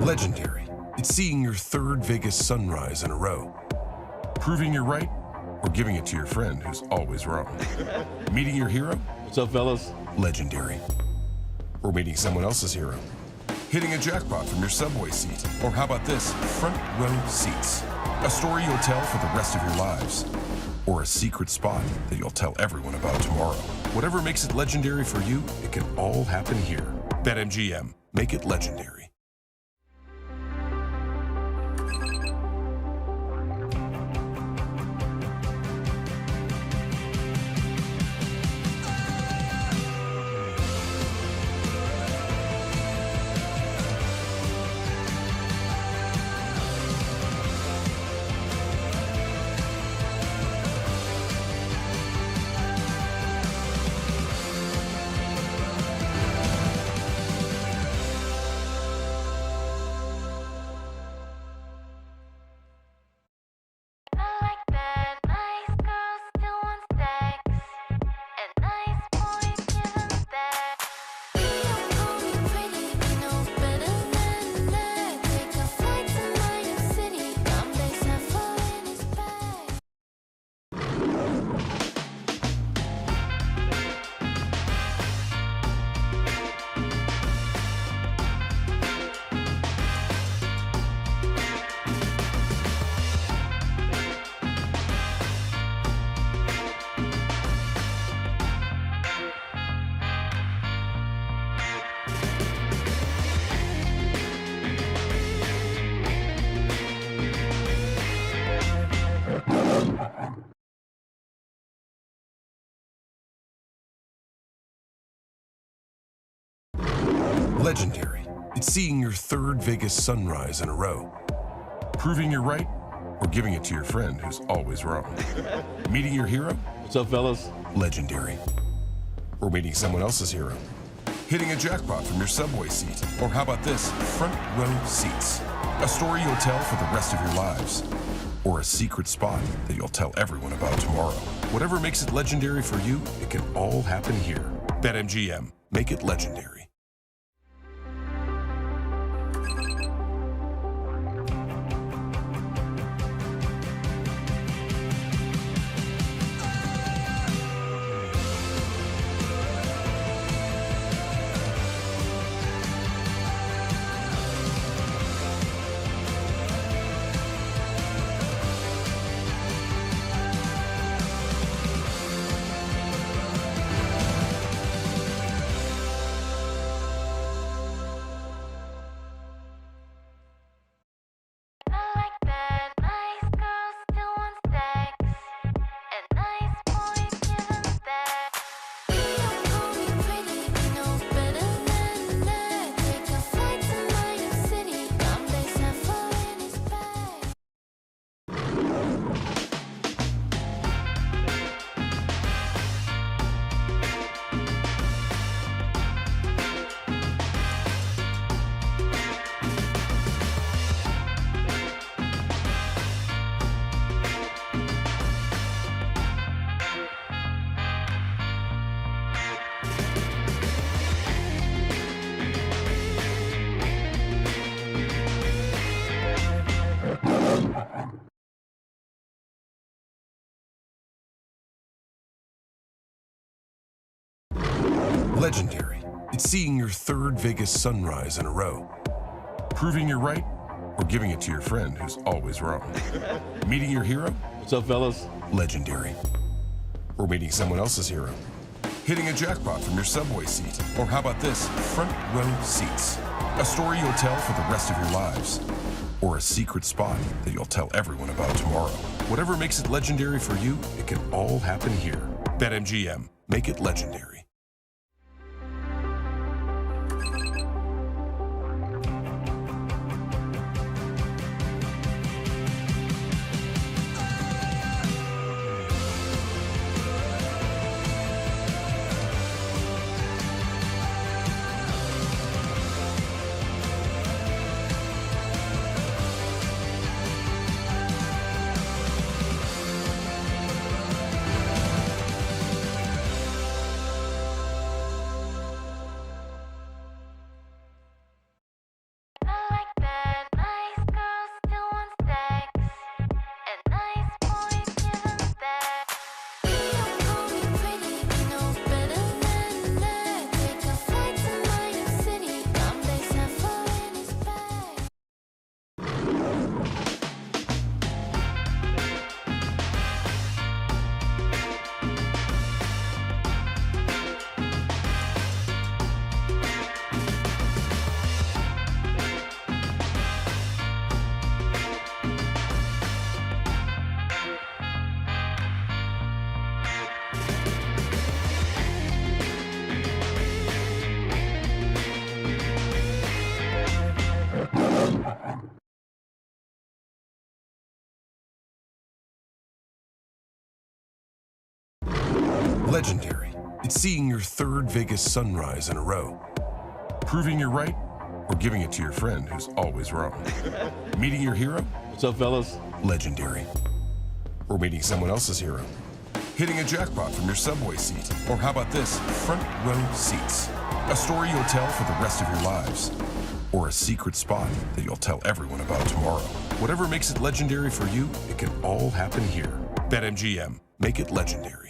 Legendary. It's seeing your third Vegas sunrise in a row. Proving you're right, or giving it to your friend who's always wrong. Meeting your hero? What's up, fellas? Legendary. Or meeting someone else's hero. Hitting a jackpot from your subway seat. Or how about this? Front row seats. A story you'll tell for the rest of your lives. Or a secret spot that you'll tell everyone about tomorrow. Whatever makes it legendary for you, it can all happen here. BetMGM. Make it legendary. Legendary. It's seeing your third Vegas sunrise in a row. Proving you're right, or giving it to your friend who's always wrong. Meeting your hero? What's up, fellas? Legendary. Or meeting someone else's hero. Hitting a jackpot from your subway seat. Or how about this? Front row seats. A story you'll tell for the rest of your lives. or a secret spot that you'll tell everyone about tomorrow. Whatever makes it legendary for you, it can all happen here. BetMGM. Make it legendary. Legendary. It's seeing your third Vegas sunrise in a row. Proving you're right, or giving it to your friend who's always wrong. Meeting your hero? What's up, fellas? Legendary. Or meeting someone else's hero. Hitting a jackpot from your subway seat. Or how about this? Front row seats. A story you'll tell for the rest of your lives. Or a secret spot that you'll tell everyone about tomorrow. Whatever makes it legendary for you, it can all happen here. BetMGM. Make it legendary. Legendary. It's seeing your third Vegas sunrise in a row. Proving you're right, or giving it to your friend who's always wrong. Meeting your hero? What's up, fellas? Legendary. Or meeting someone else's hero. Hitting a jackpot from your subway seat. Or how about this? Front row seats. A story you'll tell for the rest of your lives. Or a secret spot that you'll tell everyone about tomorrow. Whatever makes it legendary for you, it can all happen here. BetMGM. Make it legendary.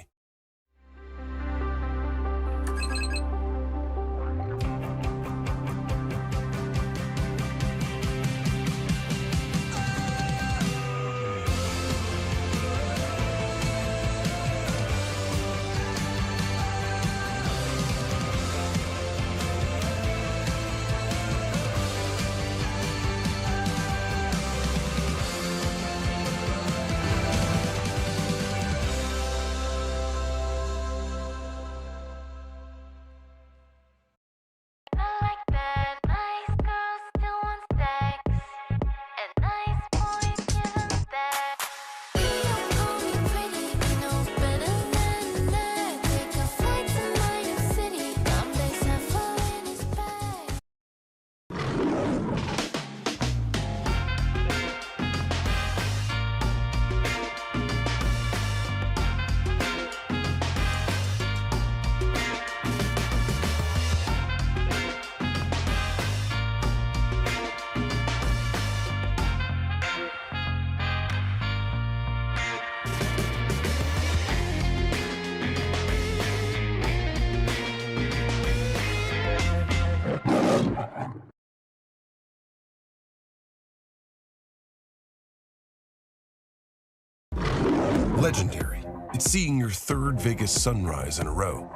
Legendary. It's seeing your third Vegas sunrise in a row.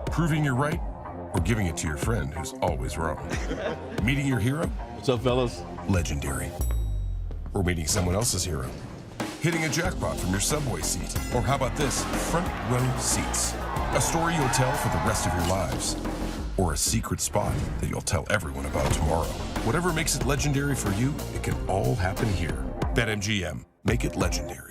Proving you're right, or giving it to your friend who's always wrong. Meeting your hero? What's up, fellas? Legendary. Or meeting someone else's hero. Hitting a jackpot from your subway seat. Or how about this? Front row seats. A story you'll tell for the rest of your lives. Or a secret spot that you'll tell everyone about tomorrow. Whatever makes it legendary for you, it can all happen here. BetMGM. Make it legendary.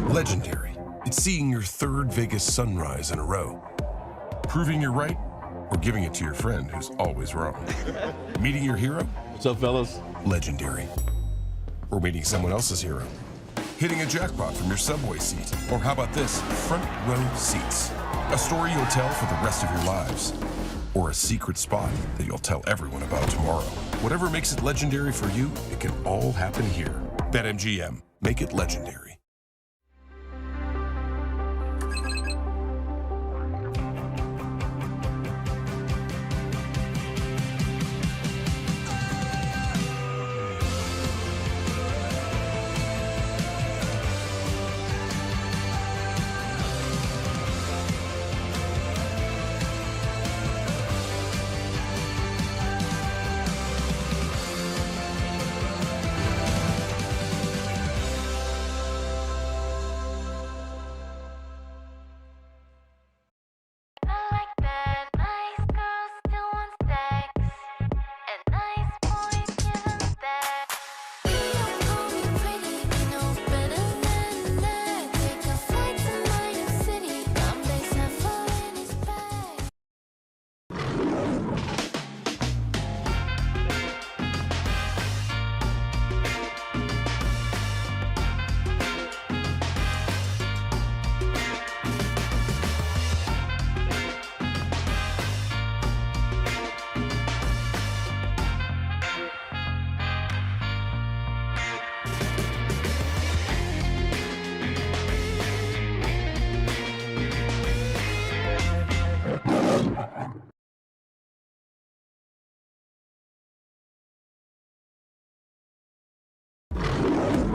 Legendary. It's seeing your third Vegas sunrise in a row. Proving you're right, or giving it to your friend who's always wrong. Meeting your hero? What's up, fellas? Legendary. Or meeting someone else's hero. Hitting a jackpot from your subway seat. Or how about this? Front row seats. A story you'll tell for the rest of your lives. Or a secret spot that you'll tell everyone about tomorrow. Whatever makes it legendary for you, it can all happen here. BetMGM. Make it legendary.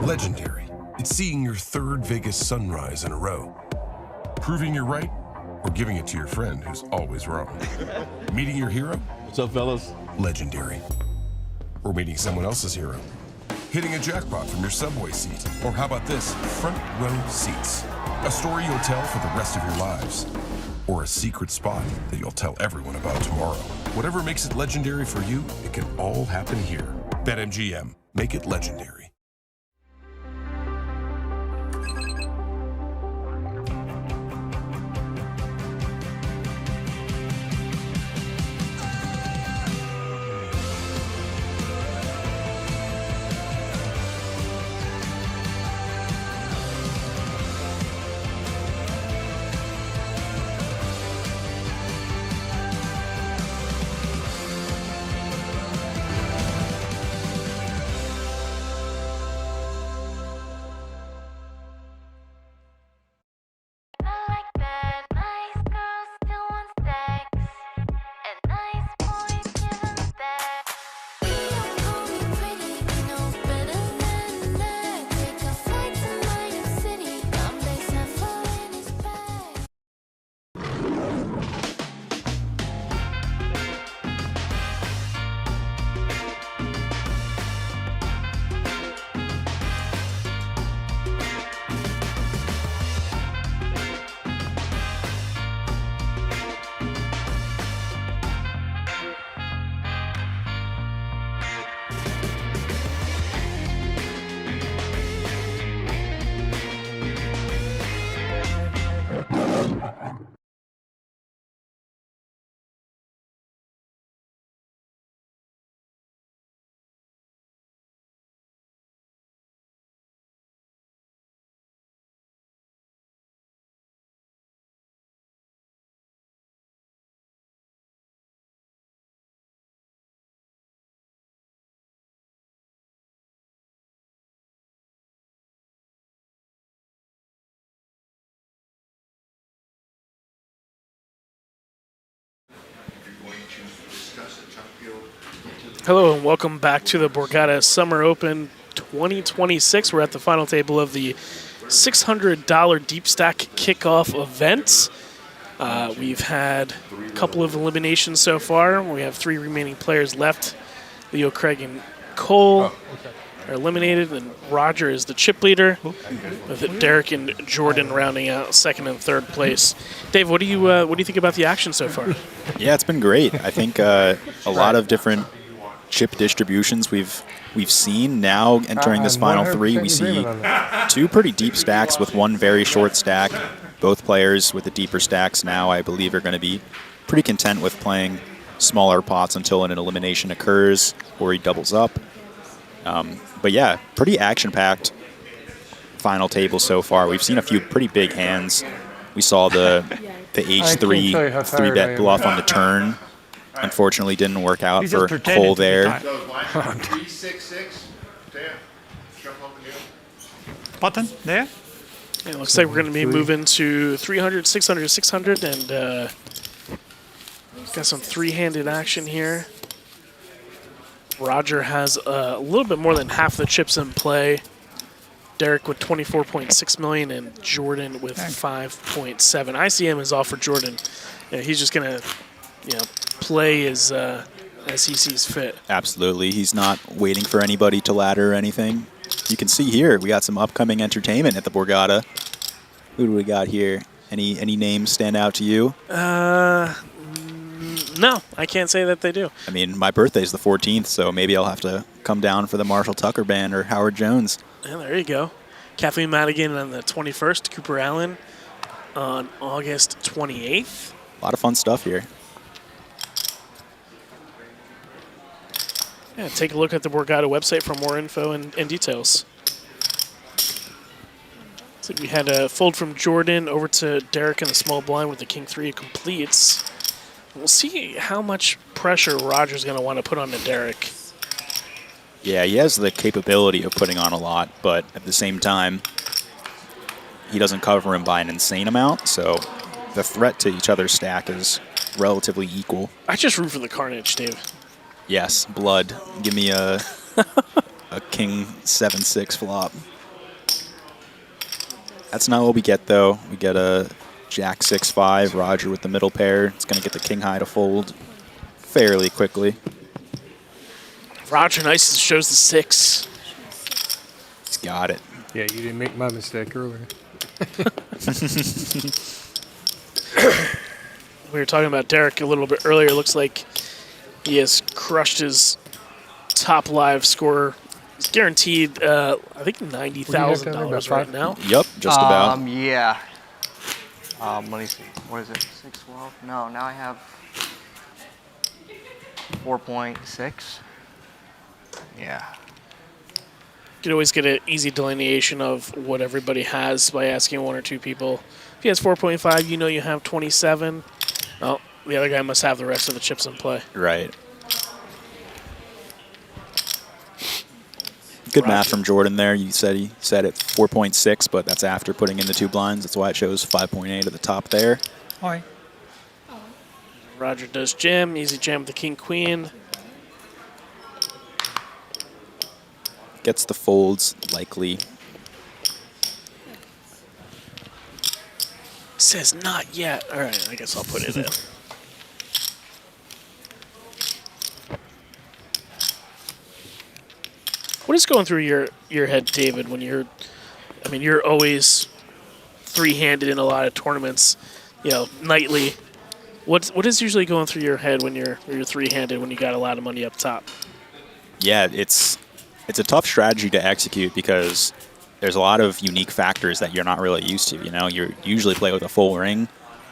Legendary. It's seeing your third Vegas sunrise in a row. Proving you're right, or giving it to your friend who's always wrong. Meeting your hero? What's up, fellas? Legendary. Or meeting someone else's hero. Hitting a jackpot from your subway seat. Or how about this? Front row seats. A story you'll tell for the rest of your lives. Or a secret spot that you'll tell everyone about tomorrow. Whatever makes it legendary for you, it can all happen here. BetMGM. Make it legendary. Hello and welcome back to the Borgata Summer Open 2026. We're at the final table of the $600 Deep Stack Kickoff event. We've had a couple of eliminations so far. We have 3 remaining players left. Leo, Craig, and Cole are eliminated, and Roger is the chip leader, with Derek and Jordan rounding out second and third place. Dave, what do you think about the action so far? Yeah, it's been great. I think a lot of different chip distributions we've seen. Now entering this final 3, we see 2 pretty deep stacks with 1 very short stack. Both players with the deeper stacks now, I believe, are going to be pretty content with playing smaller pots until an elimination occurs or he doubles up. But yeah, pretty action-packed final table so far. We've seen a few pretty big hands. We saw the H3 3-bet bluff on the turn. Unfortunately, didn't work out for Cole there. Button there. It looks like we're going to be moving to 300, 600, 600, and got some 3-handed action here. Roger has a little bit more than half the chips in play. Derek with 24.6 million and Jordan with 5.7. ICM is all for Jordan. Yeah, he's just going to, play as he sees fit. Absolutely. He's not waiting for anybody to ladder or anything. You can see here we got some upcoming entertainment at the Borgata. Who do we got here? Any names stand out to you? No, I can't say that they do. I mean, my birthday's the 14th, so maybe I'll have to come down for the Marshall Tucker Band or Howard Jones. Yeah, there you go. Kathleen Madigan on the 21st, Cooper Allen on August 28th. A lot of fun stuff here. Yeah, take a look at the Borgata website for more info and details. So we had a fold from Jordan over to Derek in the small blind with the King 3 completes. We'll see how much pressure Roger's going to want to put on to Derek. Yeah, he has the capability of putting on a lot, but at the same time, he doesn't cover him by an insane amount, so the threat to each other's stack is relatively equal. I just root for the carnage, Dave. Yes, blood. Give me a King 7-6 flop. That's not what we get, though. We get a Jack 6-5, Roger with the middle pair. It's going to get the King High to fold fairly quickly. Roger nice shows the 6. He's got it. Yeah, you didn't make my mistake earlier. We were talking about Derek a little bit earlier. It looks like he has crushed his top live score. He's guaranteed, I think, $90,000 right now. Yep, just about. Yeah. Let me see. What is it? 612? No, now I have 4.6. Yeah. You can always get an easy delineation of what everybody has by asking 1 or 2 people. If he has 4.5, you know you have 27. Well, the other guy must have the rest of the chips in play. Right. Good math from Jordan there. You said he said it 4.6, but that's after putting in the 2 blinds. That's why it shows 5.8 at the top there. All right. Roger does jam. Easy jam with the King Queen. Gets the folds, likely. Says not yet. All right, I guess I'll put it in. What is going through your head, David, when you're always 3-handed in a lot of tournaments, nightly. What is usually going through your head when you're 3-handed when you got a lot of money up top? Yeah, it's a tough strategy to execute because there's a lot of unique factors that you're not really used to. You usually play with a full ring.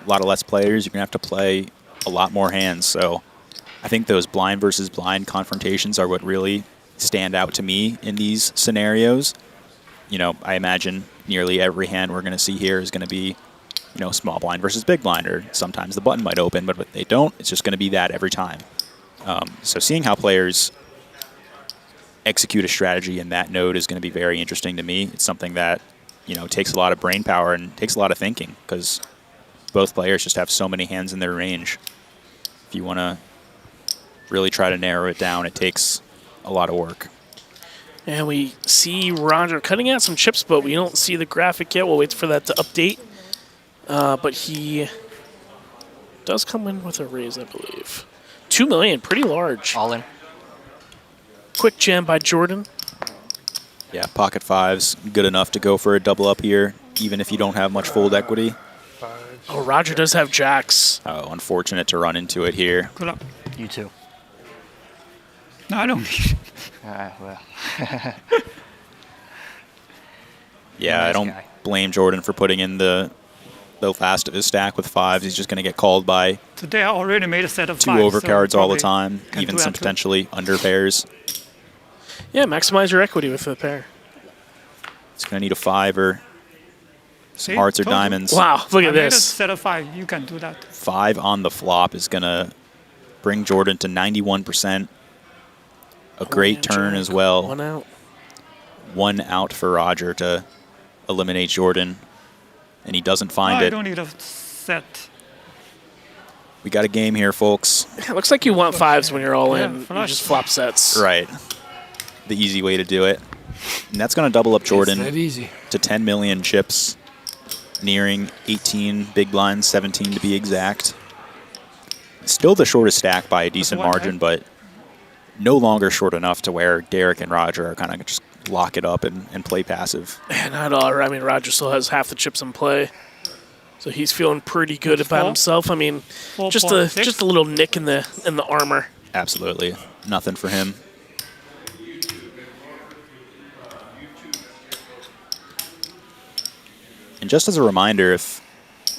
A lot of less players, you're going to have to play a lot more hands. So I think those blind versus blind confrontations are what really stand out to me in these scenarios. I imagine nearly every hand we're going to see here is going to be, small blind versus big blind, or sometimes the button might open, but if they don't, it's just going to be that every time. So seeing how players execute a strategy in that node is going to be very interesting to me. It's something that, takes a lot of brain power and takes a lot of thinking because both players just have so many hands in their range. If you want to really try to narrow it down, it takes a lot of work. And we see Roger cutting out some chips, but we don't see the graphic yet. We'll wait for that to update. But he does come in with a raise, I believe. $2 million, pretty large. All in. Quick jam by Jordan. Yeah, pocket fives, good enough to go for a double up here, even if you don't have much fold equity. Oh, Roger does have jacks. Oh, unfortunate to run into it here. Good luck. You too. No, I don't need it. Well. Yeah, I Nice don't guy. blame Jordan for putting in the last of his stack with fives. He's just going to get called by Today I already made a set of 2 five. overcards all the probably time, can even do some that too. potentially under pairs. Yeah, maximize your equity with the pair. He's going to need a 5 or some See? hearts or Told you. diamonds. Wow, look I at made a this. set of 5. You can do that. 5 on the flop is going to bring Jordan to 91%. A great turn as well. One out. 1 out for Roger to eliminate Jordan, and he doesn't find I it. don't need a set. We got a game here, folks. It looks like you want fives when you're all Yeah, in. You flush. just flop sets. Right. The easy way to do it. And that's going to double up Jordan It's that easy. to 10 million chips, nearing 18 big blinds, 17 to be exact. Still the shortest stack by a decent one, margin, right? but no longer short enough to where Derek and Roger are kind of just lock it up and play passive. Not all. I mean, Roger still has half the chips in play, so he's feeling pretty good about Four. himself. I mean, just a 4.6. little nick in the armor. Absolutely. Nothing for him. And just as a reminder, if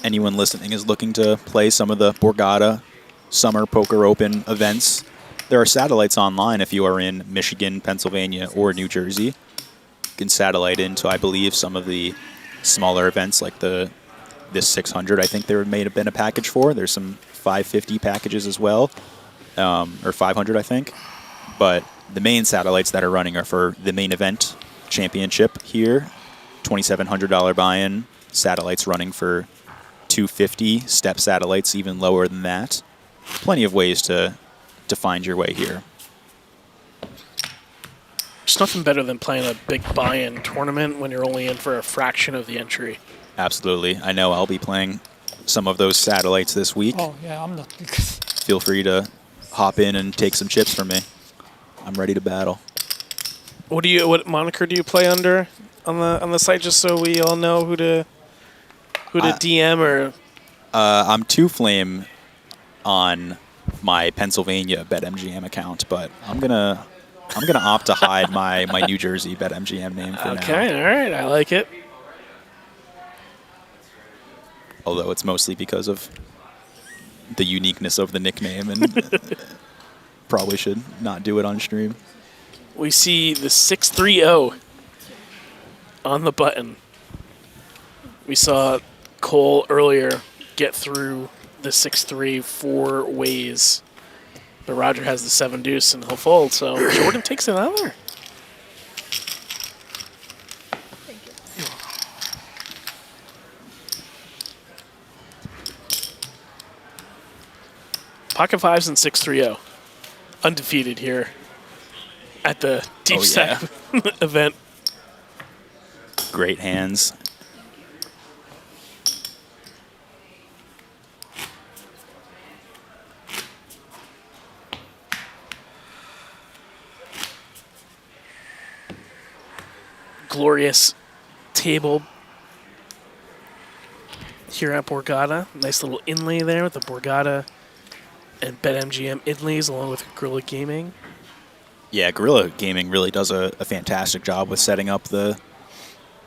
anyone listening is looking to play some of the Borgata Summer Poker Open events, there are satellites online if you are in Michigan, Pennsylvania, or New Jersey. You can satellite into, I believe, some of the smaller events like this 600. I think there may have been a package for. There's some 550 packages as well, or 500, I think. But the main satellites that are running are for the main event championship here, $2,700 buy-in. Satellites running for $250. Step satellites even lower than that. Plenty of ways to find your way here. There's nothing better than playing a big buy-in tournament when you're only in for a fraction of the entry. Absolutely. I know I'll be playing some of those satellites this week. Oh, yeah, I'm not. Feel free to hop in and take some chips from me. I'm ready to battle. What moniker do you play under on the site, just so we all know who to DM or? I'm 2Flame on my Pennsylvania BetMGM account, but I'm gonna opt to hide my New Jersey BetMGM name for now. Okay, all right, I like it. Although it's mostly because of the uniqueness of the nickname, and probably should not do it on stream. We see the 630 on the button. We saw Cole earlier get through the 6-3 4 ways. But Roger has the 7 deuce and he'll fold, so Jordan takes another. Pocket fives and 6-3-0. Undefeated here at the Deep Stack event. Great hands. Glorious table here at Borgata. Nice little inlay there with the Borgata and BetMGM inlays along with Gorilla Gaming. Yeah, Gorilla Gaming really does a fantastic job with setting up the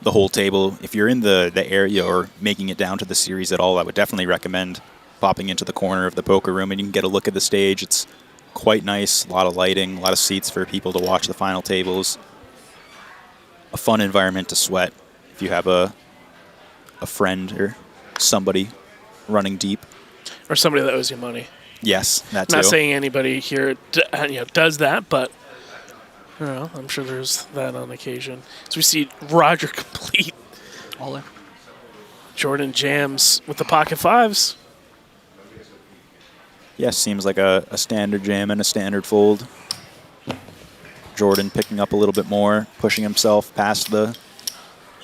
whole table. If you're in the area or making it down to the series at all, I would definitely recommend popping into the corner of the poker room and you can get a look at the stage. It's quite nice, a lot of lighting, a lot of seats for people to watch the final tables. A fun environment to sweat if you have a friend or somebody running deep. Or somebody that owes you money. Yes, that too. Not saying anybody here does that, but I'm sure there's that on occasion. So we see Roger complete. All in. Jordan jams with the pocket fives. Yes, seems like a standard jam and a standard fold. Jordan picking up a little bit more, pushing himself past the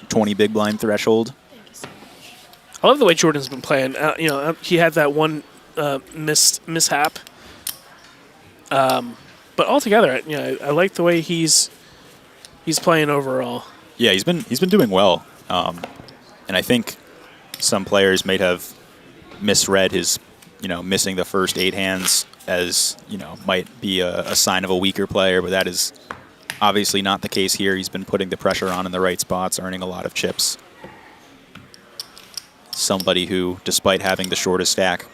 20 big blind threshold. I love the way Jordan's been playing. He had that one mishap, but altogether, I like the way he's playing overall. Yeah, he's been doing well, and I think some players may have misread his, missing the first 8 hands as might be a sign of a weaker player, but that is obviously not the case here. He's been putting the pressure on in the right spots, earning a lot of chips. Somebody who, despite having the shortest stack,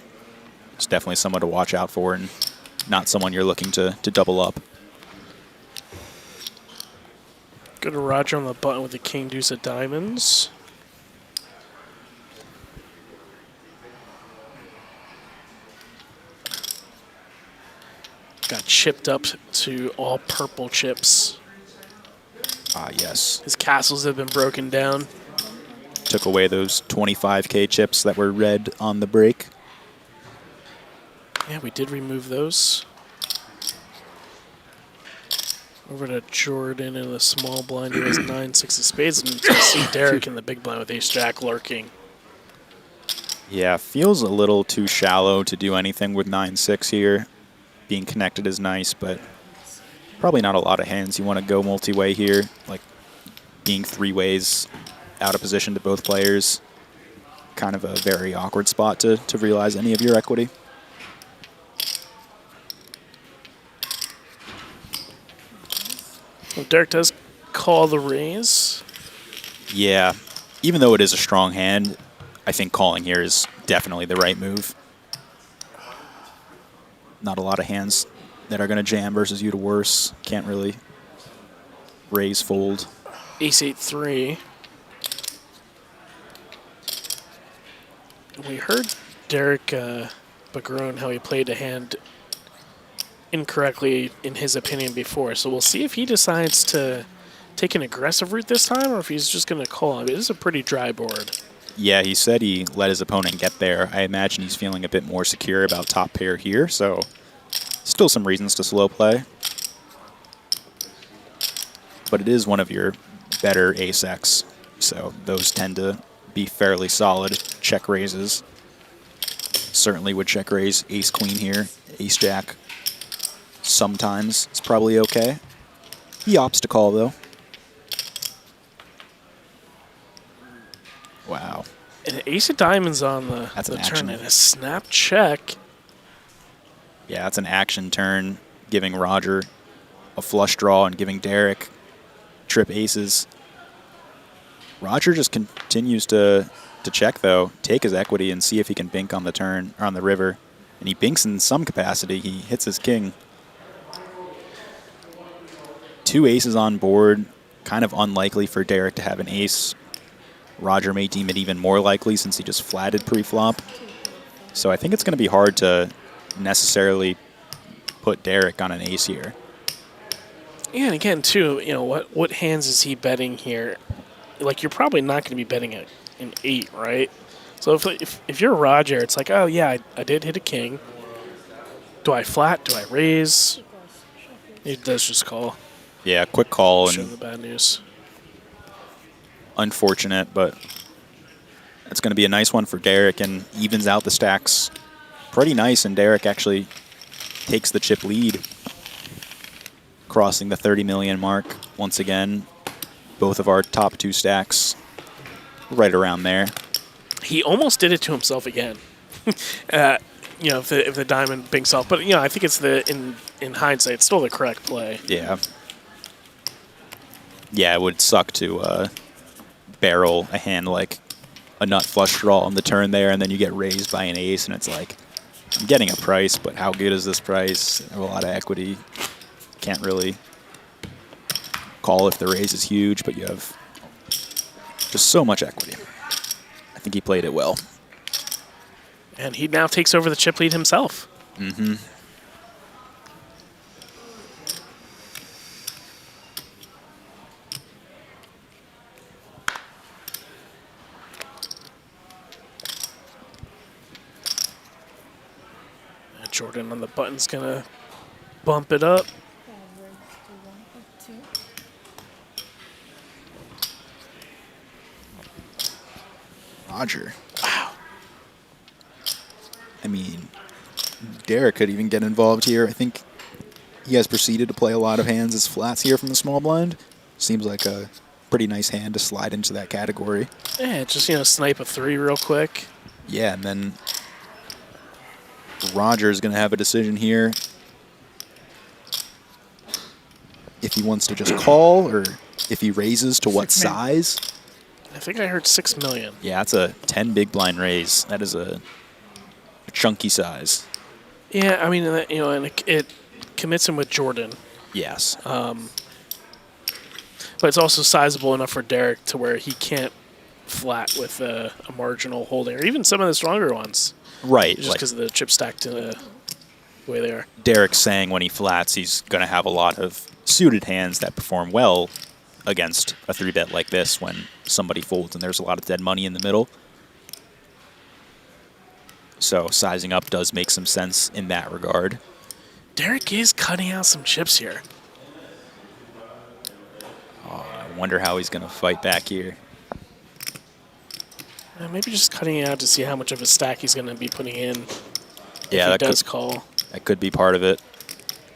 is definitely someone to watch out for and not someone you're looking to double up. Go to Roger on the button with the king deuce of diamonds. Got chipped up to all purple chips. Ah, yes. His castles have been broken down. Took away those 25K chips that were red on the break. Yeah, we did remove those. Over to Jordan in the small blind who has 9-6 of spades, and to see Derek in the big blind with ace-jack lurking. Yeah, feels a little too shallow to do anything with 9-6 here. Being connected is nice, but probably not a lot of hands you want to go multi-way here. Like being 3 ways out of position to both players. Kind of a very awkward spot to realize any of your equity. Well, Derek does call the raise. Yeah, even though it is a strong hand, I think calling here is definitely the right move. Not a lot of hands that are going to jam versus you to worse. Can't really raise, fold. Ace-8-3. We heard Derek Bagrone how he played a hand incorrectly in his opinion before, so we'll see if he decides to take an aggressive route this time or if he's just going to call. I mean, this is a pretty dry board. Yeah, he said he let his opponent get there. I imagine he's feeling a bit more secure about top pair here, so still some reasons to slow play. But it is one of your better ace-X, so those tend to be fairly solid check raises. Certainly would check raise ace-queen here, ace-jack. Sometimes it's probably okay. He opts to call, though. Wow. An ace of diamonds on the turn and a snap check. Yeah, that's an action turn, giving Roger a flush draw and giving Derek trip aces. Roger just continues to check, though, take his equity and see if he can bink on the turn, or on the river. And he binks in some capacity. He hits his king. 2 aces on board. Kind of unlikely for Derek to have an ace. Roger may deem it even more likely since he just flatted pre-flop. So I think it's going to be hard to necessarily put Derek on an ace here. Yeah, and again, too, what hands is he betting here? Like, you're probably not going to be betting an 8, right? So if you're Roger, it's like, oh, yeah, I did hit a king. Do I flat? Do I raise? He does just call. Yeah, quick call. Show and the bad news. Unfortunate, but it's going to be a nice one for Derek and evens out the stacks pretty nice, and Derek actually takes the chip lead, crossing the 30 million mark once again. Both of our top 2 stacks right around there. He almost did it to himself again. If the diamond binks off, but I think it's in hindsight, it's still the correct play. Yeah. Yeah, it would suck to barrel a hand like a nut flush draw on the turn there, and then you get raised by an ace, and it's like, I'm getting a price, but how good is this price? I have a lot of equity. Can't really call if the raise is huge, but you have just so much equity. I think he played it well. And he now takes over the chip lead himself. Mm-hmm. Jordan on the button's going to bump it up. Roger. Wow. I mean, Derek could even get involved here. I think he has proceeded to play a lot of hands as flats here from the small blind. Seems like a pretty nice hand to slide into that category. Yeah, just, snipe a 3 real quick. Yeah, and then Roger's going to have a decision here. If he wants to just call or if he raises to what size. I think I heard 6 million. Yeah, that's a 10 big blind raise. That is a chunky size. Yeah, I mean, and it commits him with Jordan. Yes. But it's also sizable enough for Derek to where he can't flat with a marginal holding, or even some of the stronger ones. Right. Just because of the chip stacked the way they are. Derek's saying when he flats, he's going to have a lot of suited hands that perform well against a 3-bet like this when somebody folds and there's a lot of dead money in the middle. So sizing up does make some sense in that regard. Derek is cutting out some chips here. Oh, I wonder how he's going to fight back here. Maybe just cutting it out to see how much of a stack he's going to be putting in. Yeah, if he does call. That could be part of it.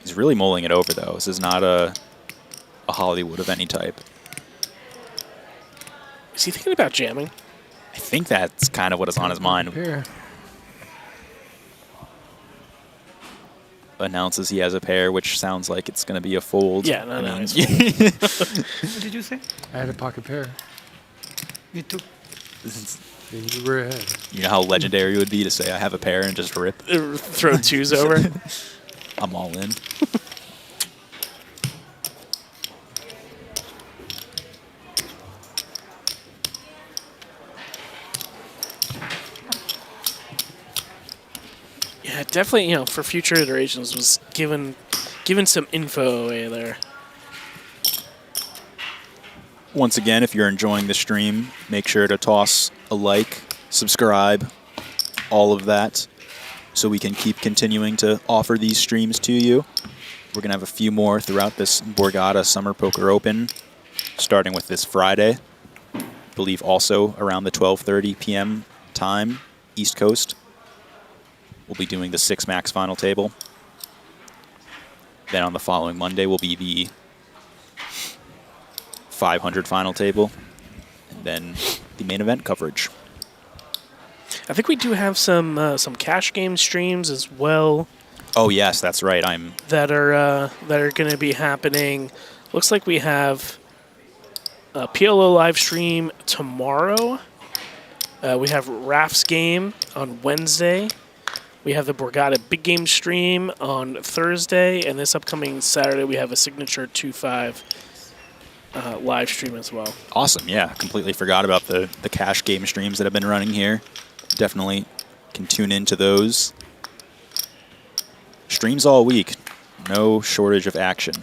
He's really mulling it over, though. This is not a Hollywood of any type. Is he thinking about jamming? I think that's kind of what is on his mind. Here. Announces he has a pair, which sounds like it's going to be a fold. Yeah, no. What did you say? I had a pocket pair. You took. And you were ahead. You know how legendary it would be to say I have a pair and just rip? Throw 2s over? I'm all in. Yeah, definitely, for future iterations was given some info away there. Once again, if you're enjoying the stream, make sure to toss a like, subscribe, all of that, so we can keep continuing to offer these streams to you. We're going to have a few more throughout this Borgata Summer Poker Open, starting with this Friday. I believe also around the 12:30 p.m. time, East Coast. We'll be doing the 6 max final table. Then on the following Monday will be the 500 final table, and then the main event coverage. I think we do have some cash game streams as well. Oh yes, that's right. That are going to be happening. Looks like we have a PLO live stream tomorrow. We have Raf's game on Wednesday. We have the Borgata Big Game stream on Thursday, and this upcoming Saturday we have a signature 2-5 live stream as well. Awesome, yeah. Completely forgot about the cash game streams that have been running here. Definitely can tune into those. Streams all week. No shortage of action.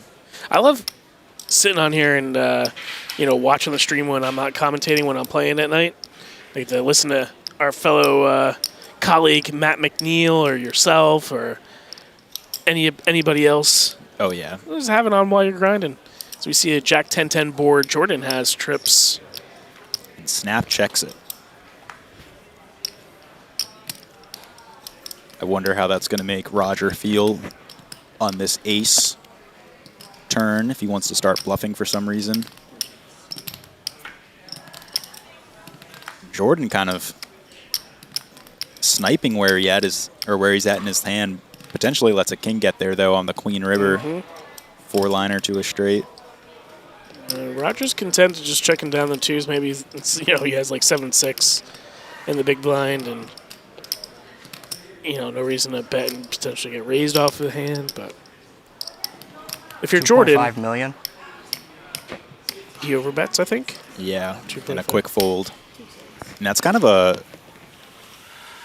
I love sitting on here and watching the stream when I'm not commentating, when I'm playing at night. I get to listen to our fellow colleague Matt McNeil or yourself or anybody else. Oh yeah. Just have it on while you're grinding. So we see a Jack 10-10 board. Jordan has trips. And Snap checks it. I wonder how that's going to make Roger feel on this ace turn if he wants to start bluffing for some reason. Jordan kind of sniping where he's at in his hand. Potentially lets a king get there though on the Queen River. 4-liner to a straight. Roger's content to just checking down the 2s. Maybe he has like 7-6 in the big blind, and no reason to bet and potentially get raised off the hand. But if you're Jordan, 5 million. He overbets, I think. Yeah, and a quick fold. And that's kind of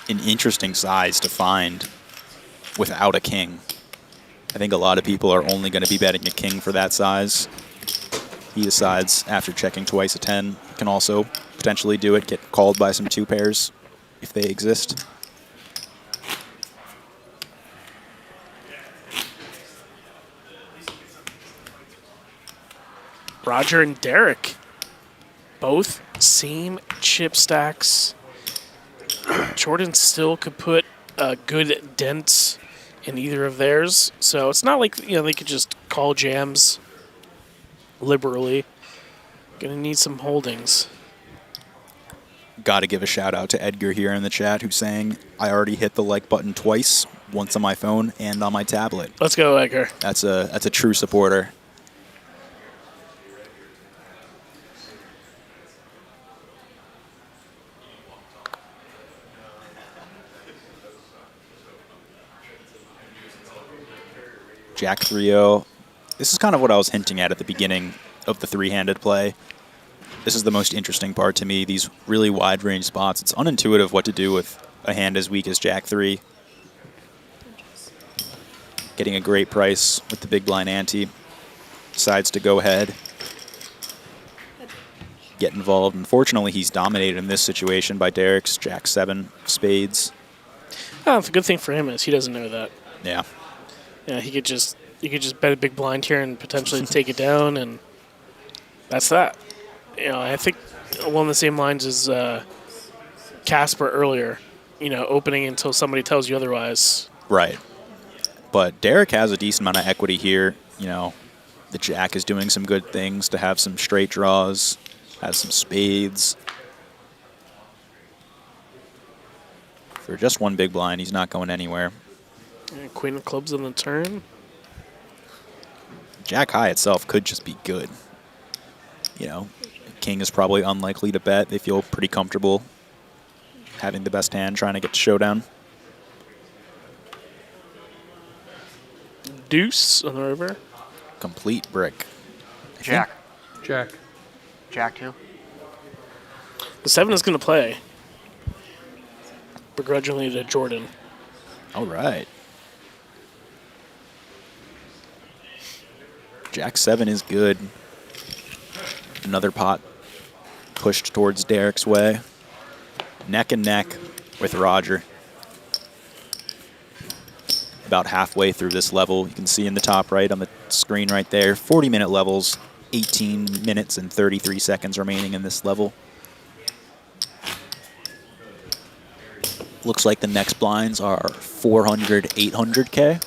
an interesting size to find without a king. I think a lot of people are only going to be betting a king for that size. He decides after checking twice a 10, can also potentially do it, get called by some 2 pairs if they exist. Roger and Derek, both same chip stacks. Jordan still could put good dents in either of theirs, so it's not like they could just call jams liberally. Gonna need some holdings. Got to give a shout out to Edgar here in the chat who's saying, I already hit the like button twice, once on my phone and on my tablet. Let's go, Edgar. That's a true supporter. Jack 3-0. This is kind of what I was hinting at the beginning of the three-handed play. This is the most interesting part to me, these really wide-range spots. It's unintuitive what to do with a hand as weak as Jack 3. Getting a great price with the big blind ante. Decides to go ahead. Get involved. Unfortunately, he's dominated in this situation by Derek's Jack 7 spades. Oh, the good thing for him is he doesn't know that. Yeah. Yeah, you could just bet a big blind here and potentially take it down, and that's that. I think along the same lines as Casper earlier, opening until somebody tells you otherwise. Right. But Derek has a decent amount of equity here. The Jack is doing some good things to have some straight draws, has some spades. For just one big blind, he's not going anywhere. And Queen of clubs on the turn. Jack high itself could just be good. King is probably unlikely to bet. They feel pretty comfortable having the best hand, trying to get to showdown. Deuce on the river. Complete brick. Jack. Jack. Jack 2. The 7 is going to play. Begrudgingly to Jordan. All right. Jack 7 is good. Another pot pushed towards Derek's way. Neck and neck with Roger. About halfway through this level. You can see in the top right on the screen right there, 40-minute levels, 18 minutes and 33 seconds remaining in this level. Looks like the next blinds are 400, 800K.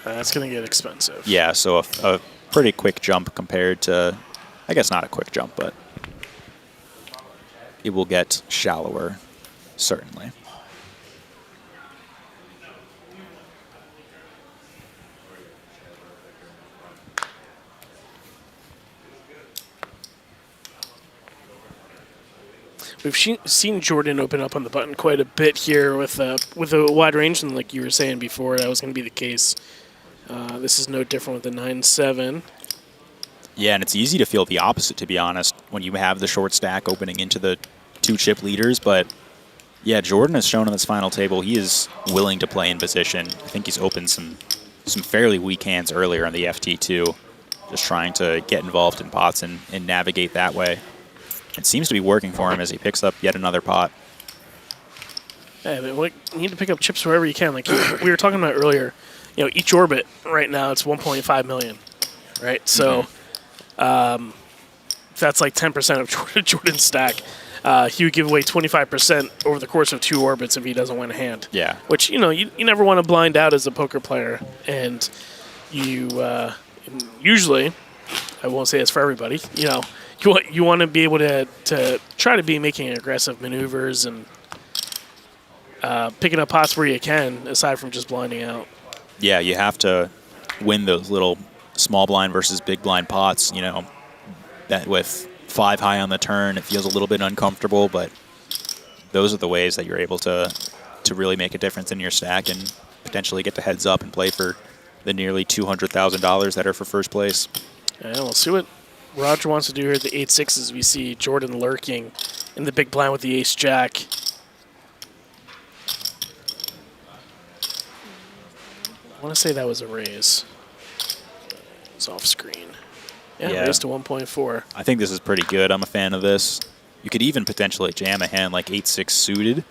That's going to get expensive. Yeah, so a pretty quick jump compared to, I guess not a quick jump, but it will get shallower, certainly. We've seen Jordan open up on the button quite a bit here with a wide range, and like you were saying before, that was going to be the case. This is no different with the 9-7. Yeah, and it's easy to feel the opposite, to be honest, when you have the short stack opening into the two chip leaders. But yeah, Jordan has shown on this final table he is willing to play in position. I think he's opened some fairly weak hands earlier on the FT2, just trying to get involved in pots and navigate that way. It seems to be working for him as he picks up yet another pot. Yeah, but you need to pick up chips wherever you can. Like we were talking about earlier, each orbit right now it's 1.5 million, right? So that's like 10% of Jordan's stack. He would give away 25% over the course of 2 orbits if he doesn't win a hand. Yeah. Which, you never want to blind out as a poker player. And you usually, I won't say it's for everybody, you want to be able to try to be making aggressive maneuvers and picking up pots where you can, aside from just blinding out. Yeah, you have to win those little small blind versus big blind pots, that with 5 high on the turn, it feels a little bit uncomfortable, but those are the ways that you're able to really make a difference in your stack and potentially get the heads up and play for the nearly $200,000 that are for first place. Yeah, we'll see what Roger wants to do here at the 8-6s. We see Jordan lurking in the big blind with the ace-jack. I want to say that was a raise. It's off screen. Yeah, raise to 1.4. I think this is pretty good. I'm a fan of this. You could even potentially jam a hand like 8-6 suited.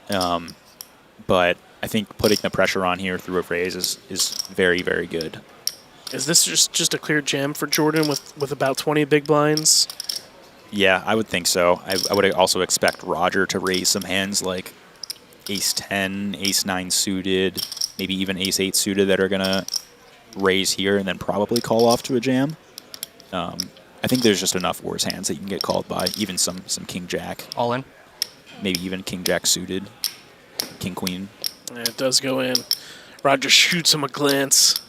But I think putting the pressure on here through a raise is very, very good. Is this just a clear jam for Jordan with about 20 big blinds? Yeah, I would think so. I would also expect Roger to raise some hands like ace-10, ace-9 suited, maybe even ace-8 suited that are going to raise here and then probably call off to a jam. I think there's just enough worse hands that you can get called by, even some king-jack. All in. Maybe even king-jack suited, king-queen. Yeah, it does go in. Roger shoots him a glance.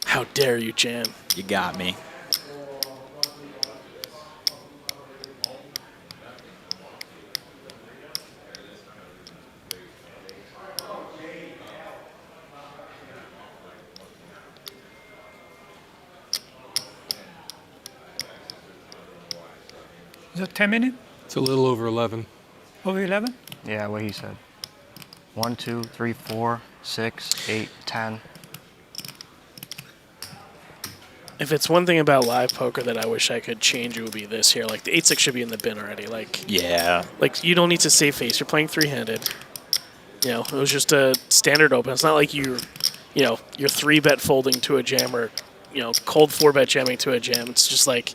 How dare you, jam? You got me. Is that 10 minutes? It's a little over 11. Over 11? Yeah, what he said. 1, 2, 3, 4, 6, 8, 10. If it's one thing about live poker that I wish I could change, it would be this here. Like, the 8-6 should be in the bin already. Like, Yeah. like you don't need to save face. You're playing three-handed. You know, it was just a standard open. It's not like you're 3-bet folding to a jam or, cold 4-bet jamming to a jam. It's just like...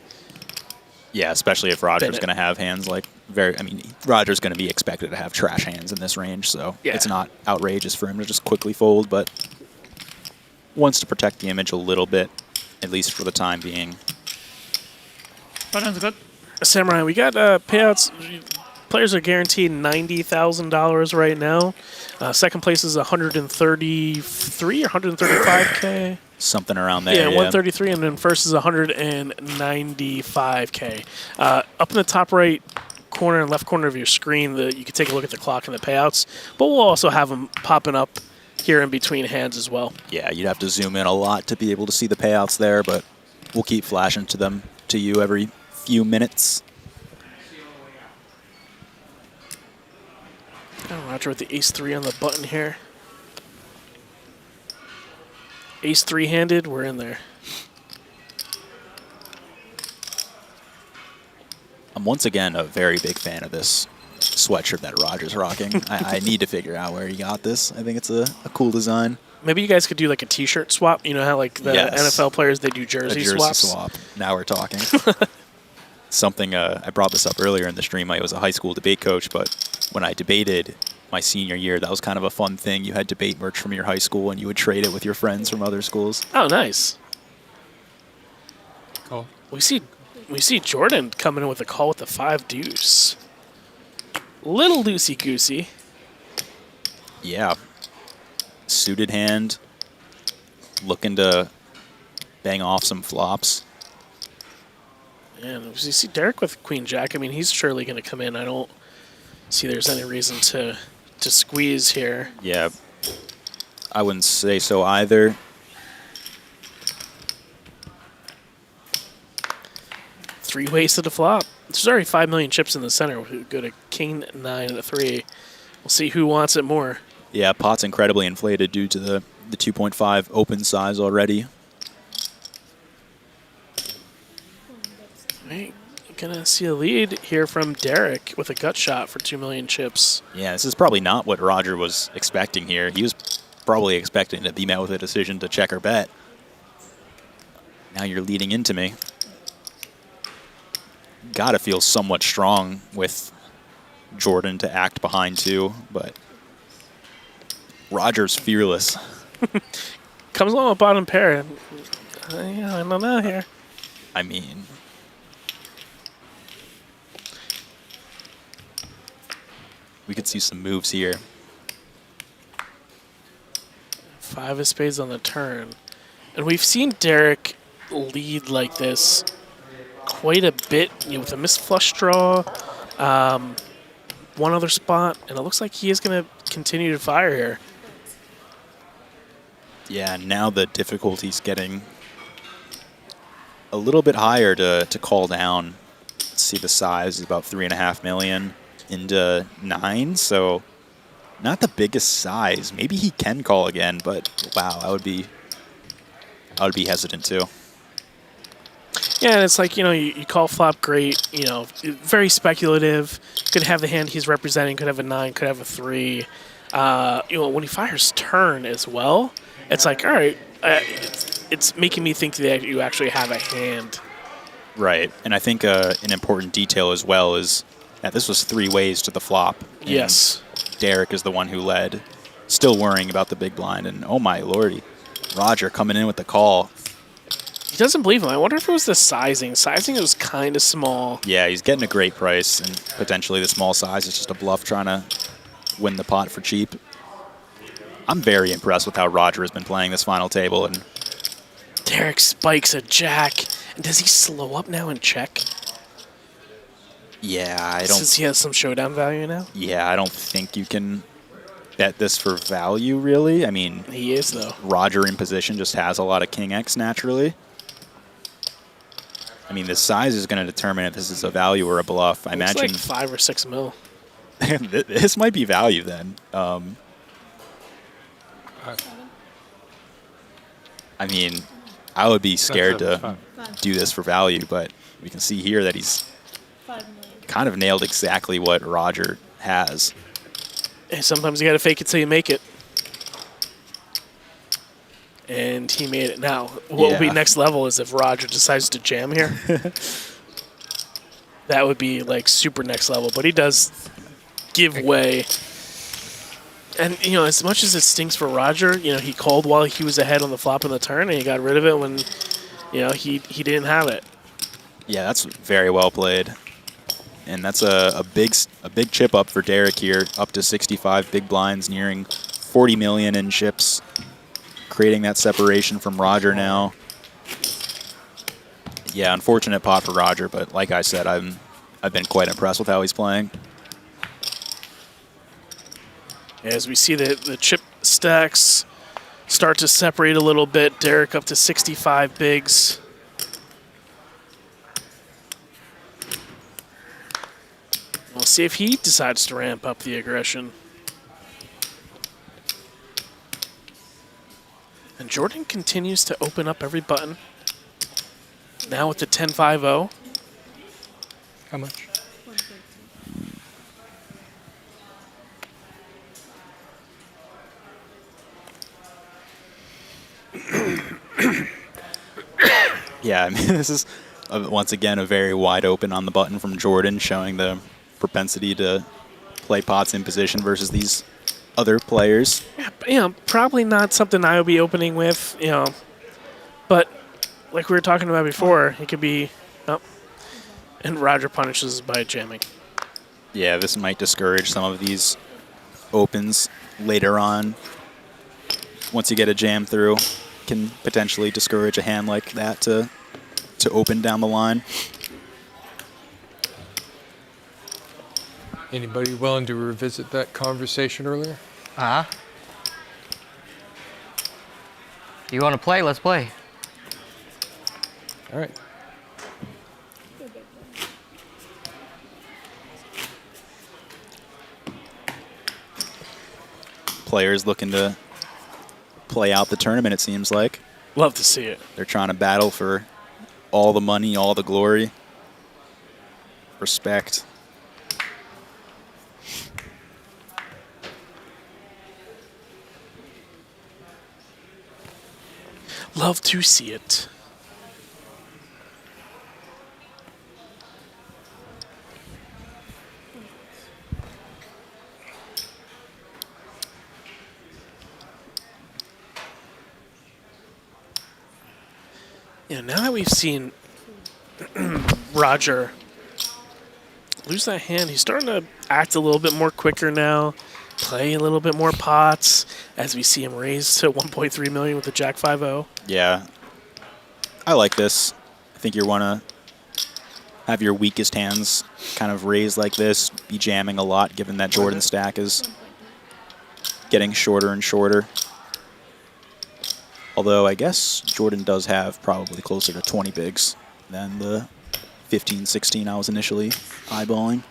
Yeah, especially if Roger's going to have hands like Roger's going to be expected to have trash hands in this range, so it's not outrageous for him to just quickly fold, but wants to protect the image a little bit, at least for the time being. Button's good. Samurai, we got payouts. Players are guaranteed $90,000 right now. Second place is 133 or 135K. Something around there. Yeah, 133, and then first is 195K. Up in the top right corner and left corner of your screen, you can take a look at the clock and the payouts, but we'll also have them popping up here in between hands as well. Yeah, you'd have to zoom in a lot to be able to see the payouts there, but we'll keep flashing to you every few minutes. Roger with the ace-3 on the button here. Ace three-handed, we're in there. I'm once again a very big fan of this sweatshirt that Roger's rocking. I need to figure out where he got this. I think it's a cool design. Maybe you guys could do like a T-shirt swap. You know how like the NFL players, they do jersey swaps? Swap. Now we're talking. Something, I brought this up earlier in the stream. I was a high school debate coach, but when I debated my senior year, that was kind of a fun thing. You had debate merch from your high school, and you would trade it with your friends from other schools. Oh, nice. Call. We see Jordan coming in with a call with the 5 deuce. Little loosey-goosey. Yeah. Suited hand. Looking to bang off some flops. And we see Derek with Queen Jack. I mean, he's surely going to come in. I don't see there's any reason to squeeze here. Yeah. I wouldn't say so either. Three ways to the flop. There's already 5 million chips in the center. We go to king, 9, and a 3. We'll see who wants it more. Yeah, pot's incredibly inflated due to the 2.5 open size already. Right. Gonna see a lead here from Derek with a gut shot for 2 million chips. Yeah, this is probably not what Roger was expecting here. He was probably expecting to be met with a decision to check or bet. Now you're leading into me. Gotta feel somewhat strong with Jordan to act behind too, but Roger's fearless. Comes along with bottom pair. I don't know here. I mean, we could see some moves here. 5 of spades on the turn. And we've seen Derek lead like this quite a bit, with a missed flush draw, one other spot, and it looks like he is going to continue to fire here. Yeah, now the difficulty's getting a little bit higher to call down. Let's see, the size is about 3.5 million into 9, so not the biggest size. Maybe he can call again, but wow, I would be hesitant too. Yeah, and it's like, you call flop great, very speculative. Could have the hand he's representing, could have a 9, could have a 3. When he fires turn as well, it's like, all right, it's making me think that you actually have a hand. Right, and I think an important detail as well is that this was 3 ways to the flop. And Yes. Derek is the one who led, still worrying about the big blind, and oh my lordy, Roger coming in with the call. He doesn't believe him. I wonder if it was the sizing. Sizing was kind of small. Yeah, he's getting a great price, and potentially the small size is just a bluff trying to win the pot for cheap. I'm very impressed with how Roger has been playing this final table, and Derek spikes a jack. And does he slow up now and check? yeah, I don't. Since he has some showdown value now? Yeah, I don't think you can bet this for value, really. I mean, He is, though. Roger in position just has a lot of king X naturally. I mean, the size is going to determine if this is a value or a bluff. I Looks imagine like 5 or 6 mil. this might be value then. I mean, I would be scared to do this for value, but we can see here that he's 5 million. kind of nailed exactly what Roger has. And sometimes you got to fake it till you make it. And he made it. Now, what will be Yeah. next level is if Roger decides to jam here. That would be like super next level. But he does give way. And, you know, as much as it stinks for Roger, you know, he called while he was ahead on the flop and the turn, and he got rid of it when, you know, he didn't have it. Yeah, that's very well played. And that's a big chip up for Derek here, up to 65 big blinds, nearing 40 million in chips, creating that separation from Roger now. Yeah, unfortunate pot for Roger, but like I said, I've been quite impressed with how he's playing. As we see the chip stacks start to separate a little bit, Derek up to 65 bigs. We'll see if he decides to ramp up the aggression. And Jordan continues to open up every button. Now with the 10-5-0. How much? 113. Yeah, I mean, this is, once again, a very wide open on the button from Jordan, showing the propensity to play pots in position versus these other players. Yeah, you know, probably not something I would be opening with, you know. But like we were talking about before, it could be, oh, and Roger punishes by jamming. Yeah, this might discourage some of these opens later on. Once you get a jam through, can potentially discourage a hand like that to open down the line. Anybody willing to revisit that conversation earlier? You want to play? Let's play. All right. Players looking to play out the tournament, it seems like. Love to see it. They're trying to battle for all the money, all the glory. Respect. Love to see it. You know, now that we've seen Roger lose that hand, he's starting to act a little bit more quicker now, play a little bit more pots, as we see him raise to 1.3 million with the Jack 5-0. Yeah. I like this. I think you want to have your weakest hands kind of raised like this, be jamming a lot, given that Jordan's stack is getting shorter and shorter. Although I guess Jordan does have probably closer to 20 bigs than the 15, 16 I was initially eyeballing.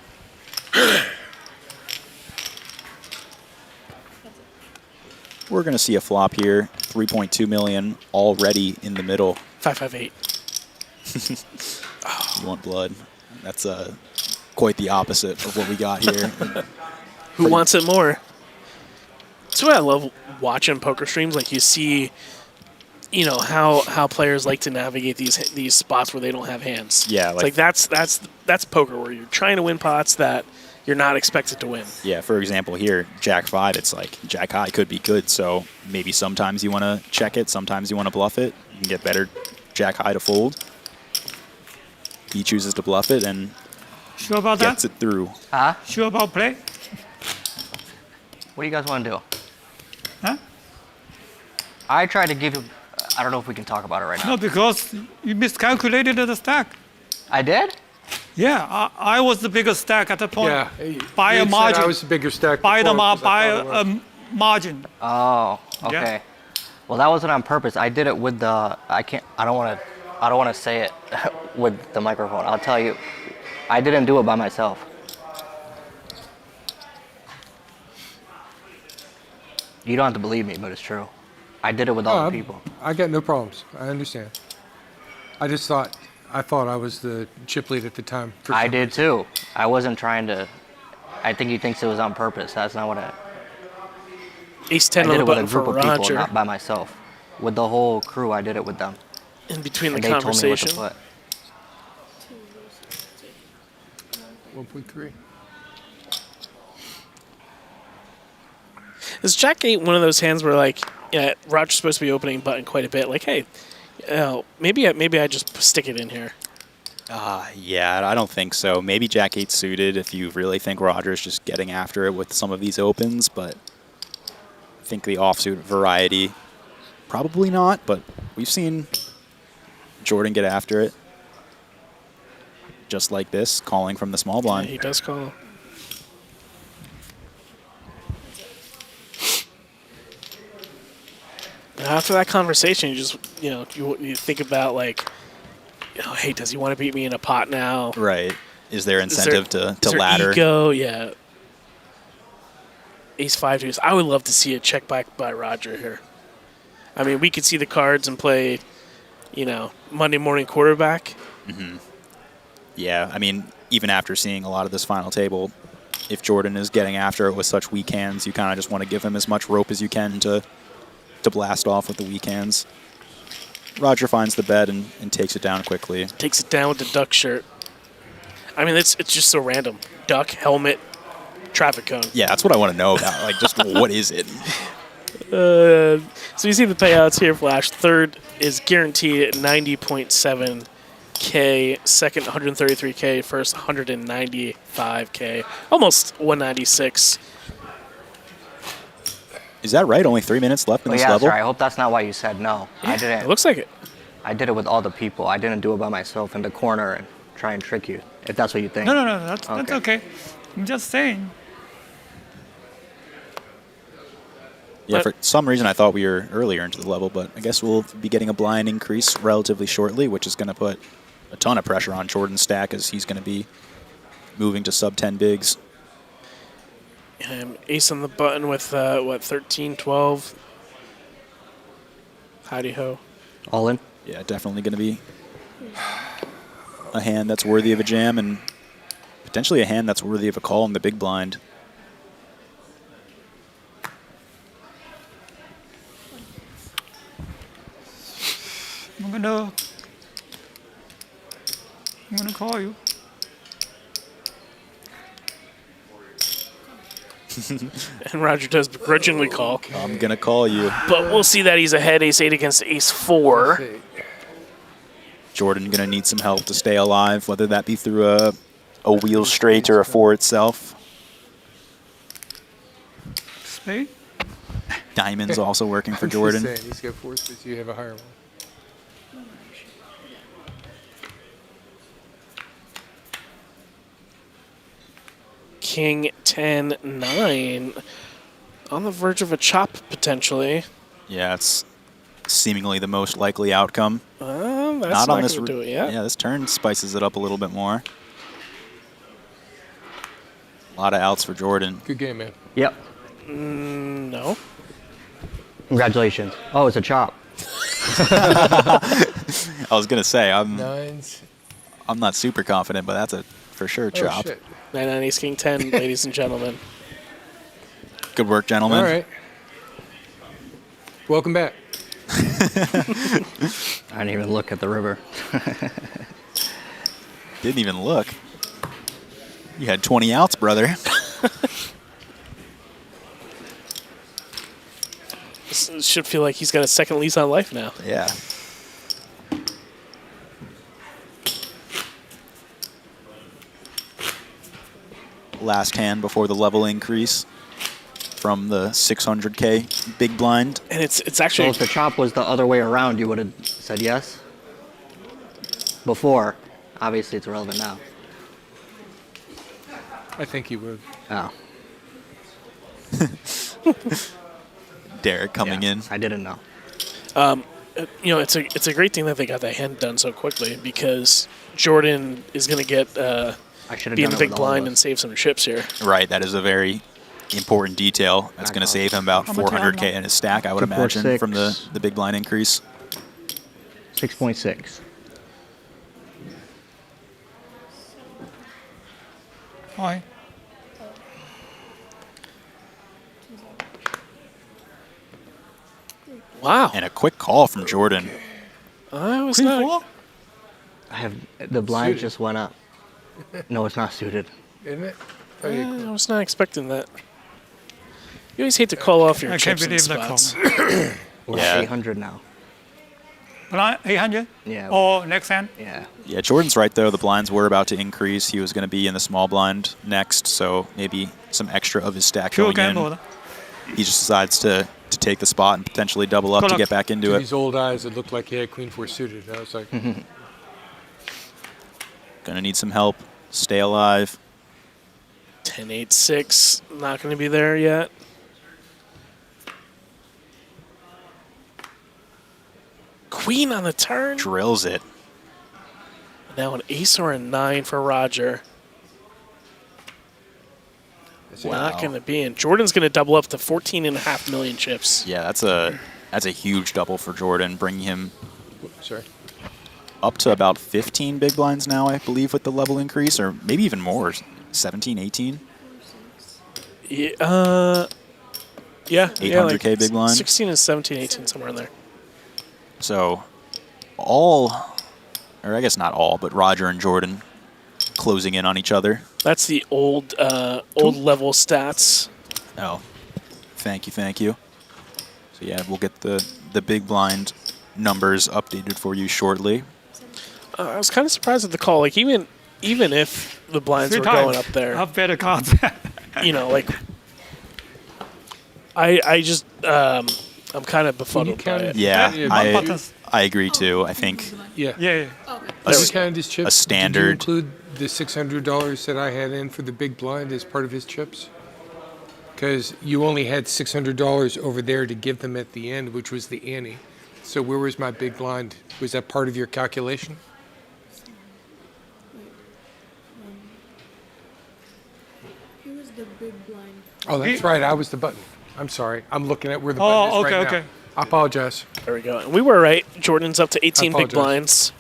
We're going to see a flop here. 3.2 million already in the middle. 558. You want blood? That's quite the opposite of what we got here. Who wants it more? That's what I love watching poker streams. Like, you see you know how players like to navigate these spots where they don't have hands. Yeah, it's like that's poker where you're trying to win pots that you're not expected to win. Yeah, for example, here, Jack 5, it's like Jack High could be good, so maybe sometimes you want to check it, sometimes you want to bluff it. You can get better Jack High to fold. He chooses to bluff it and Sure about gets that? it through. Sure about play? What do you guys want to do? Huh? I tried to give you. I don't know if we can talk about it right now. No, because you miscalculated the stack. I did? Yeah, I was the biggest stack at the point. Yeah. By a Nate said margin. I was the bigger stack. By before, 'cause I by thought it was. a margin. Oh, okay. Yeah. Well, that wasn't on purpose. I did it with the. I don't want to say it with the microphone. I'll tell you. I didn't do it by myself. You don't have to believe me, but it's true. I did it with all the people. I got no problems. I understand. I thought I was the chip lead at the time. I did too. I wasn't trying to. I think he thinks it was on purpose. That's not what I. Ace 10 I on did the it with a button for group of people, Roger. not by myself. With the whole crew, I did it with them. In between And the they told me what conversation. to put. 1.3. Is Jack 8 one of those hands where, like, yeah, Roger's supposed to be opening button quite a bit? Like, hey, maybe I just stick it in here. Yeah, I don't think so. Maybe Jack 8 suited if you really think Roger's just getting after it with some of these opens, but I think the offsuit variety, probably not, but we've seen Jordan get after it. Just like this, calling from the small blind. Yeah, he does call. After that conversation, you just, you think about, like, hey, does he want to beat me in a pot now? Right. Is there incentive is to there ladder? Ego? Yeah. Ace 5 deuce. I would love to see a check back by Roger here. I mean, we could see the cards and play, Monday morning quarterback. Mm-hmm. Yeah, I mean, even after seeing a lot of this final table, if Jordan is getting after it with such weak hands, you kind of just want to give him as much rope as you can to blast off with the weak hands. Roger finds the bet and takes it down quickly. Takes it down with the duck shirt. I mean, it's just so random. Duck, helmet, traffic cone. Yeah, that's what I want to know about. Like, just what is it? So you see the payouts here, Flash. Third is guaranteed at 90.7K. Second, 133K. First, 195K. Almost 196. Is that right? Only 3 minutes left in this yeah, level? sorry. I hope that's not why you said no. Yeah, I didn't. It looks like it. I did it with all the people. I didn't do it by myself in the corner and try and trick you, if that's what you think. No, that's okay. I'm just saying. Yeah, for some reason I thought we were earlier into the level, but I guess we'll be getting a blind increase relatively shortly, which is going to put a ton of pressure on Jordan's stack as he's going to be moving to sub 10 bigs. Ace on the button with, 13, 12. Howdy ho. All in? Yeah, definitely going to be a hand that's worthy of a jam and potentially a hand that's worthy of a call in the big blind. I'm gonna call you. And Roger does begrudgingly call. I'm going to call you. But we'll see that he's ahead Ace 8 against Ace 4. Jordan going to need some help to stay alive, whether that be through a wheel straight or a 4 itself. Spade? Diamond's also working for I'm just Jordan. saying, he's got 4 spades. You have a higher one. King 10, 9. On the verge of a chop, potentially. Yeah, it's seemingly the most likely outcome. That's not on this. gonna do it yet. Yeah, this turn spices it up a little bit more. A lot of outs for Jordan. Good game, man. Yep. No. Congratulations. Oh, it's a chop. I was gonna say I'm not super confident, but that's a for sure chop. Oh, shit. 9, Ace King 10, ladies and gentlemen. Good work, gentlemen. All right. Welcome back. I didn't even look at the river. Didn't even look. You had 20 outs, brother. This should feel like he's got a second lease on life now. Yeah. Last hand before the level increase from the 600K big blind. And it's So actually if the chop was the other way around, you would have said yes? Before. Obviously, it's irrelevant now. I think he would. Oh. Derek coming in. I didn't know. it's a great thing that they got that hand done so quickly because Jordan is going to get I should have be in done the it big with all of blind us. and save some chips here. Right, that is a very important detail. That's going to save him about 400K in his stack, I would imagine, from the big blind increase. 6.6. Hi. Wow. And a quick call from Jordan. I was Queen not. four? I have the blind Suited. just went up. No, it's not suited. Isn't it? I was not expecting that. You always hate to call off your I can't chips and believe that spots. We're Yeah. at 800 now. Blind 800? Yeah. Or next hand? Yeah. Yeah, Jordan's right, though. The blinds were about to increase. He was going to be in the small blind next, so maybe some extra of his stack Pure going in. gamble. He just decides to take the spot and potentially double up Good to luck. get back into To it. these old eyes, it looked like he had queen four suited. I was like, Gonna need some help. Stay alive. 10-8-6. Not going to be there yet. Queen on the turn. Drills it. Now an ace or a 9 for Roger. Not going to be in. Jordan's going to double up to 14.5 million chips. Yeah, that's a huge double for Jordan, bringing him sorry. up to about 15 big blinds now, I believe, with the level increase, or maybe even more, 17, 18. Yeah, 800K big blind. 16 and 17, 18, somewhere in there. So all, or I guess not all, but Roger and Jordan closing in on each other. That's the old level stats. Oh, thank you. So yeah, we'll get the big blind numbers updated for you shortly. I was kind of surprised at the call. Like even if the blinds 3 were times. going up there, I have better cards. like I just I'm kind of befuddled by it. Yeah, Yeah, buttons. I agree too. I think Yeah. Yeah. a, Did you s- count his chips? a standard. Did you include the $600 that I had in for the big blind as part of his chips? Because you only had $600 over there to give them at the end, which was the ante. So where was my big blind? Was that part of your calculation? He was the big blind. Oh, that's right. I was the button. I'm sorry. I'm looking at where the Oh, button is okay, right okay. now. I apologize. There we go. And we were right. Jordan's up to 18 big apologize. blinds.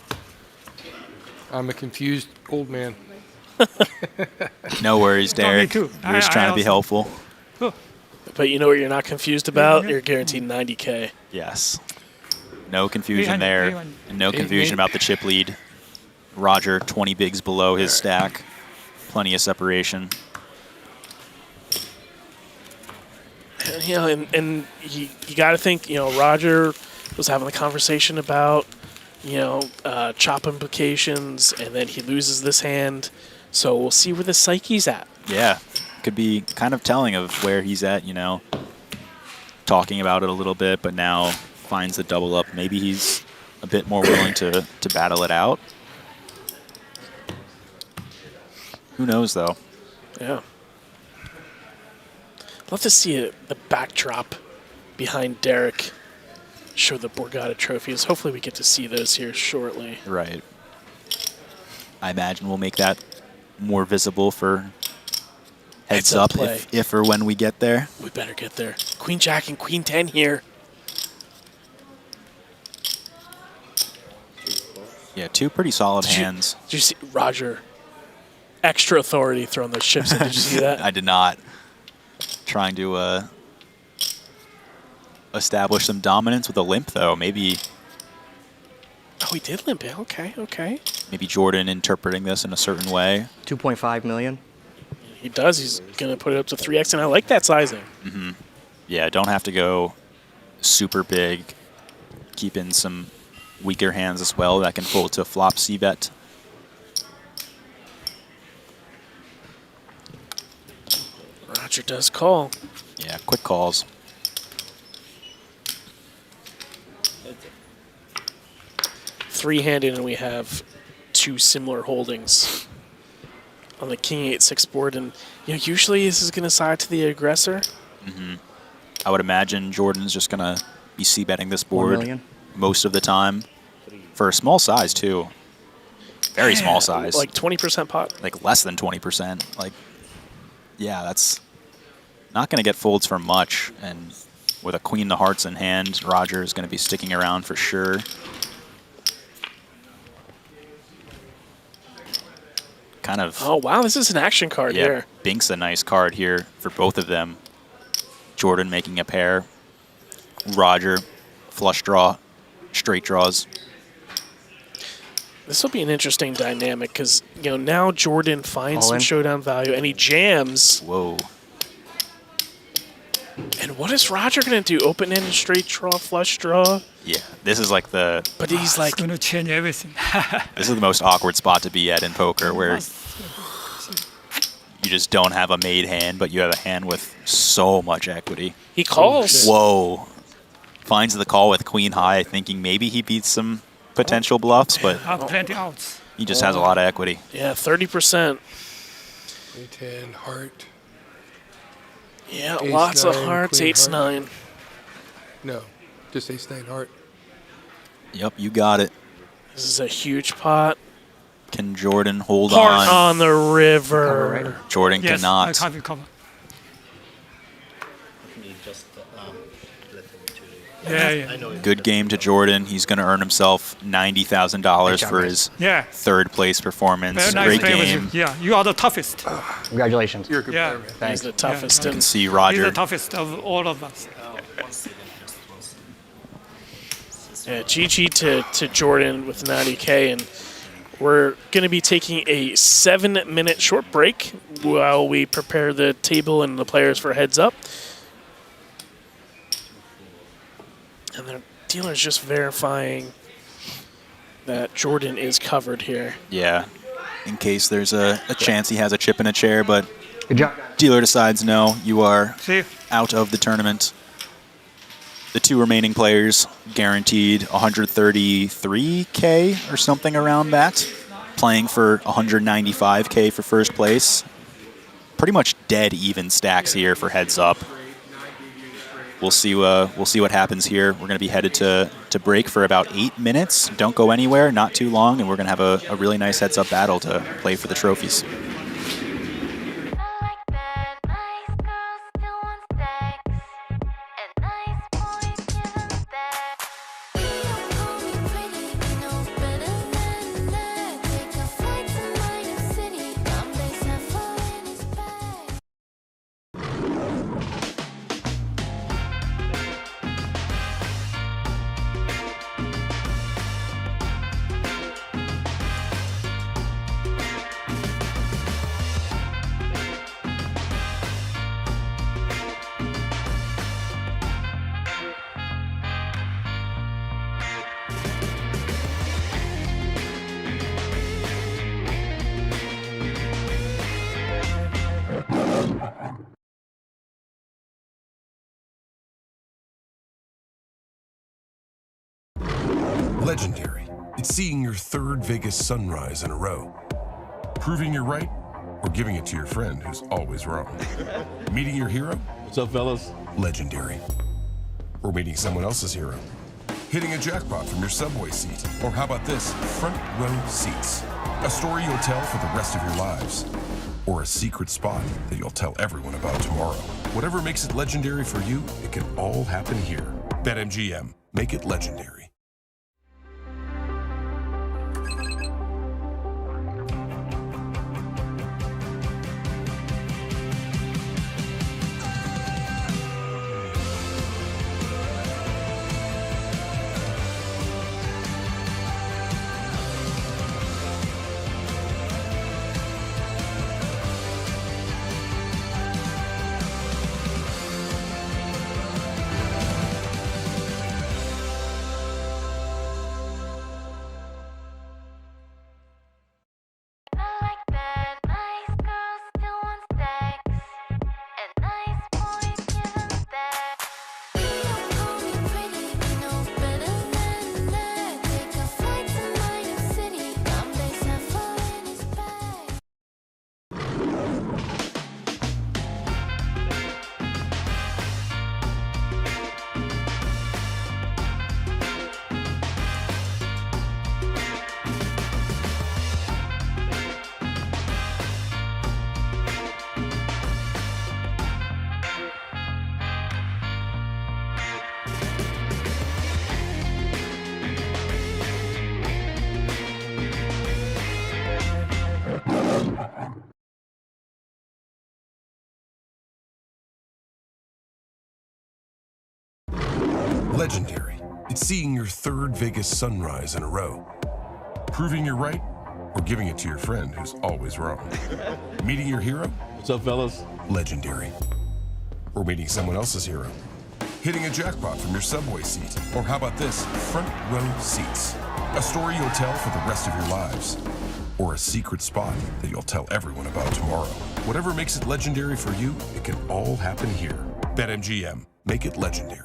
I'm a confused old man. No worries, Derek. too. We're just trying to be also- helpful. But you know what you're not confused about? Yeah. You're guaranteed 90K. Yes. No confusion 800, there. 800. And no Eight- confusion eight- about the chip lead. Roger, 20 bigs below his stack. Plenty of separation. And you got to think, Roger was having a conversation about, chop implications, and then he loses this hand. So we'll see where the psyche's at. Yeah. Could be kind of telling of where he's at, talking about it a little bit, but now finds the double up. Maybe he's a bit more willing to battle it out. Who knows, though? Yeah. Love to see the backdrop behind Derek show the Borgata trophies. Hopefully we get to see those here shortly. Right. I imagine we'll make that more visible for heads Heads-up up play. if or when we get there. We better get there. Queen Jack and Queen 10 here. Yeah, two pretty solid hands. Did you see Roger? Extra authority throwing those chips in. Did you see that? I did not. Trying to establish some dominance with a limp, though. Maybe Oh, he did limp it. Okay, okay. maybe Jordan interpreting this in a certain way. 2.5 million. He does. He's going to put it up to 3x, and I like that sizing. Yeah, don't have to go super big. Keep in some weaker hands as well that can fold to flop c-bet. Roger does call. Yeah, quick calls. Three-handed, and we have two similar holdings on the king 8-6 board. And usually this is going to side to the aggressor. I would imagine Jordan's just going to be c-betting this 1 board million. most of the time. For a small size, too. Very small size. Like 20% pot. Like less than 20%. Like, yeah, that's not going to get folds for much. And with a queen of hearts in hand, Roger is going to be sticking around for sure. Kind of. Oh, wow, this is an action card here. Bink's a nice card here for both of them. Jordan making a pair. Roger, flush draw, straight draws. This will be an interesting dynamic because, now Jordan finds All some in. showdown value and he jams. Whoa. And what is Roger going to do? Open-ended straight draw, flush draw? Yeah, this is like the But he's like, It's going to change everything. this is the most awkward spot to be at in poker where you just don't have a made hand, but you have a hand with so much equity. he calls. Whoa. Finds the call with queen high, thinking maybe he beats some potential bluffs, but Have plenty outs. he just has a lot of equity. Yeah, 30%. 10, heart. Yeah, Ace lots of nine, hearts, queen 8s, heart. 9. No, just ace 9 heart. Yep, you got it. This is a huge pot. Can Jordan hold Heart on? on the river. Jordan Yes, I cannot. can't recover. Yeah. Good game to Jordan. He's going to earn himself $90,000 for his Yeah. third place performance. Very nice Great play with game. you. Yeah, you are the toughest. Congratulations. You're a good Yeah. player, man. He's Thanks. the toughest. You can And see He's Roger. the toughest of all of us. yeah, GG to Jordan with 90K. And we're going to be taking a 7-minute short break while we prepare the table and the players for heads up. And the dealer's just verifying that Jordan is covered here. Yeah, in case there's a chance he has a chip in a chair, but Good job. dealer decides no, you are See, out of the tournament. The two remaining players guaranteed 133K or something around that, playing for 195K for first place. Pretty much dead even stacks here for heads up. We'll see what happens here. We're going to be headed to break for about 8 minutes. Don't go anywhere, not too long, and we're going to have a really nice heads up battle to play for the trophies. Legendary. It's seeing your third Vegas sunrise in a row. Proving you're right, or giving it to your friend who's always wrong. Meeting your hero? What's up, fellas? Legendary. Or meeting someone else's hero. Hitting a jackpot from your subway seat. Or how about this? Front row seats. A story you'll tell for the rest of your lives. Or a secret spot that you'll tell everyone about tomorrow. Whatever makes it legendary for you, it can all happen here. BetMGM. Make it legendary. Legendary. It's seeing your third Vegas sunrise in a row. Proving you're right, or giving it to your friend who's always wrong. Meeting your hero? What's up, fellas? Legendary. Or meeting someone else's hero. Hitting a jackpot from your subway seat. Or how about this? Front row seats. A story you'll tell for the rest of your lives. Or a secret spot that you'll tell everyone about tomorrow. Whatever makes it legendary for you, it can all happen here. BetMGM. Make it legendary.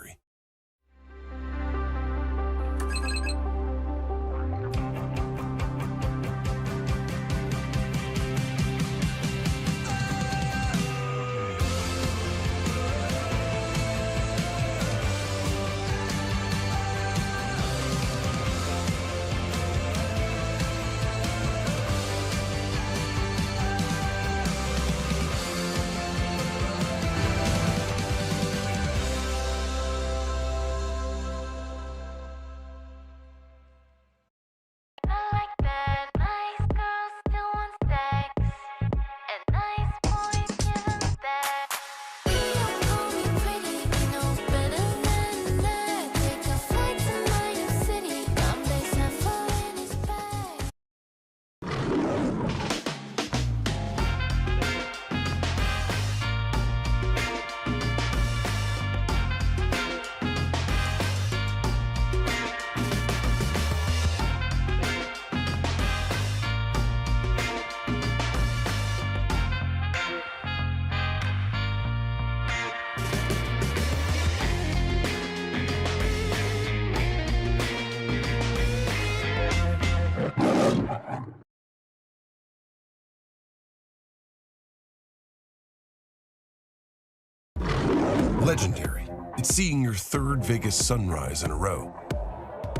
Legendary. It's seeing your third Vegas sunrise in a row.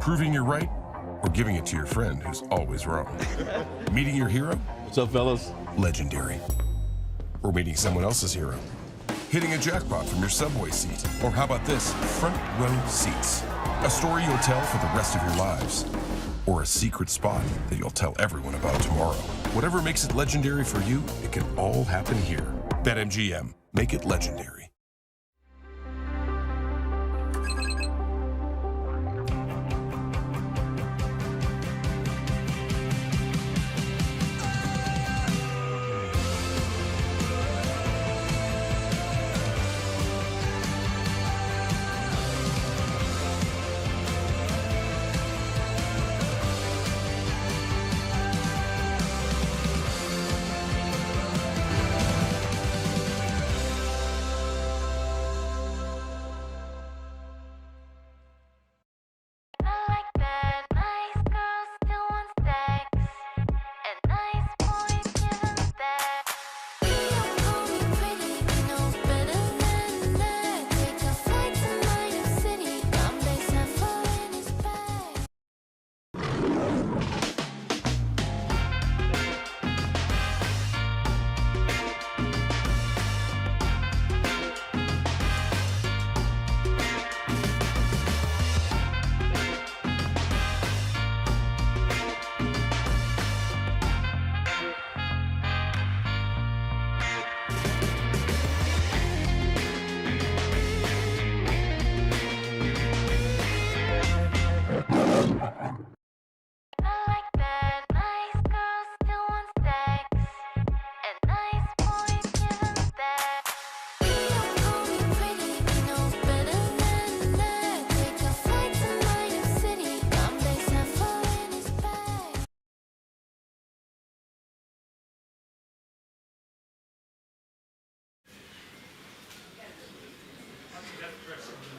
Proving you're right, or giving it to your friend who's always wrong. Meeting your hero? What's up, fellas? Legendary. Or meeting someone else's hero. Hitting a jackpot from your subway seat. Or how about this? Front row seats. A story you'll tell for the rest of your lives. Or a secret spot that you'll tell everyone about tomorrow. Whatever makes it legendary for you, it can all happen here. BetMGM. Make it legendary.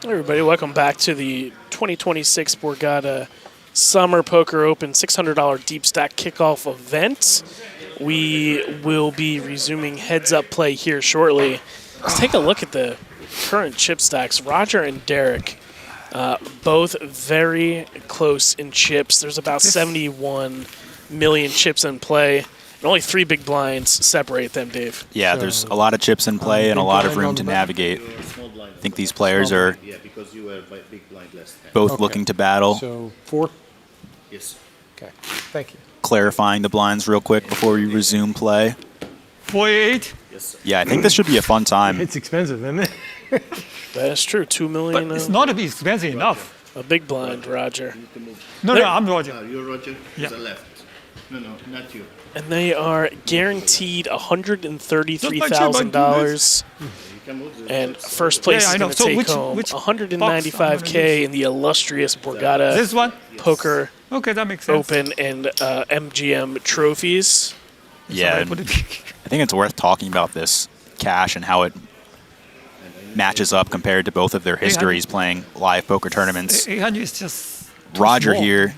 Everybody, welcome back to the 2026 Borgata Summer Poker Open $600 Deep Stack Kickoff event. We will be resuming heads-up play here shortly. Let's take a look at the current chip stacks. Roger and Derek, both very close in chips. There's about 71 million chips in play, and only 3 big blinds separate them, Dave. Yeah, there's a lot of chips in play and a lot of room to navigate. I think these players are both looking to battle. So 4? Yes. Okay, thank you. Clarifying the blinds real quick before we resume play. 48. Yes, sir. Yeah, I think this should be a fun time. It's expensive, isn't it? That is true. 2 million. But it's not expensive enough. A big blind, Roger. No, They're- I'm Roger. You're Roger. Yeah. To the left. No, not you. And they are guaranteed $133,000. And first place Yeah, I is know. going to So take which home box I'm $195K in the illustrious Borgata This one? Poker Okay, that makes sense. Open and MGM trophies. Yeah, and I think it's worth talking about this cash and how it matches up compared to both of their histories playing live poker tournaments. 800 is just too Roger small. here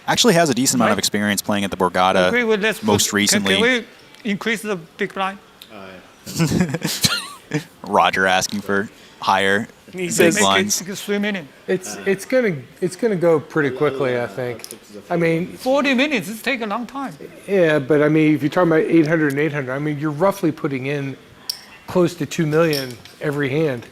actually has a decent amount of Right. experience playing at the Borgata. Okay, well, let's most put, recently. Can we increase the big blind? Roger asking for higher He big says- blinds. Make it 3 minutes. It's gonna go pretty quickly, I think. I mean, 40 minutes, it takes a long time. yeah, but I mean, if you're talking about 800 and 800, I mean, you're roughly putting in close to 2 million every hand.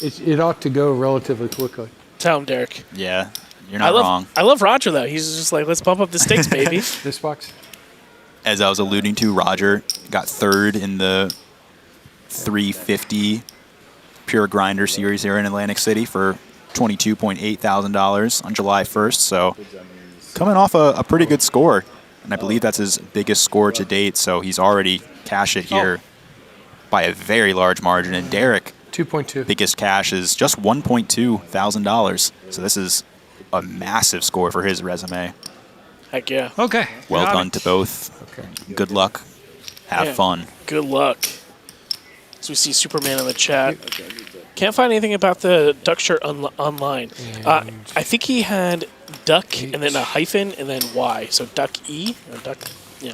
It ought to go relatively quickly. Tell him, Derek. Yeah, you're not wrong. I love Roger, though. He's just like, let's bump up the stakes, baby. This box. As I was alluding to, Roger got third in the 350 Pure Grinder series here in Atlantic City for $22,800 on July 1st. So coming off a pretty good score. And I believe that's his biggest score to date. So he's already cashed it here by a very large margin. And Derek, 2.2. biggest cash is just $1,200. So this is a massive score for his resume. Heck yeah. Okay. Well got done it. to both. Good luck. Have Yeah. fun. Good luck. So we see Superman in the chat. Can't find anything about the duck shirt online. I think he had duck and then a hyphen and then Y. So duck E or duck,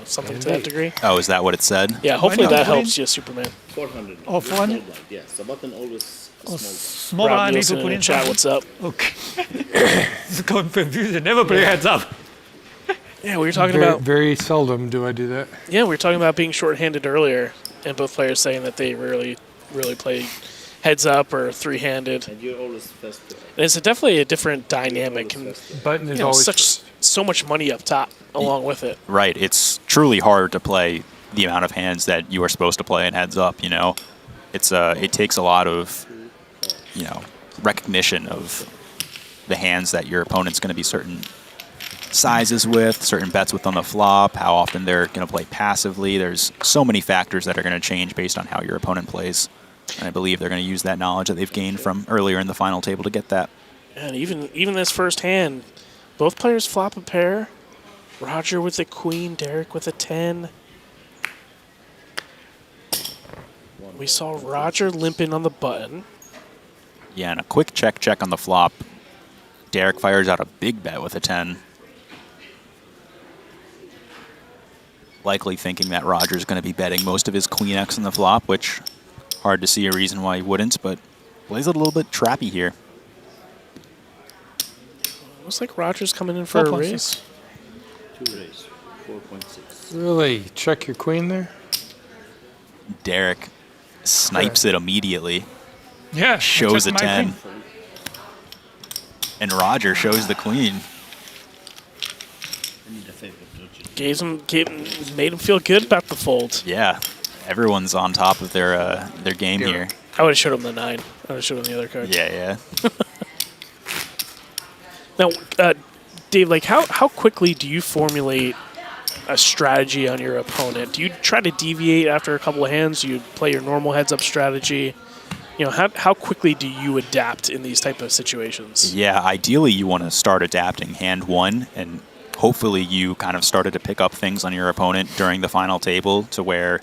something to that degree. Oh, is that what it said? Yeah, hopefully Money that on helps you, Superman. 400. Oh, 400? Yes, the button always small. Small Rob blind, I need Nielsen to in put the in chat, something. what's up? Okay. It's confusing. Never play heads up. Yeah, we were talking Very, about very seldom do I do that. we were talking about being short-handed earlier, and both players saying that they really play heads up or three-handed. And you're always first. And it's definitely a different dynamic, and Button is always so much money up top along with it. Right. It's truly hard to play the amount of hands that you are supposed to play in heads up, It's it takes a lot of, recognition of the hands that your opponent's going to be certain sizes with, certain bets with on the flop, how often they're going to play passively. There's so many factors that are going to change based on how your opponent plays. And I believe they're going to use that knowledge that they've gained from earlier in the final table to get that. And even this first hand, both players flop a pair. Roger with a queen, Derek with a 10. We saw Roger limping on the button. Yeah, and a quick check on the flop. Derek fires out a big bet with a 10. Likely thinking that Roger's going to be betting most of his queen X on the flop, which hard to see a reason why he wouldn't, but plays it a little bit trappy here. Looks like Roger's coming in for a 4.6. raise. 2 raise. 4.6. really check your queen there. Derek snipes it immediately, Yeah. shows a check my 10, queen. and Roger shows the queen. I need a favor, don't you? Made him feel good about the fold. Yeah, everyone's on top of their game here. I would have showed him the 9. I would have showed him the other card. Yeah. Now, Dave, how quickly do you formulate a strategy on your opponent? Do you try to deviate after a couple of hands? Do you play your normal heads-up strategy? How quickly do you adapt in these type of situations? Yeah, ideally you want to start adapting hand one, and hopefully you kind of started to pick up things on your opponent during the final table to where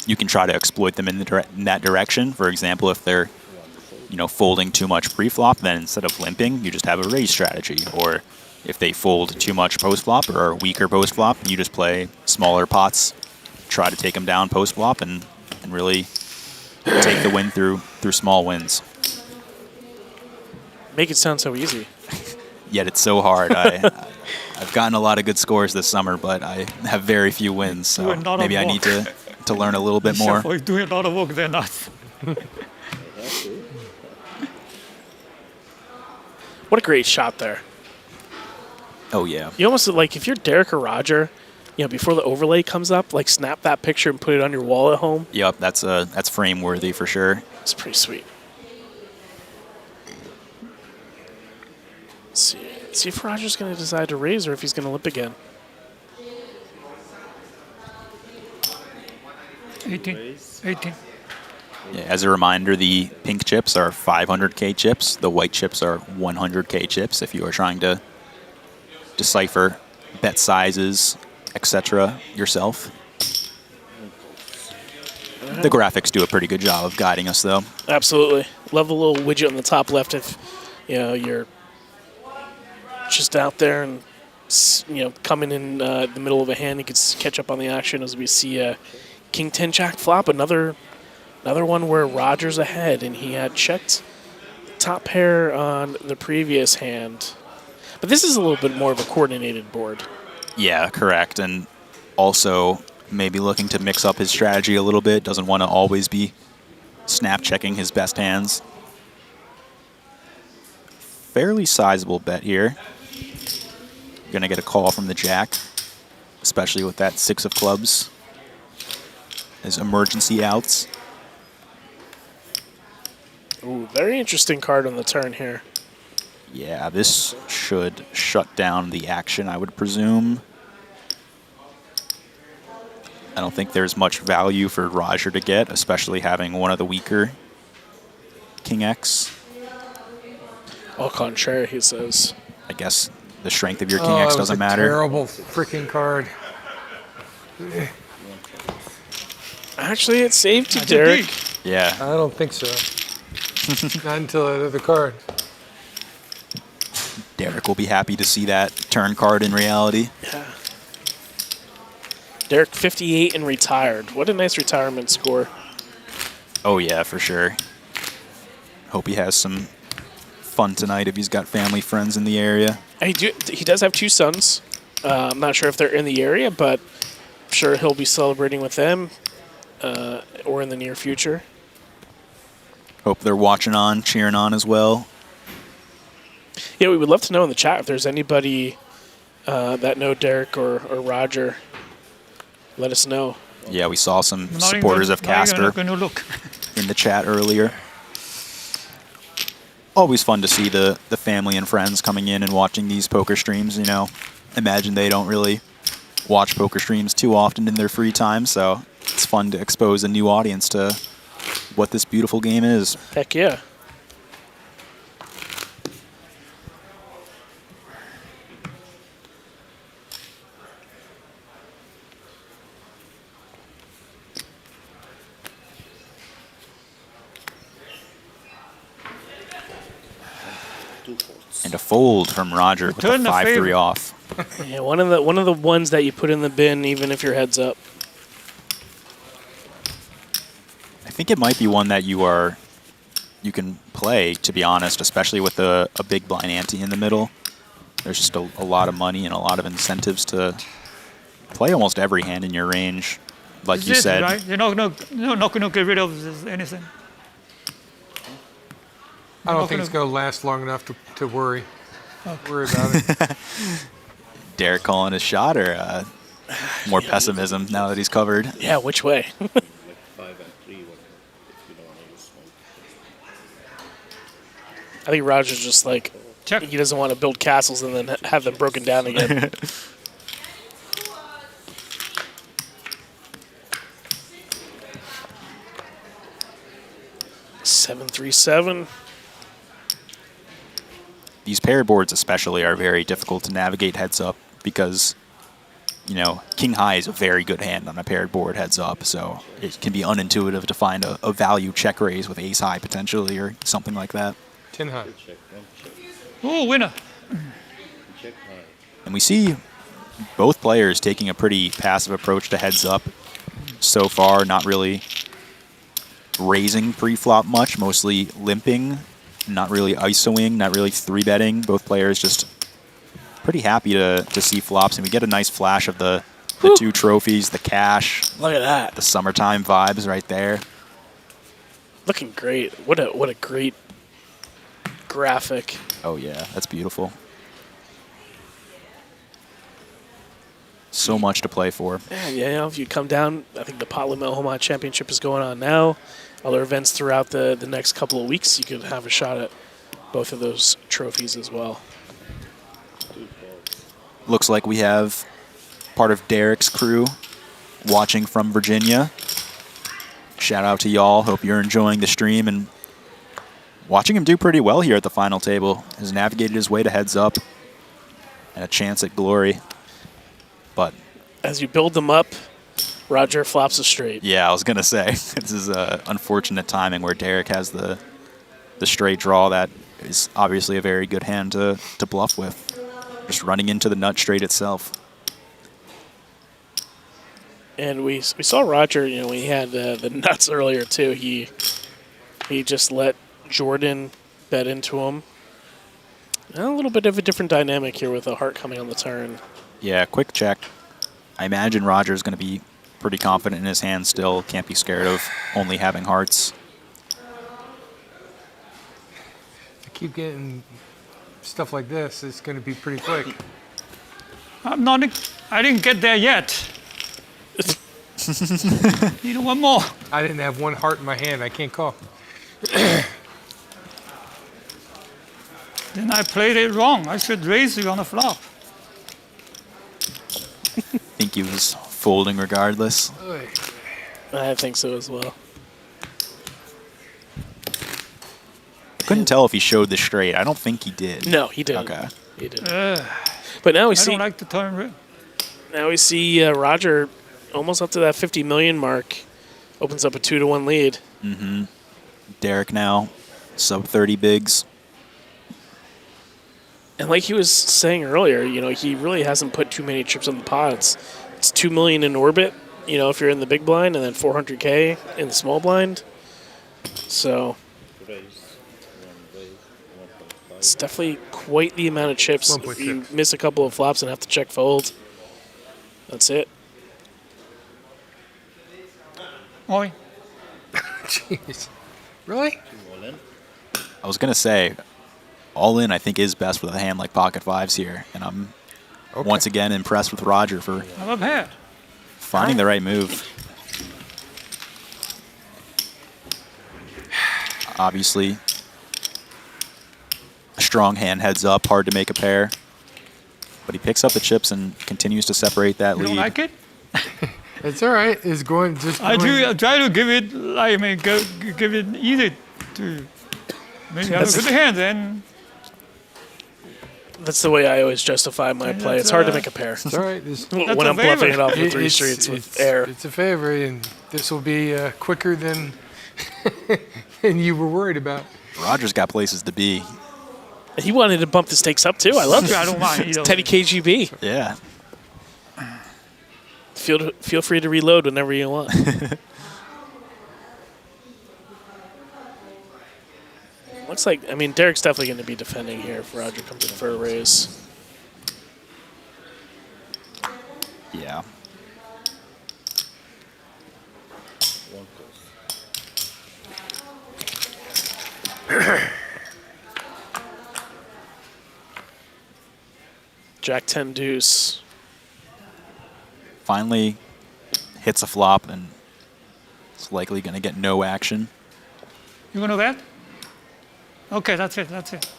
you can try to exploit them in that direction. For example, if they're folding too much pre-flop, then instead of limping, you just have a raise strategy. Or if they fold too much post-flop or are weaker post-flop, you just play smaller pots, try to take them down post-flop, and really take the win through small wins. Make it sound so easy. Yet it's so hard. I've gotten a lot of good scores this summer, but I have very few wins, so Doing a lot of maybe I need to learn a little bit more. Shuffle is doing a lot of work than us. What a great shot there. Oh, yeah. You almost if you're Derek or Roger, before the overlay comes up, snap that picture and put it on your wall at home. Yep, that's frame worthy for sure. It's pretty sweet. See if Roger's going to decide to raise or if he's going to limp again. 18. 18. Yeah, as a reminder, the pink chips are 500K chips. The white chips are 100K chips if you are trying to decipher bet sizes, etc. yourself. The graphics do a pretty good job of guiding us, though. Absolutely. Love the little widget on the top left if you're just out there and coming in the middle of a hand, you can catch up on the action as we see King 10 Jack flop. Another one where Roger's ahead, and he had checked top pair on the previous hand. But this is a little bit more of a coordinated board. Yeah, correct. And also maybe looking to mix up his strategy a little bit. Doesn't want to always be snap checking his best hands. Fairly sizable bet here. Going to get a call from the jack, especially with that 6 of clubs as emergency outs. Ooh, very interesting card on the turn here. Yeah, this should shut down the action, I would presume. I don't think there's much value for Roger to get, especially having one of the weaker King X. Au contraire, he says. I guess the strength of your King X doesn't matter. Terrible freaking card. Actually, it saved you, Derek. Yeah. I don't think so. Not until that other card. Derek will be happy to see that turn card in reality. Yeah. Derek 58 and retired. What a nice retirement score. Oh yeah, for sure. Hope he has some fun tonight if he's got family, friends in the area. He does have 2 sons. I'm not sure if they're in the area, but I'm sure he'll be celebrating with them or in the near future. Hope they're watching on, cheering on as well. Yeah, we would love to know in the chat if there's anybody that know Derek or Roger. Let us know. Yeah, we saw some supporters of Casper in the chat earlier. Always fun to see the family and friends coming in and watching these poker streams, Imagine they don't really watch poker streams too often in their free time, so it's fun to expose a new audience to what this beautiful game is. Heck yeah. And a fold from Roger with the 5-3 off. Yeah, one of the ones that you put in the bin even if your head's up. I think it might be one that you can play, to be honest, especially with a big blind ante in the middle. There's just a lot of money and a lot of incentives to play almost every hand in your range. Like you said. Right? You're not going to get rid of anything. I don't think it's going to last long enough to worry. Worry about it. Derek calling his shot or more pessimism now that he's covered? Yeah, which way? I think Roger's just like, he doesn't want to build castles and then have them broken down again. $7-3-7. These paired boards especially are very difficult to navigate heads up because, King High is a very good hand on a paired board heads up, so it can be unintuitive to find a value check raise with Ace High potentially or something like that. 10 high. Oh, winner. And we see both players taking a pretty passive approach to heads up so far, not really raising pre-flop much, mostly limping, not really ISOing, not really 3-betting. Both players just pretty happy to see flops, and we get a nice flash of the 2 trophies, the cash. Look at that. The summertime vibes right there. Looking great. What a great graphic. Oh yeah, that's beautiful. So much to play for. Yeah, if you come down, I think the Parliament Omaha Championship is going on now. Other events throughout the next couple of weeks, you could have a shot at both of those trophies as well. looks like we have part of Derek's crew watching from Virginia. Shout out to y'all. Hope you're enjoying the stream and watching him do pretty well here at the final table. Has navigated his way to heads up and a chance at glory. But as you build them up, Roger flops a straight. yeah, I was going to say, this is unfortunate timing where Derek has the straight draw. That is obviously a very good hand to bluff with. Just running into the nut straight itself. And we saw Roger, you know, we had the nuts earlier too. He just let Jordan bet into him. A little bit of a different dynamic here with a heart coming on the turn. Yeah, quick check. I imagine Roger's going to be pretty confident in his hand still. Can't be scared of only having hearts. I keep getting stuff like this. It's going to be pretty quick. I didn't get there yet. Need one more. I didn't have one heart in my hand. I can't call. Then I played it wrong. I should raise you on the flop. Think he was folding regardless. I think so as well. Couldn't tell if he showed the straight. I don't think he did. No, he didn't. Okay. He didn't. But now we I see. don't like the turn real. Now we see Roger almost up to that 50 million mark. Opens up a 2-1 lead. Mm-hmm. Derek now sub 30 bigs. And like he was saying earlier, you know, he really hasn't put too many chips on the pot. It's 2 million in orbit, you know, if you're in the big blind, and then 400K in the small blind. So it's definitely quite the amount of chips. If you miss a couple of flops and have to check fold, that's it. Oi. Jeez. Really? I was going to say, all in I think is best with a hand like pocket fives here. And I'm once again impressed with Roger for I'm up here. finding the right move. Obviously, a strong hand heads up, hard to make a pair. But he picks up the chips and continues to separate that You lead. don't like it? It's all right. It's going just. I try to give it, like, I mean, give it easy to maybe have a good hand, then That's the way I always justify my play. It's hard to make a pair. It's all right. When I'm bluffing it off the three streets with air. It's a favorite, and this will be quicker than than you were worried about. Roger's got places to be. He wanted to bump the stakes up too. I love it. I don't mind. You know. Teddy KGB. Yeah. Feel free to reload whenever you want. Looks like, I mean, Derek's definitely going to be defending here if Roger comes in for a raise. Yeah. Jack 10 deuce. Finally hits a flop and it's likely going to get no action. You want to bet? Okay, that's it. That's it.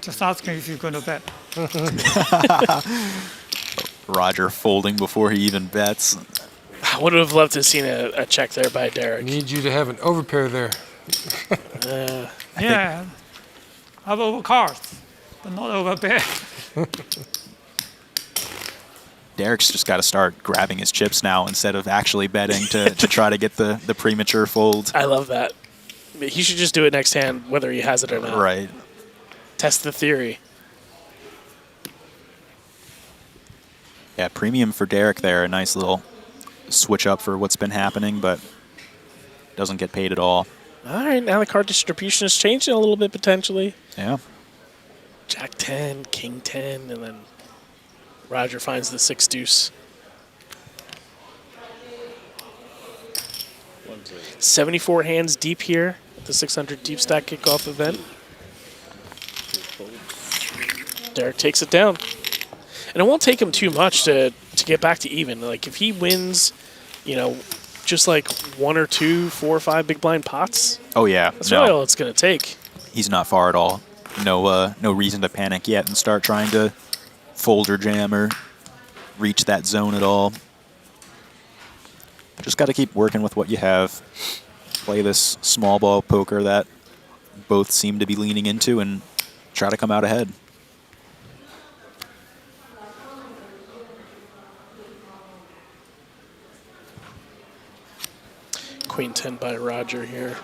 Just asking if you're going to bet. Roger folding before he even bets. I would have loved to have seen a check there by Derek. Need you to have an overpair there. Yeah. I have over cards, but not over bet. Derek's just got to start grabbing his chips now instead of actually betting to try to get the premature fold. I love that. He should just do it next hand, whether he has it or not. Right. Test the theory. Yeah, premium for Derek there. A nice little switch up for what's been happening, but doesn't get paid at all. All right, now the card distribution is changing a little bit potentially. Yeah. Jack 10, King 10, and then Roger finds the 6 deuce. 74 hands deep here at the 600 Deep Stack Kickoff event. Derek takes it down. And it won't take him too much to get back to even. Like, if he wins, you know, just like 1 or 2, 4 or 5 big blind pots. Oh, yeah. That's really all it's going to take. He's not far at all. no reason to panic yet and start trying to fold or jam or reach that zone at all. Just got to keep working with what you have. Play this small ball poker that both seem to be leaning into and try to come out ahead. Queen 10 by Roger here.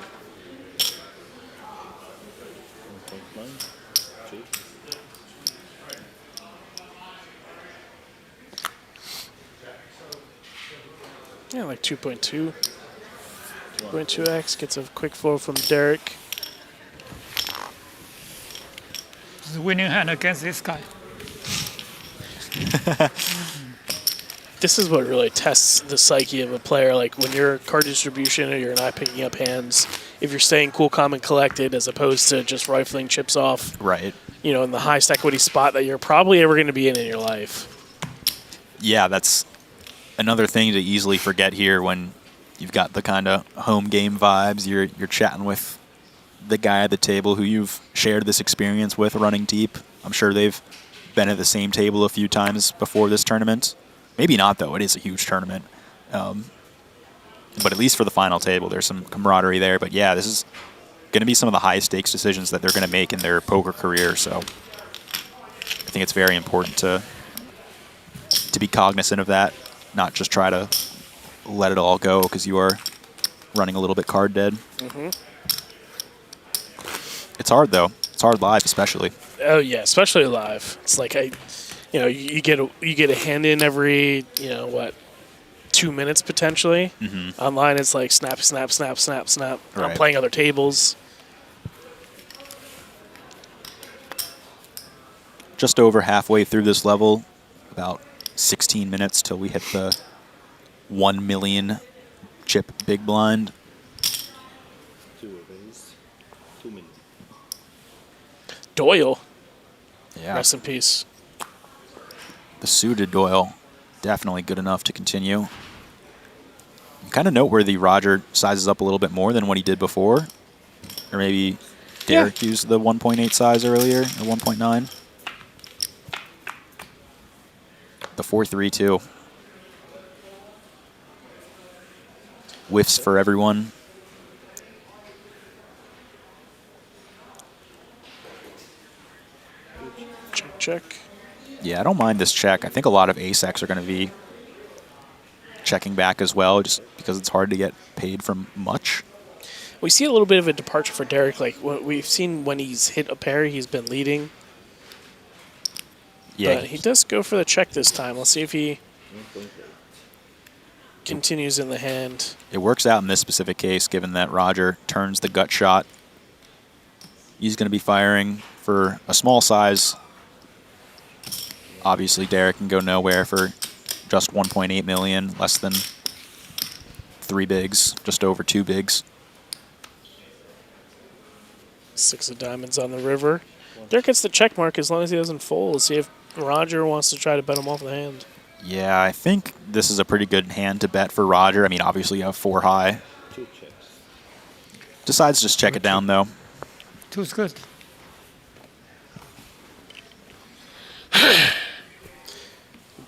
Yeah, like 2.2. 2.2x gets a quick fold from Derek. It's a winning hand against this guy. This is what really tests the psyche of a player. Like when you're card distribution or you're not picking up hands, if you're staying cool, calm, and collected as opposed to just rifling chips off, Right. you know, in the highest equity spot that you're probably ever going to be in your life. Yeah, that's another thing to easily forget here when you've got the kind of home game vibes. You're chatting with the guy at the table who you've shared this experience with running deep. I'm sure they've been at the same table a few times before this tournament. Maybe not, though. It is a huge tournament. But at least for the final table, there's some camaraderie there. But yeah, this is going to be some of the highest stakes decisions that they're going to make in their poker career. So I think it's very important to be cognizant of that, not just try to let it all go because you are running a little bit card dead. Mm-hmm. It's hard, though. It's hard live, especially. Oh yeah, especially live. It's like you get a hand in every 2 minutes potentially. Mm-hmm. Online it's like snap, snap, snap, snap, snap. Right. I'm playing other tables. Just over halfway through this level, about 16 minutes till we hit the 1 million chip big blind. 2 minutes. Doyle, Yeah. rest in peace. The suited Doyle, definitely good enough to continue. Kind of noteworthy, Roger sizes up a little bit more than what he did before. Or maybe Derek used the 1.8 size earlier, or 1.9. The 4-3 too. Whiffs for everyone. Check, check. Yeah, I don't mind this check. I think a lot of ace-X are going to be checking back as well, just because it's hard to get paid from much. We see a little bit of a departure for Derek. Like what we've seen when he's hit a pair, he's been leading. Yeah, But he does go for the check this time. Let's see if he continues in the hand. it works out in this specific case, given that Roger turns the gut shot. He's going to be firing for a small size. Obviously, Derek can go nowhere for just 1.8 million, less than 3 bigs, just over 2 bigs. 6 of diamonds on the river. Derek gets the check mark as long as he doesn't fold. Let's see if Roger wants to try to bet him off the hand. Yeah, I think this is a pretty good hand to bet for Roger. I mean, obviously you have 4 high. 2 checks. Decides to just check it down, though. Two's good.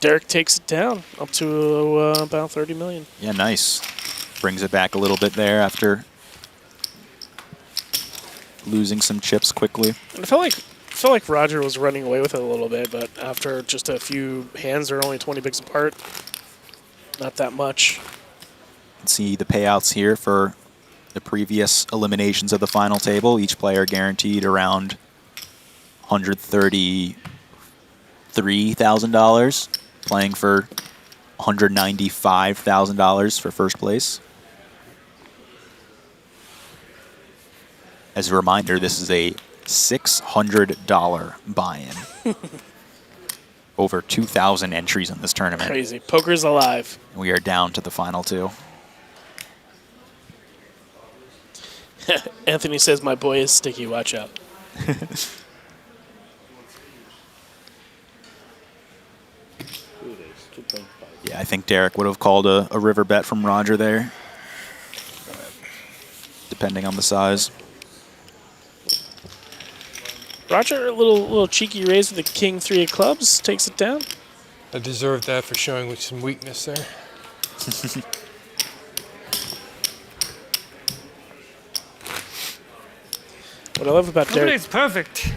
Derek takes it down up to about 30 million. Yeah, nice. Brings it back a little bit there after losing some chips quickly. And I felt like Roger was running away with it a little bit, but after just a few hands, they're only 20 bigs apart. Not that much. You can see the payouts here for the previous eliminations of the final table. Each player guaranteed around $133,000, playing for $195,000 for first place. As a reminder, this is a $600 buy-in. Over 2,000 entries in this tournament. Crazy. Poker's alive. We are down to the final 2. Anthony says my boy is sticky. Watch out. Yeah, I think Derek would have called a river bet from Roger there, depending on the size. Roger, a little cheeky raise with the king 3 of clubs, takes it down. I deserve that for showing with some weakness there. What I love about Derek... Nobody's perfect,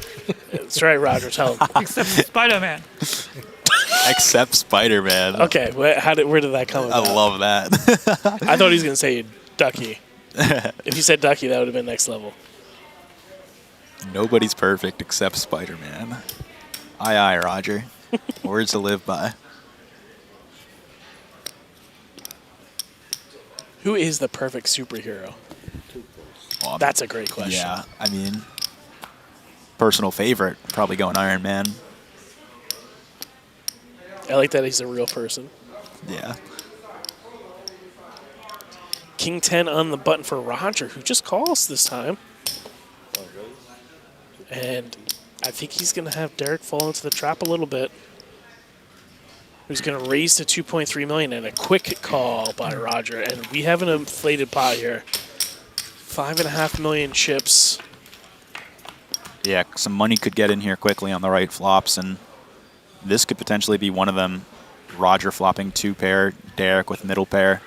That's right, Roger, tell him. except Spider-Man. Except Spider-Man. Okay, where did that come about? I love that. I thought he was going to say Ducky. If he said Ducky, that would have been next level. Nobody's perfect except Spider-Man. Aye, aye, Roger. Words to live by. Who is the perfect superhero? Well, That's a great question. Yeah, I mean, personal favorite, probably going Iron Man. I like that he's a real person. Yeah. King 10 on the button for Roger, who just calls this time. And I think he's going to have Derek fall into the trap a little bit. Who's going to raise to 2.3 million and a quick call by Roger. And we have an inflated pot here. 5.5 million chips. Yeah, some money could get in here quickly on the right flops, and this could potentially be one of them. Roger flopping 2 pair, Derek with middle pair.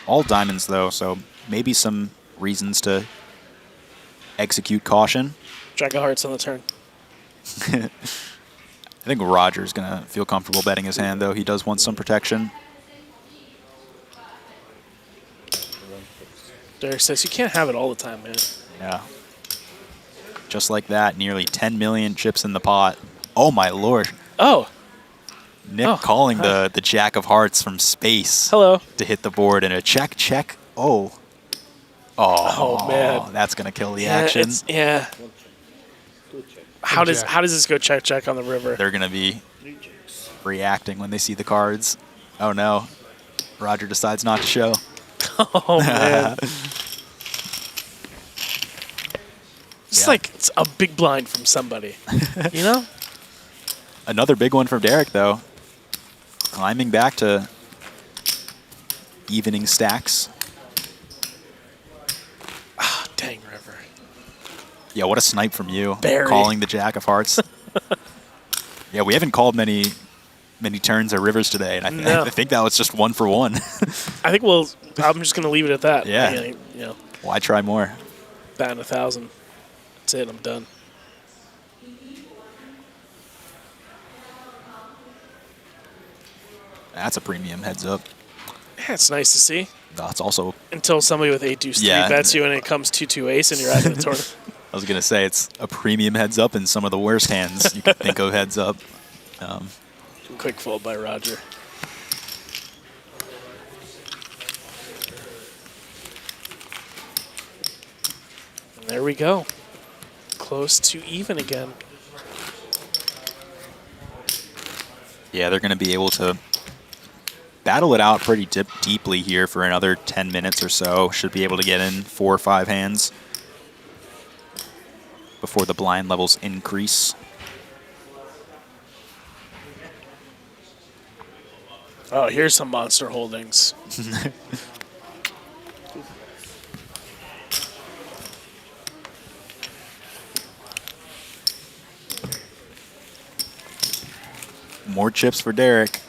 All diamonds, though, so maybe some reasons to execute caution. Jack of hearts on the turn. I think Roger's going to feel comfortable betting his hand, though. He does want some protection. Derek says, you can't have it all the time, man. Yeah. Just like that, nearly 10 million chips in the pot. Oh, my lord. Oh. Nick calling the Jack of Hearts from space. Hello. To hit the board and a check. Oh. Oh, man. That's going to kill the action. Yeah. How does this go check on the river? They're going to be reacting when they see the cards. Oh, no. Roger decides not to show. Oh, man. It's like it's a big blind from somebody, you know? Another big one from Derek, though. Climbing back to evening stacks. Ah, dang, river. Yeah, what a snipe from you. Barry. Calling the Jack of Hearts. Yeah, we haven't called many turns or rivers today, and I think that was just 1 for 1. I think I'm just going to leave it at that. Yeah. You know, Why try more? batting 1,000. That's it. I'm done. That's a premium heads up. Yeah, it's nice to see. That's also... Until somebody with 8 deuce 3 bets you and it comes 2-2 ace and you're out of the tournament. I was going to say, it's a premium heads up in some of the worst hands you could think of heads up. Quick fold by Roger. And there we go. Close to even again. Yeah, they're going to be able to battle it out pretty deeply here for another 10 minutes or so. Should be able to get in 4 or 5 hands before the blind levels increase. Oh, here's some monster holdings. More chips for Derek.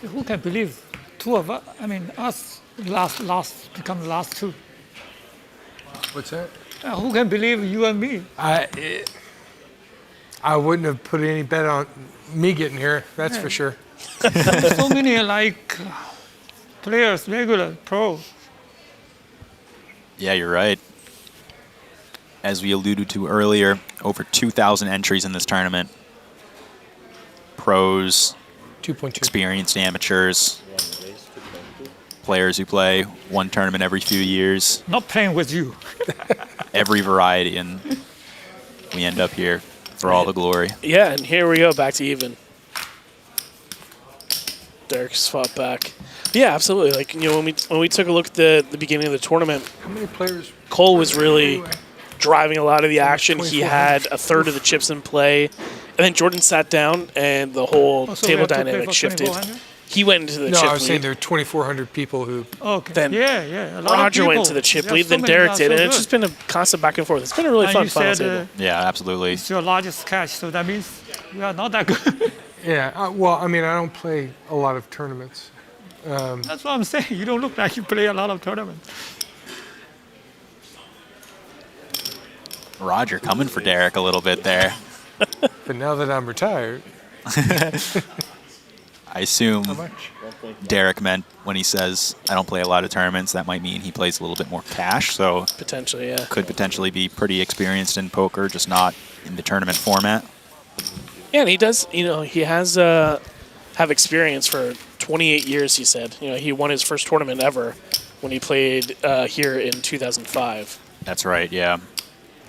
Who can believe 2 of us? I mean, us last become the last 2. What's that? Who can believe you and me? I wouldn't have put any bet on me getting here, that's for sure. So many players, regular, pro. Yeah, you're right. As we alluded to earlier, over 2,000 entries in this tournament. Pros, 2.2. Experienced amateurs, players who play one tournament every few years. Not playing with you. Every variety, and we end up here for all the glory. Yeah, and here we go, back to even. Derek's fought back. Yeah, absolutely. Like, you know, when we took a look at the beginning of the tournament, How many players? Cole was really driving a lot of the action. He had a third of the chips in play. And then Jordan sat down, and the whole So we table have to pay dynamic for shifted. 2,400? He went into the No, chip I was saying lead. there are 2,400 people who. Okay. Then yeah. A lot of Roger went people. to the chip There's lead, so then many Derek that are did, so and it's good. just been a constant back and forth. It's been a really And fun you final said, table. Yeah, absolutely. it's your largest cash, so that means you are not that good. Yeah, well, I mean, I don't play a lot of tournaments. That's what I'm saying. You don't look like you play a lot of tournaments. Roger coming for Derek a little bit there. But now that I'm retired, I assume how much? Derek meant when he says, I don't play a lot of tournaments, that might mean he plays a little bit more cash, so Potentially, yeah. could potentially be pretty experienced in poker, just not in the tournament format. Yeah, and he does, he has have experience for 28 years, he said. He won his first tournament ever when he played here in 2005. That's right, yeah.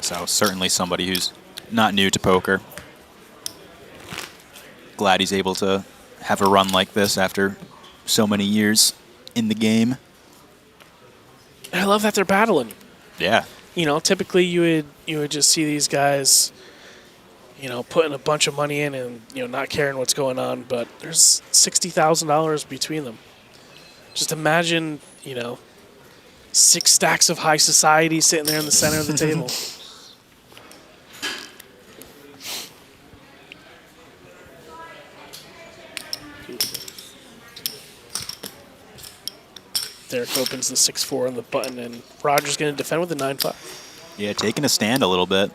So certainly somebody who's not new to poker. Glad he's able to have a run like this after so many years in the game. And I love that they're battling. Yeah. Typically you would just see these guys, putting a bunch of money in and, not caring what's going on, but there's $60,000 between them. Just imagine, 6 stacks of high society sitting there in the center of the table. Derek opens the 6-4 on the button, and Roger's going to defend with the 9-5. Yeah, taking a stand a little bit.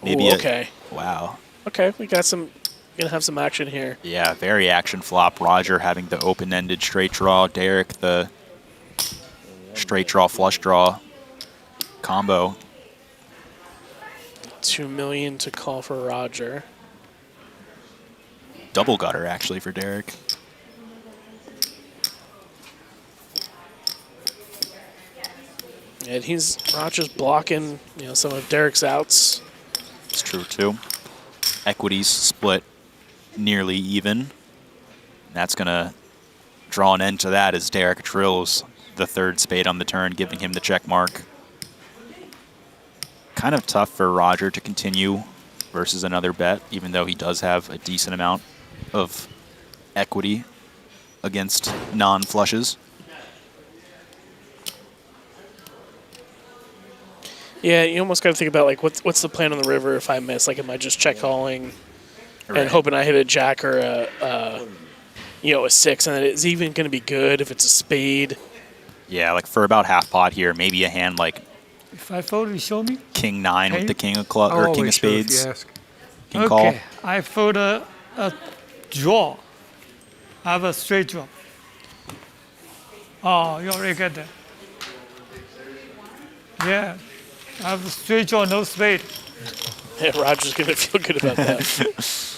Maybe Ooh, okay. Wow. Okay, we got some. Gonna have some action here. Yeah, very action flop. Roger having the open-ended straight draw. Derek the straight draw, flush draw combo. $2 million to call for Roger. Double gutter actually for Derek. And Roger's blocking, some of Derek's outs. It's true too. Equities split nearly even. That's gonna draw an end to that as Derek drills the 3rd spade on the turn, giving him the check mark. Kind of tough for Roger to continue versus another bet, even though he does have a decent amount of equity against non-flushes. Yeah, you almost got to think about what's the plan on the river if I miss? Am I just check calling and hoping I hit a jack or a 6, and is it even going to be good if it's a spade? Yeah, for about half pot here, maybe a hand like If I fold, you show me. King 9 with Hey. the King of Clubs or King of Spades. King Okay, call. I fold a draw. I have a straight draw. Oh, you already get that. Yeah, I have a straight draw, no spade. Yeah, Roger's going to feel good about that.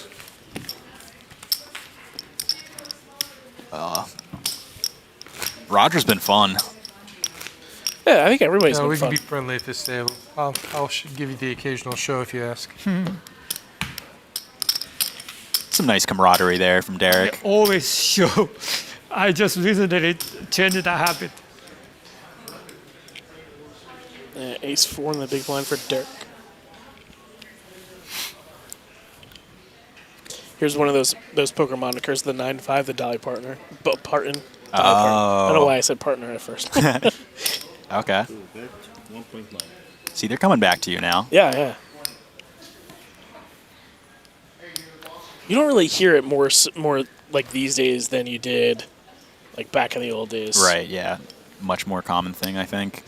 Roger's been fun. Yeah, I think everybody's No, been we can fun. be friendly at this table. I'll give you the occasional show if you ask. Some nice camaraderie there from Derek. Always show. I just recently changed that habit. Ace-4 in the big blind for Derek. Here's one of those poker monikers, the 9-5, the Dolly partner. Partner. I don't know why I said partner at first. Okay. See, they're coming back to you now. Yeah. You don't really hear it more like these days than you did back in the old days. Right, yeah. Much more common thing, I think.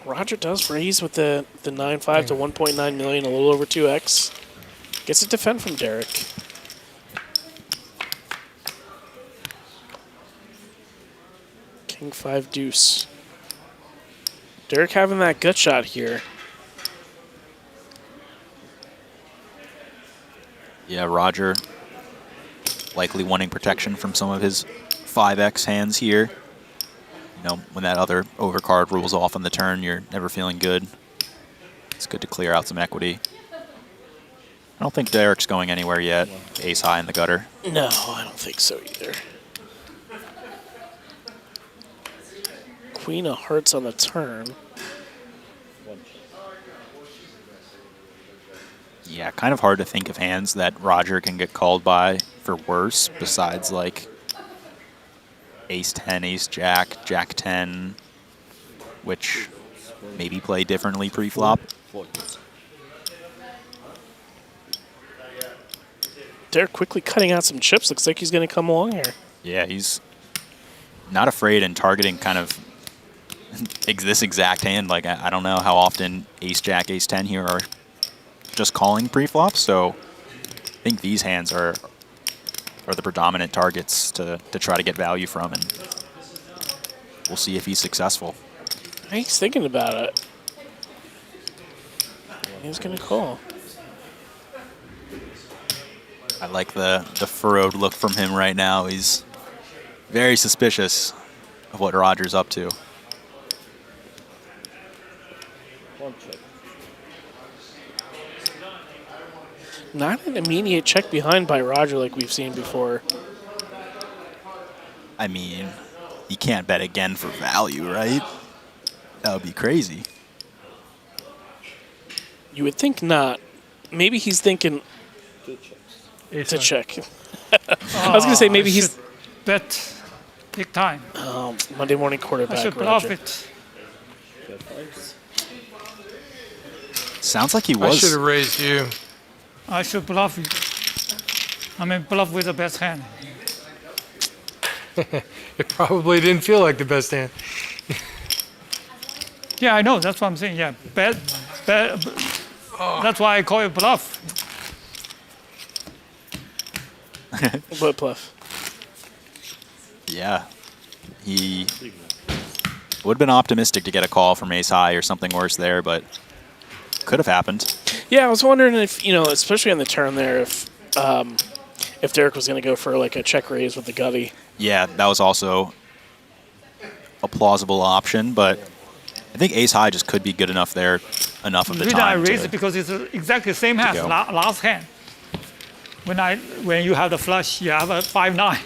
Roger does raise with the 9-5 to 1.9 million, a little over 2x. Gets a defend from Derek. King 5 deuce. Derek having that gut shot here. Yeah, Roger likely wanting protection from some of his 5x hands here. When that other overcard rules off on the turn, you're never feeling good. It's good to clear out some equity. I don't think Derek's going anywhere yet. Ace high in the gutter. No, I don't think so either. Queen of hearts on the turn. Yeah, kind of hard to think of hands that Roger can get called by for worse, besides ace 10, ace jack, jack 10, which maybe play differently pre-flop. Derek quickly cutting out some chips. Looks like he's going to come along here. Yeah, he's not afraid and targeting kind of this exact hand. Like, I don't know how often ace jack, ace 10 here are just calling pre-flop, so I think these hands are the predominant targets to try to get value from, and we'll see if he's successful. He's thinking about it. He's going to call. I like the furrowed look from him right now. He's very suspicious of what Roger's up to. Not an immediate check behind by Roger like we've seen before. I mean, you can't bet again for value, right? That would be crazy. You would think not. Maybe he's thinking it's a check. I was going to say maybe he's bet big time. Monday morning quarterback. I should bluff Roger. it. Sounds like he I was. should have raised you. I should bluff you. I mean, bluff with the best hand. It probably didn't feel like the best hand. Yeah, I know. That's what I'm saying. Yeah, bet. That's why I call it bluff. What bluff? Yeah. He would have been optimistic to get a call from ace high or something worse there, but could have happened. Yeah, I was wondering if, especially on the turn there, if Derek was going to go for like a check raise with the gutty. Yeah, that was also a plausible option, but I think ace high just could be good enough there, enough of the The reason I time. raise it because it's exactly the same hand, go. last hand. When you have the flush, you have a 5-9.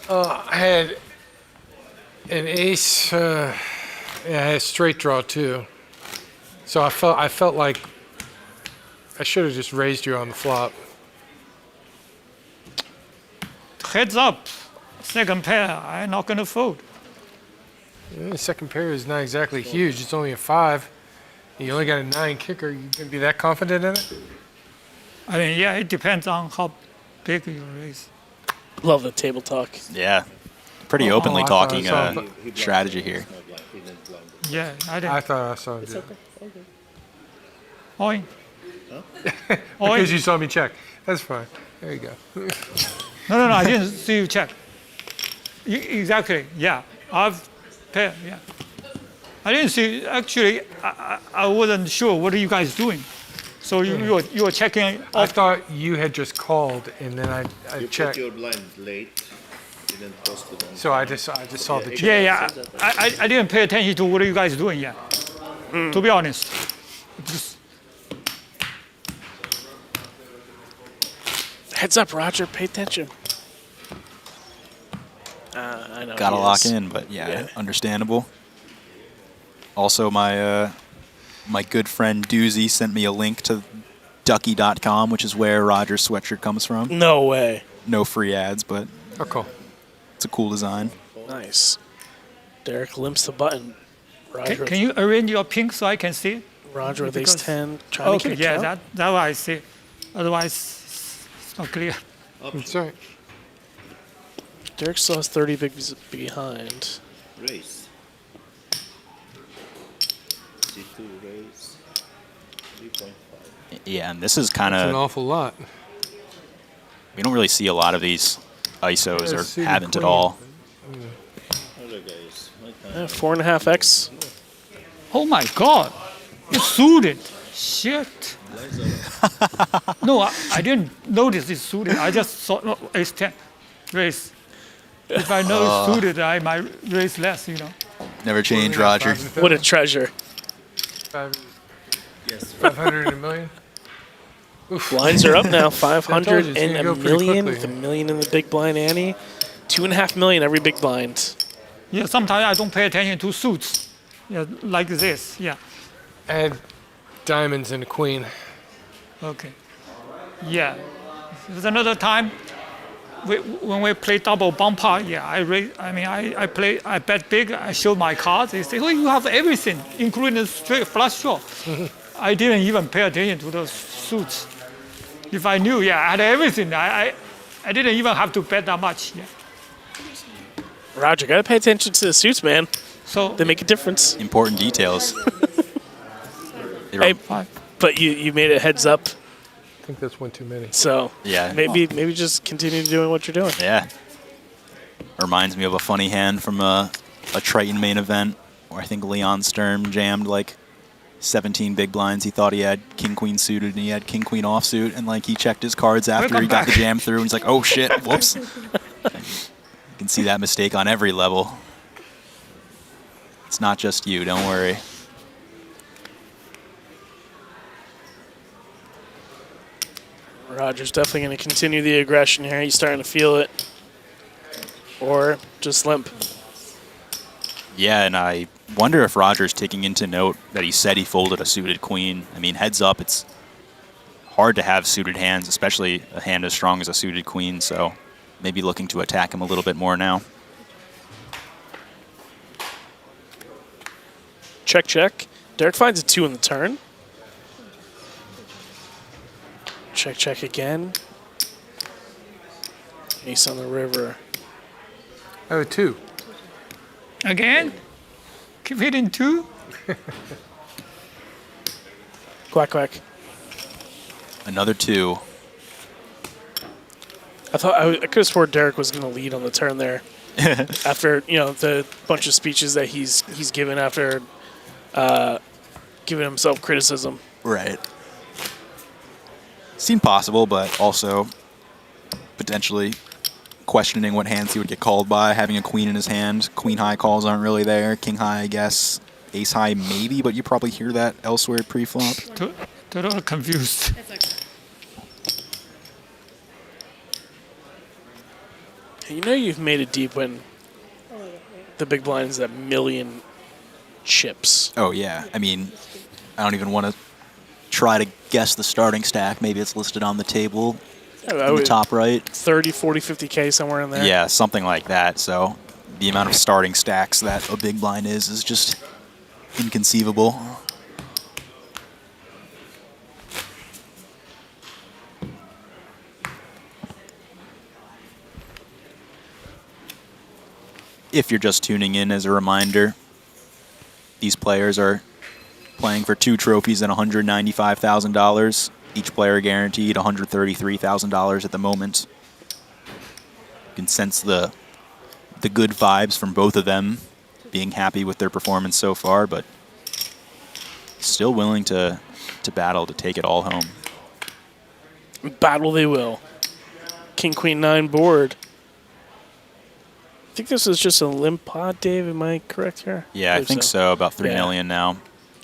I had an ace. I had a straight draw too. So I felt like I should have just raised you on the flop. Heads up, second pair. I'm not gonna fold. The second pair is not exactly huge. It's only a 5. You only got a 9 kicker. You gonna be that confident in it? I mean, yeah, it depends on how big you raise. Love the table talk. Yeah, pretty openly I thought I talking saw strategy here. Yeah, I didn't. I thought I saw it. All in. Because you saw me check. That's fine. There you go. No, I didn't see you check. Exactly, yeah. I've pair, yeah. I didn't see, actually, I wasn't sure what are you guys doing. So you were checking I off. thought you had just called, and then I You checked. put your blind late, didn't post it on. So I just saw the check. Yeah. I didn't pay attention to what are you guys doing yet. To be honest. Just, Heads up, Roger. Pay attention. I know. Gotta he lock is. in, but yeah, understandable. Also, my good friend Doozy sent me a link to ducky.com, which is where Roger's sweatshirt comes from. No way. No free ads, but Oh, cool. it's a cool design. Nice. Derek limps the button. Roger, can you arrange your pink so I can see? Roger with Because- ace 10. Trying to Okay, get a yeah, count. that's what I see. Otherwise, it's not clear. That's right. Derek still has 30 bigs behind. Raise. C2 raise. 3.5. Yeah, and this is kind It's an of, awful lot. we don't really see a lot of these ISOs, Yeah, or suited haven't at queen. all. Other guys. My time. 4.5x. Oh my God, it's suited. Shit. No, I didn't notice it's suited. I just saw ace 10 raise. If I know it's suited, I might raise less, Never change, Roger. What a treasure. 500 in a million. Blinds are up now. 500 it's and gonna a go pretty million. quickly. With a million in the big blind ante. 2.5 million every big blind. Yeah, sometimes I don't pay attention to suits. Yeah, like this. Yeah. Add diamonds and a queen. Okay. Yeah. If there's another time, when we play double bumper, yeah, I bet big. I show my cards. They say, "Oh, you have everything, including the straight flush draw." I didn't even pay attention to those suits. If I knew, yeah, I had everything. I didn't even have to bet that much. Yeah. Roger, gotta pay attention to the suits, man. So they make a difference. Important details. Hey, but you made it heads up. I think that's one too many. So yeah, maybe just continue doing what you're doing. Yeah. Reminds me of a funny hand from a Triton main event where I think Leon Sturm jammed like 17 big blinds. He thought he had king-queen suited and he had king-queen offsuit, and like he checked his cards after he got the jam through and he's like, oh shit, whoops. You can see that mistake on every level. It's not just you, don't worry. Roger's definitely going to continue the aggression here. He's starting to feel it. Or just limp. Yeah, and I wonder if Roger's taking into note that he said he folded a suited queen. I mean, heads up, it's hard to have suited hands, especially a hand as strong as a suited queen, so maybe looking to attack him a little bit more now. Check, check. Derek finds a 2 on the turn. Check, check again. Ace on the river. Oh, 2. Again? Keep hitting 2? Quack, quack. Another 2. I thought I could have swore Derek was going to lead on the turn there. After, the bunch of speeches that he's given after giving himself criticism. Right. Seemed possible, but also potentially questioning what hands he would get called by, having a queen in his hand. Queen high calls aren't really there. King high, I guess. Ace high, maybe, but you probably hear that elsewhere pre-flop. Totally confused. You know you've made it deep when the big blind is that million chips. Oh, yeah. I mean, I don't even want to try to guess the starting stack. Maybe it's listed on the table in the top right. 30, 40, 50K, somewhere in there. Yeah, something like that. So the amount of starting stacks that a big blind is just inconceivable. If you're just tuning in, as a reminder, these players are playing for 2 trophies and $195,000. Each player guaranteed $133,000 at the moment. You can sense the good vibes from both of them, being happy with their performance so far, but still willing to battle to take it all home. Battle they will. King, Queen, 9 board. I think this is just a limp pot, Dave. Am I correct here? Yeah, I think so. About 3 million now.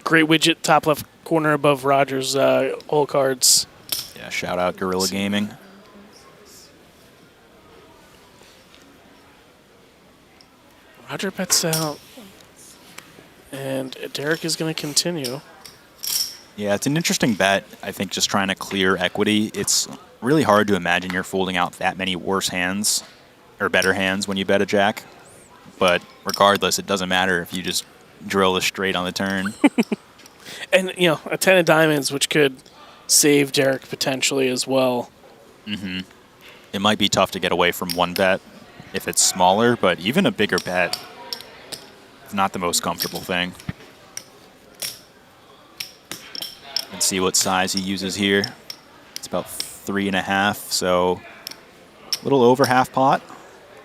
Great widget, top left corner above Roger's hole cards. Yeah, shout out Guerrilla Gaming. Roger bets out. And Derek is going to continue. Yeah, it's an interesting bet. I think just trying to clear equity. It's really hard to imagine you're folding out that many worse hands or better hands when you bet a jack. But regardless, it doesn't matter if you just drill this straight on the turn. And, a 10 of diamonds, which could save Derek potentially as well. Mm-hmm. It might be tough to get away from one bet if it's smaller, but even a bigger bet is not the most comfortable thing. Let's see what size he uses here. It's about 3.5, so a little over half pot.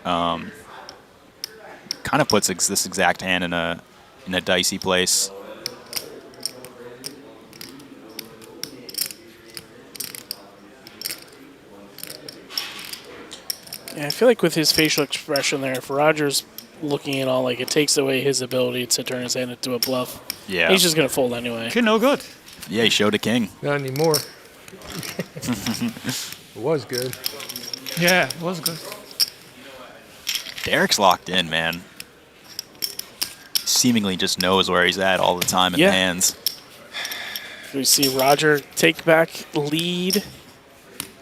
Kind of puts this exact hand in a dicey place. Yeah, I feel like with his facial expression there, if Roger's looking at all, like it takes away his ability to turn his hand into a bluff. Yeah. He's just going to fold anyway. Okay, no good. Yeah, he showed a king. Not anymore. It was good. Yeah, it was good. Derek's locked in, man. Seemingly just knows where he's at all the time in the hands. We see Roger take back lead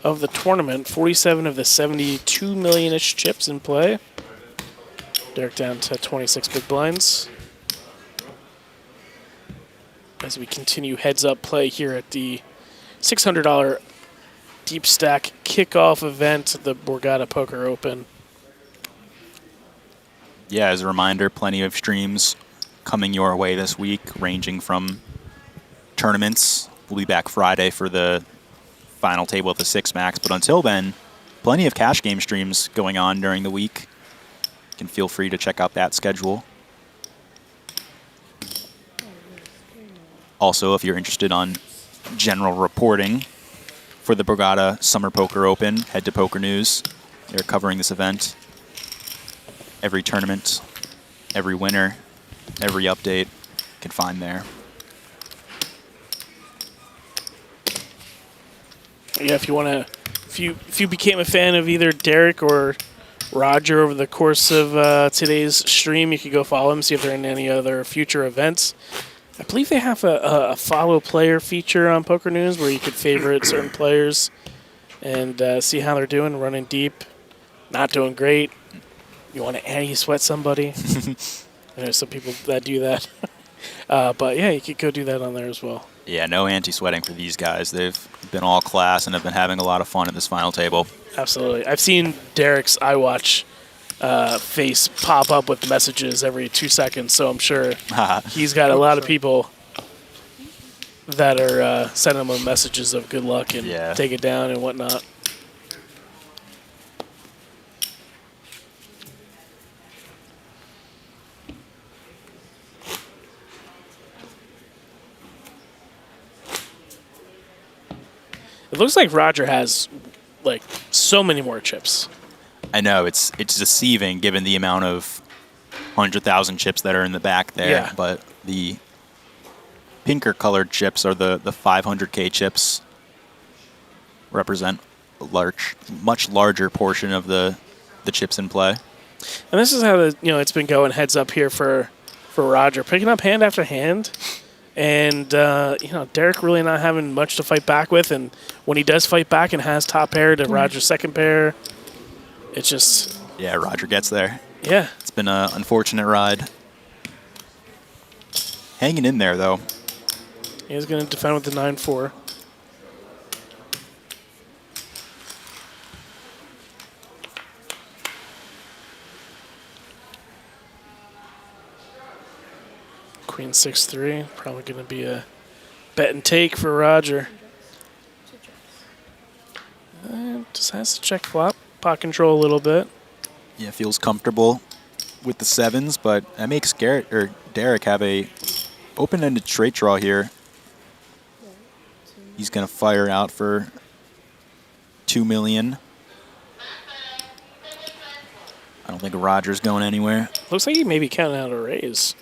of the tournament. 47 of the 72 million-ish chips in play. Derek down to 26 big blinds. As we continue heads-up play here at the $600 Deep Stack Kickoff event at the Borgata Poker Open. Yeah, as a reminder, plenty of streams coming your way this week, ranging from tournaments. We'll be back Friday for the final table of the 6 Max, but until then, plenty of cash game streams going on during the week. You can feel free to check out that schedule. Also, if you're interested on general reporting for the Borgata Summer Poker Open, head to Poker News. They're covering this event. Every tournament, every winner, every update you can find there. Yeah, if you want to, if you became a fan of either Derek or Roger over the course of today's stream, you could go follow them, see if they're in any other future events. I believe they have a follow player feature on Poker News where you could favorite certain players and see how they're doing, running deep, not doing great. You want to anti-sweat somebody. There's some people that do that. But yeah, you could go do that on there as well. Yeah, no anti-sweating for these guys. They've been all class and have been having a lot of fun at this final table. Absolutely. I've seen Derek's iWatch face pop up with messages every 2 seconds, so I'm sure he's got a lot of people that are sending him messages of good luck and take it down and whatnot. It looks like Roger has like so many more chips. I know, it's deceiving given the amount of 100,000 chips that are in the back there. Yeah. But the pinker colored chips are the 500K chips, represent a much larger portion of the chips in play. And this is how it's been going heads up here for Roger, picking up hand after hand. And, Derek really not having much to fight back with. And when he does fight back and has top pair to Roger's second pair, it's just... Yeah, Roger gets there. Yeah. It's been an unfortunate ride. Hanging in there, though. He's going to defend with the 9-4. Queen 6-3, probably going to be a bet and take for Roger. Just has to check flop, pot control a little bit. Yeah, feels comfortable with the 7s, but that makes Derek have a open-ended straight draw here. He's going to fire out for $2 million. I don't think Roger's going anywhere. Looks like he may be counting out a raise.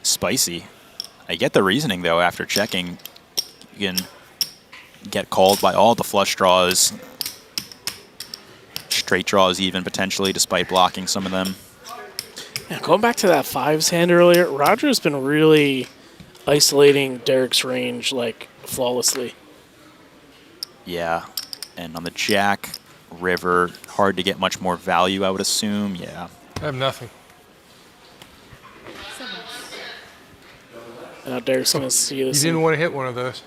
Spicy. I get the reasoning, though, after checking. You can get called by all the flush draws. Straight draws even, potentially, despite blocking some of them. Yeah, going back to that 5s hand earlier, Roger's been really isolating Derek's range, like, flawlessly. Yeah, and on the Jack, River, hard to get much more value, I would assume. Yeah. I have nothing. Now Derek's going to see this. You didn't want to hit one of those.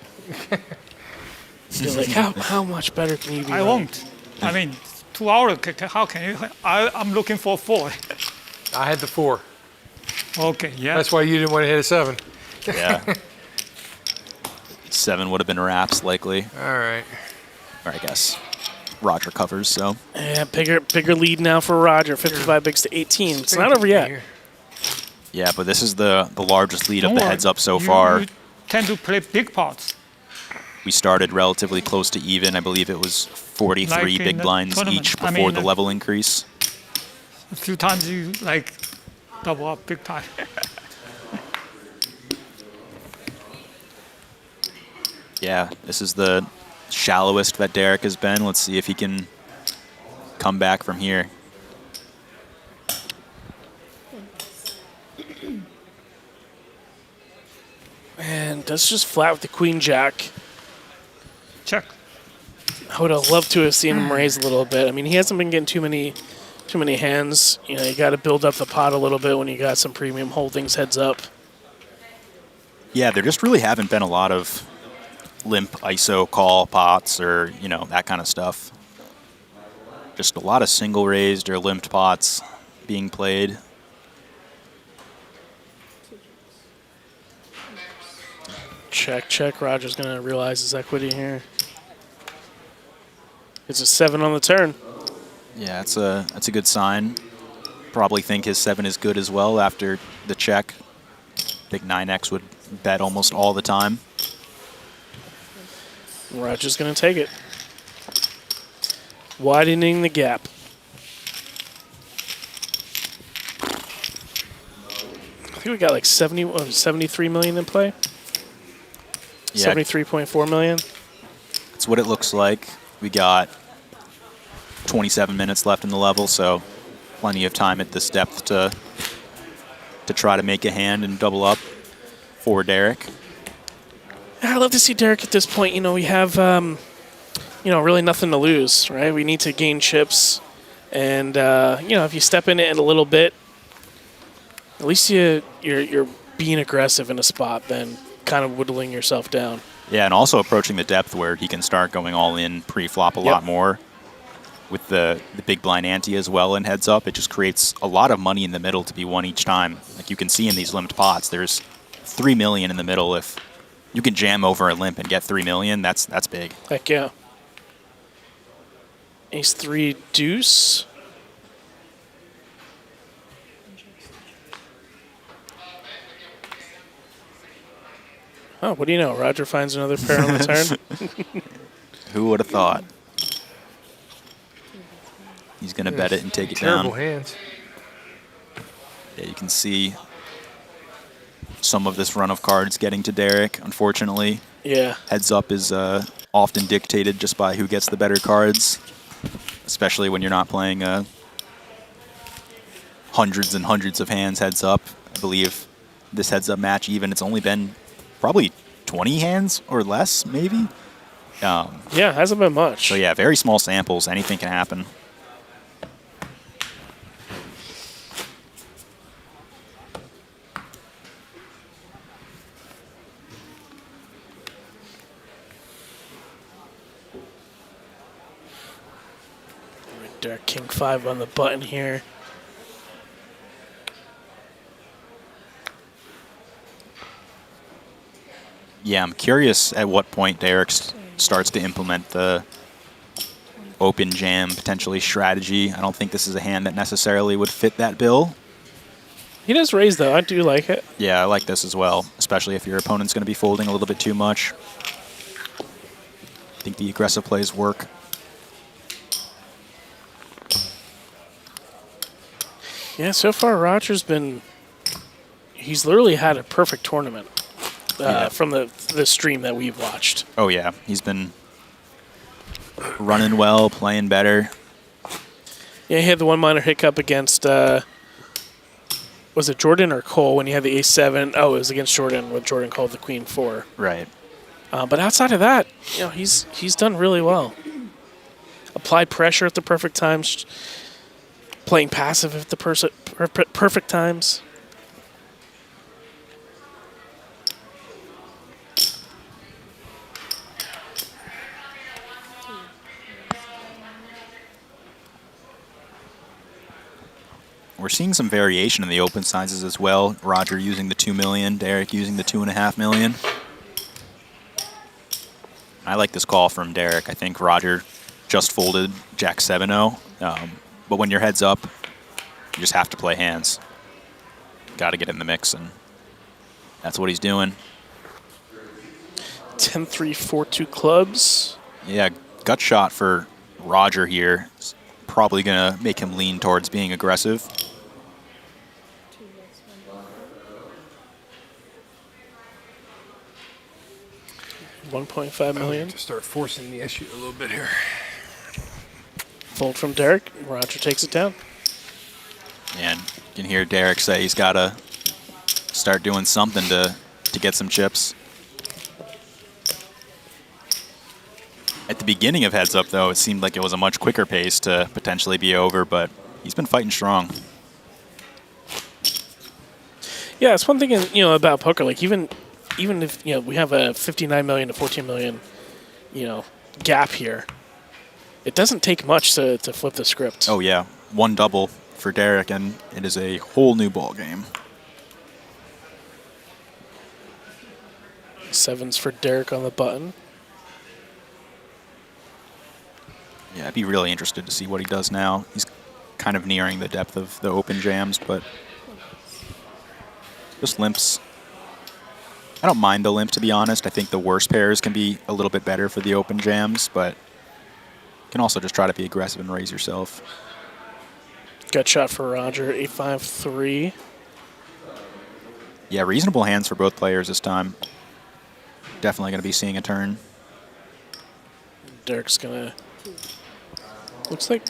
You're like, how much better can you be? I won't. I mean, 2 hours, how can you? I'm looking for 4. I had the 4. Okay, yeah. That's why you didn't want to hit a 7. Yeah. 7 would have been wraps, likely. All right. Or I guess Roger covers, so. Yeah, bigger lead now for Roger, 55 bigs to 18. It's not over yet. Yeah, but this is the largest lead of Don't the worry. heads up so far. You tend to play big pots. We started relatively close to even. I believe it was 43 Like in big the blinds tournament. each I before mean, the level increase. A few times you like double up big time. Yeah, this is the shallowest that Derek has been. Let's see if he can come back from here. And that's just flat with the queen jack. Check. I would have loved to have seen him raise a little bit. I mean, he hasn't been getting too many hands. You know, you got to build up the pot a little bit when you got some premium holdings heads up. Yeah, there just really haven't been a lot of limp ISO call pots or, you know, that kind of stuff. Just a lot of single raised or limped pots being played. Check, check. Roger's going to realize his equity here. It's a 7 on the turn. Yeah, that's a good sign. Probably think his 7 is good as well after the check. Big 9X would bet almost all the time. Roger's going to take it. Widening the gap. I think we got like 73 million in play. Yeah. 73.4 million. That's what it looks like. We got 27 minutes left in the level, so plenty of time at this depth to try to make a hand and double up for Derek. I love to see Derek at this point. You know, we have, really nothing to lose, right? We need to gain chips. And, if you step in it a little bit, at least you're being aggressive in a spot than kind of whittling yourself down. Yeah, and also approaching the depth where he can start going all in pre-flop a lot more. With the big blind ante as well and heads up, it just creates a lot of money in the middle to be won each time. Like you can see in these limped pots, there's 3 million in the middle. If you can jam over a limp and get 3 million, that's big. Heck yeah. Ace 3 deuce. Oh, what do you know? Roger finds another pair on the turn. Who would have thought? He's going to bet it and take it down. Terrible hands. Yeah, you can see some of this run of cards getting to Derek, unfortunately. Yeah. Heads up is often dictated just by who gets the better cards, especially when you're not playing hundreds and hundreds of hands heads up. I believe this heads up match even, it's only been probably 20 hands or less, maybe. Yeah, it hasn't been much. So yeah, very small samples. Anything can happen. Derek King 5 on the button here. Yeah, I'm curious at what point Derek starts to implement the open jam, potentially strategy. I don't think this is a hand that necessarily would fit that bill. He does raise, though. I do like it. Yeah, I like this as well, especially if your opponent's going to be folding a little bit too much. I think the aggressive plays work. Yeah, so far Roger's he's literally had a perfect tournament from the stream that we've watched. Oh yeah, he's been running well, playing better. Yeah, he had the one minor hiccup against, was it Jordan or Cole when he had the ace-7? Oh, it was against Jordan when Jordan called the queen-4. Right. But outside of that, he's done really well. Applied pressure at the perfect times. Playing passive at the perfect times. We're seeing some variation in the open sizes as well. Roger using the 2 million, Derek using the 2.5 million. I like this call from Derek. I think Roger just folded Jack 7-0. But when your head's up, you just have to play hands. Got to get in the mix, and that's what he's doing. 10-3, 4-2 clubs. Yeah, gut shot for Roger here. It's probably going to make him lean towards being aggressive. $1.5 million. To start forcing the issue a little bit here. Fold from Derek. Roger takes it down. And you can hear Derek say he's got to start doing something to get some chips. At the beginning of Heads Up, though, it seemed like it was a much quicker pace to potentially be over, but he's been fighting strong. Yeah, it's one thing, about poker. Like even if we have a 59 million to 14 million, gap here, it doesn't take much to flip the script. Oh yeah, one double for Derek, and it is a whole new ball game. Sevens for Derek on the button. Yeah, I'd be really interested to see what he does now. He's kind of nearing the depth of the open jams, but just limps. I don't mind the limp, to be honest. I think the worst pairs can be a little bit better for the open jams, but you can also just try to be aggressive and raise yourself. Gut shot for Roger, 8-5-3. Yeah, reasonable hands for both players this time. Definitely going to be seeing a turn. Derek's going to... Looks like...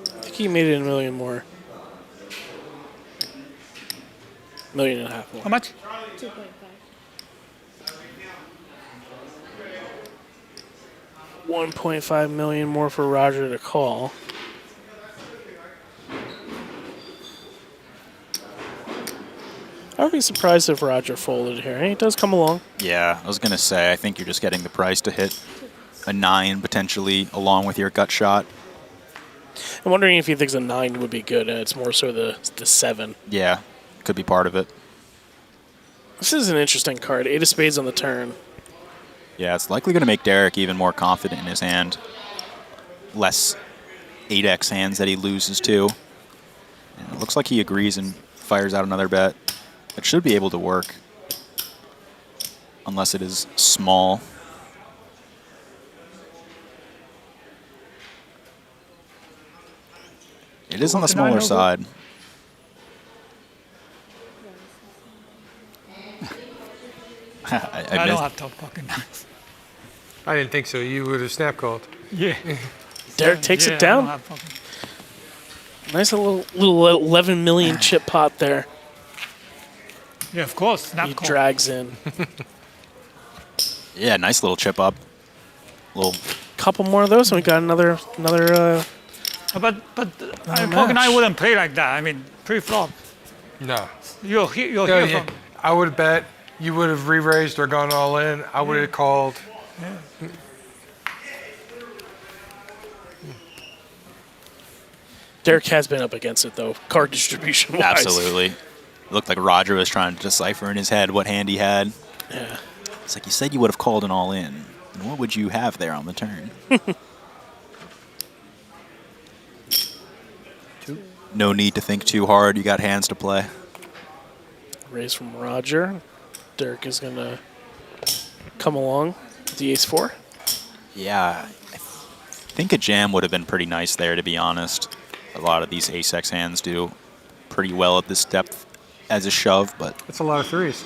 I think he made it a million more. $1.5 million more. How much? 2.5. $1.5 million more for Roger to call. I would be surprised if Roger folded here. He does come along. Yeah, I was going to say, I think you're just getting the price to hit a 9 potentially along with your gut shot. I'm wondering if he thinks a 9 would be good, and it's more so the 7. Yeah, could be part of it. This is an interesting card. 8 of spades on the turn. Yeah, it's likely going to make Derek even more confident in his hand. Less 8x hands that he loses to. And it looks like he agrees and fires out another bet. It should be able to work. Unless it is small. It is on the smaller side. I don't have top pocket nines. I didn't think so. You would have snap called. Yeah. Derek takes Yeah, it I don't down. have pocket. Nice little 11 million chip pot there. Yeah, of course. Snap He call. drags in. Yeah, nice little chip up. Little. Couple more of those, and we got another. But pocket nine wouldn't play like that. I mean, pre-flop. No. You're here Yeah, from. I would have bet. You would have re-raised or gone all in. I would have called. Yeah. Derek has been up against it though, card distribution wise. Absolutely. It looked like Roger was trying to decipher in his head what hand he had. Yeah. It's like, you said you would have called an all in. And what would you have there on the turn? No need to think too hard. You got hands to play. Raise from Roger. Derek is gonna come along with the ace-4. Yeah, I think a jam would have been pretty nice there, to be honest. A lot of these ace-x hands do pretty well at this depth as a shove, but That's a lot of threes.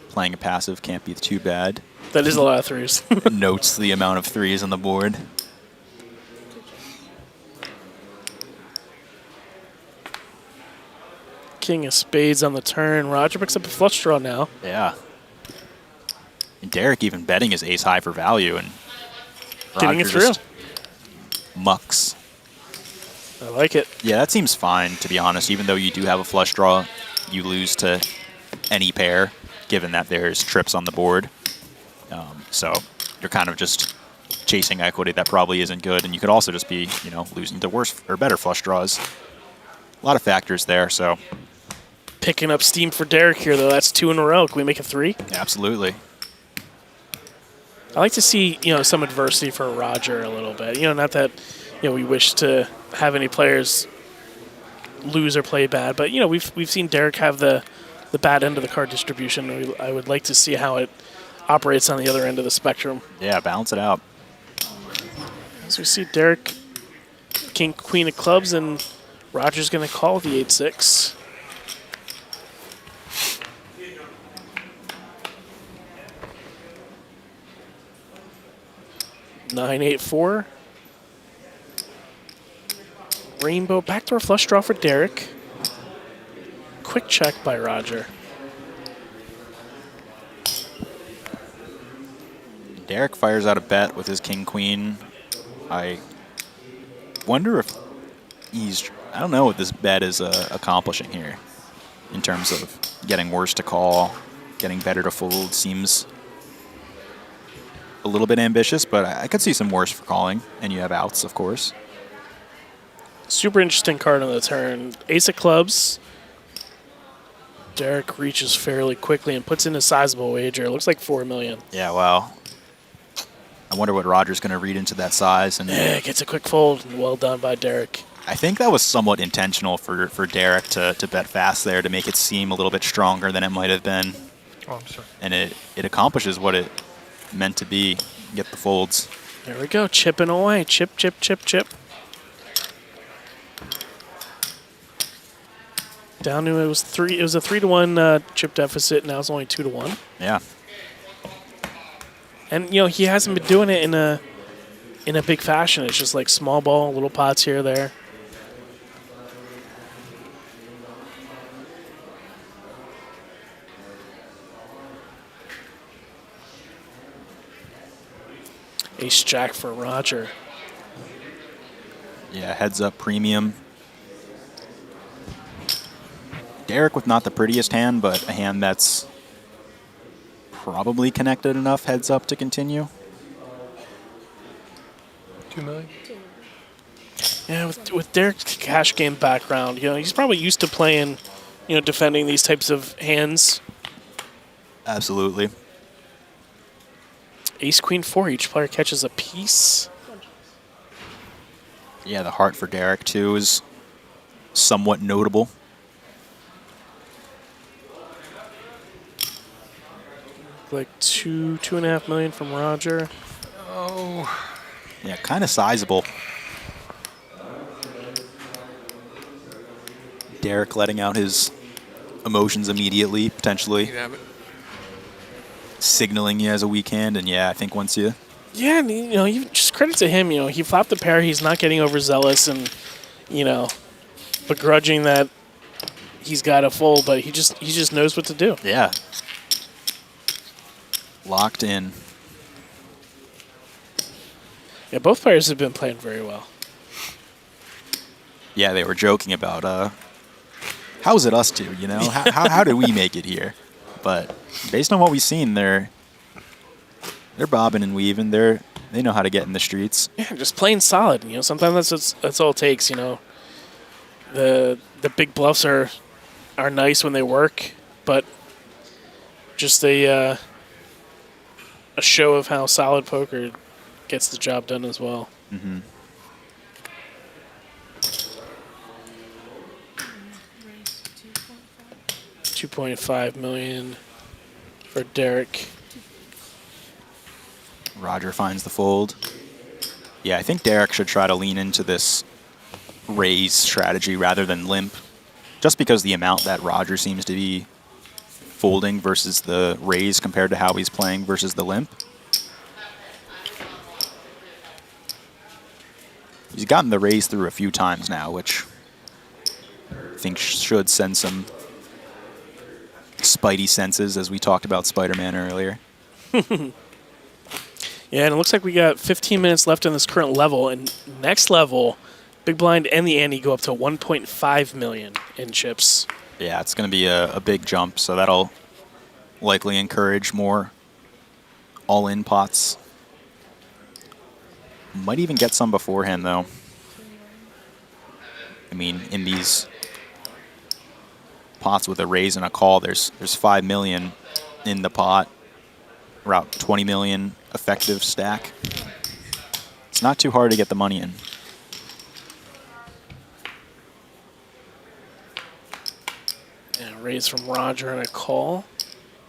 playing a passive can't be too bad. That is a lot of threes. Notes the amount of threes on the board. King of spades on the turn. Roger picks up a flush draw now. Yeah. And Derek even betting his ace high for value, and Getting Roger it through. just mucks. I like it. Yeah, that seems fine, to be honest. Even though you do have a flush draw, you lose to any pair, given that there's trips on the board. So you're kind of just chasing equity that probably isn't good, and you could also just be, losing to worse or better flush draws. A lot of factors there, so. Picking up steam for Derek here, though. That's 2 in a row. Can we make it 3? Absolutely. I like to see, some adversity for Roger a little bit. Not that, we wish to have any players lose or play bad, but we've seen Derek have the bad end of the card distribution. I would like to see how it operates on the other end of the spectrum. Yeah, balance it out. So we see Derek, King, Queen of clubs, and Roger's going to call with the 8-6. Nine, 8-4. Rainbow backdoor flush draw for Derek. Quick check by Roger. Derek fires out a bet with his king-queen. I wonder if I don't know what this bet is accomplishing here in terms of getting worse to call, getting better to fold. Seems a little bit ambitious, but I could see some worse for calling, and you have outs, of course. Super interesting card on the turn. Ace of clubs. Derek reaches fairly quickly and puts in a sizable wager. It looks like $4 million. Yeah, wow. I wonder what Roger's going to read into that size. And gets a quick fold. Well done by Derek. I think that was somewhat intentional for Derek to bet fast there to make it seem a little bit stronger than it might have been. Oh, I'm sorry. And it accomplishes what it meant to be, get the folds. There we go, chipping away. Chip, chip, chip, chip. Down to it was a 3-1 chip deficit. Now it's only 2-1. Yeah. And he hasn't been doing it in a big fashion. It's just like small ball, little pots here or there. Ace Jack for Roger. Yeah, heads up premium. Derek with not the prettiest hand, but a hand that's probably connected enough heads up to continue. $2 million? Yeah, with Derek's cash game background, he's probably used to playing, defending these types of hands. Absolutely. Ace Queen 4, each player catches a piece. Yeah, the heart for Derek too is somewhat notable. Like $2.5 million from Roger. Oh. Yeah, kind of sizable. Derek letting out his emotions immediately, potentially. Signaling he has a weak hand, and yeah, I think once you... Yeah, and, you just credit to him, he flopped the pair, he's not getting overzealous and, begrudging that he's got a fold, but he just knows what to do. Yeah. Locked in. Yeah, both players have been playing very well. Yeah, they were joking about, how's it us two, how did we make it here? But based on what we've seen, they're bobbing and weaving. They know how to get in the streets. Yeah, just playing solid. Sometimes that's all it takes. The big bluffs are nice when they work, but just a show of how solid poker gets the job done as well. Mm-hmm. $2.5 million for Derek. Roger finds the fold. Yeah, I think Derek should try to lean into this raise strategy rather than limp, just because the amount that Roger seems to be folding versus the raise compared to how he's playing versus the limp. He's gotten the raise through a few times now, which I think should send some spidey senses, as we talked about Spider-Man earlier. Yeah, and it looks like we got 15 minutes left in this current level, and next level, Big Blind and the ante go up to 1.5 million in chips. Yeah, it's going to be a big jump, so that'll likely encourage more all-in pots. Might even get some beforehand, though. I mean, in these pots with a raise and a call, there's 5 million in the pot, around 20 million effective stack. It's not too hard to get the money in. Yeah, raise from Roger and a call.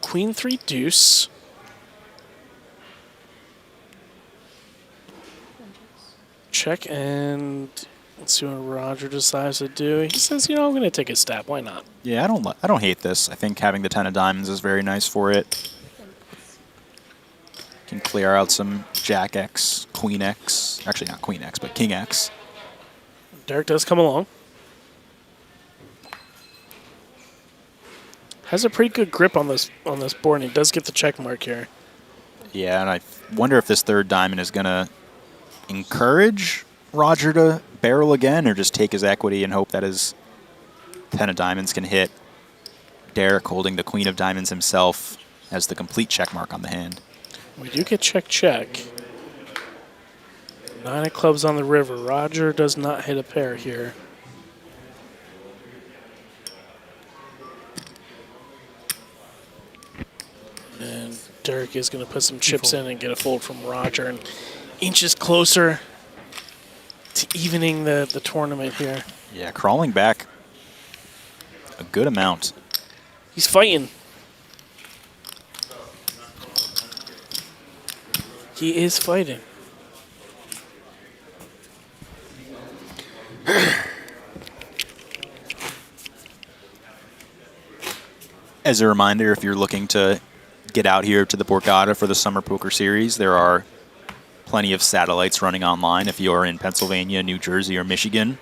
Queen 3 deuce. Check, and let's see what Roger decides to do. He says, I'm going to take a stab. Why not? Yeah, I don't hate this. I think having the 10 of diamonds is very nice for it. Can clear out some Jack X, Queen X. Actually, not Queen X, but King X. Derek does come along. Has a pretty good grip on this board, and he does get the check mark here. Yeah, and I wonder if this third diamond is going to encourage Roger to barrel again or just take his equity and hope that his 10 of diamonds can hit. Derek holding the queen of diamonds himself as the complete check mark on the hand. We do get check. 9 of clubs on the river. Roger does not hit a pair here. And Derek is going to put some chips in and get a fold from Roger and inches closer to evening the tournament here. Yeah, crawling back a good amount. He's fighting. He is fighting. As a reminder, if you're looking to get out here to the Borgata for the Summer Poker Series, there are plenty of satellites running online if you're in Pennsylvania, New Jersey, or Michigan.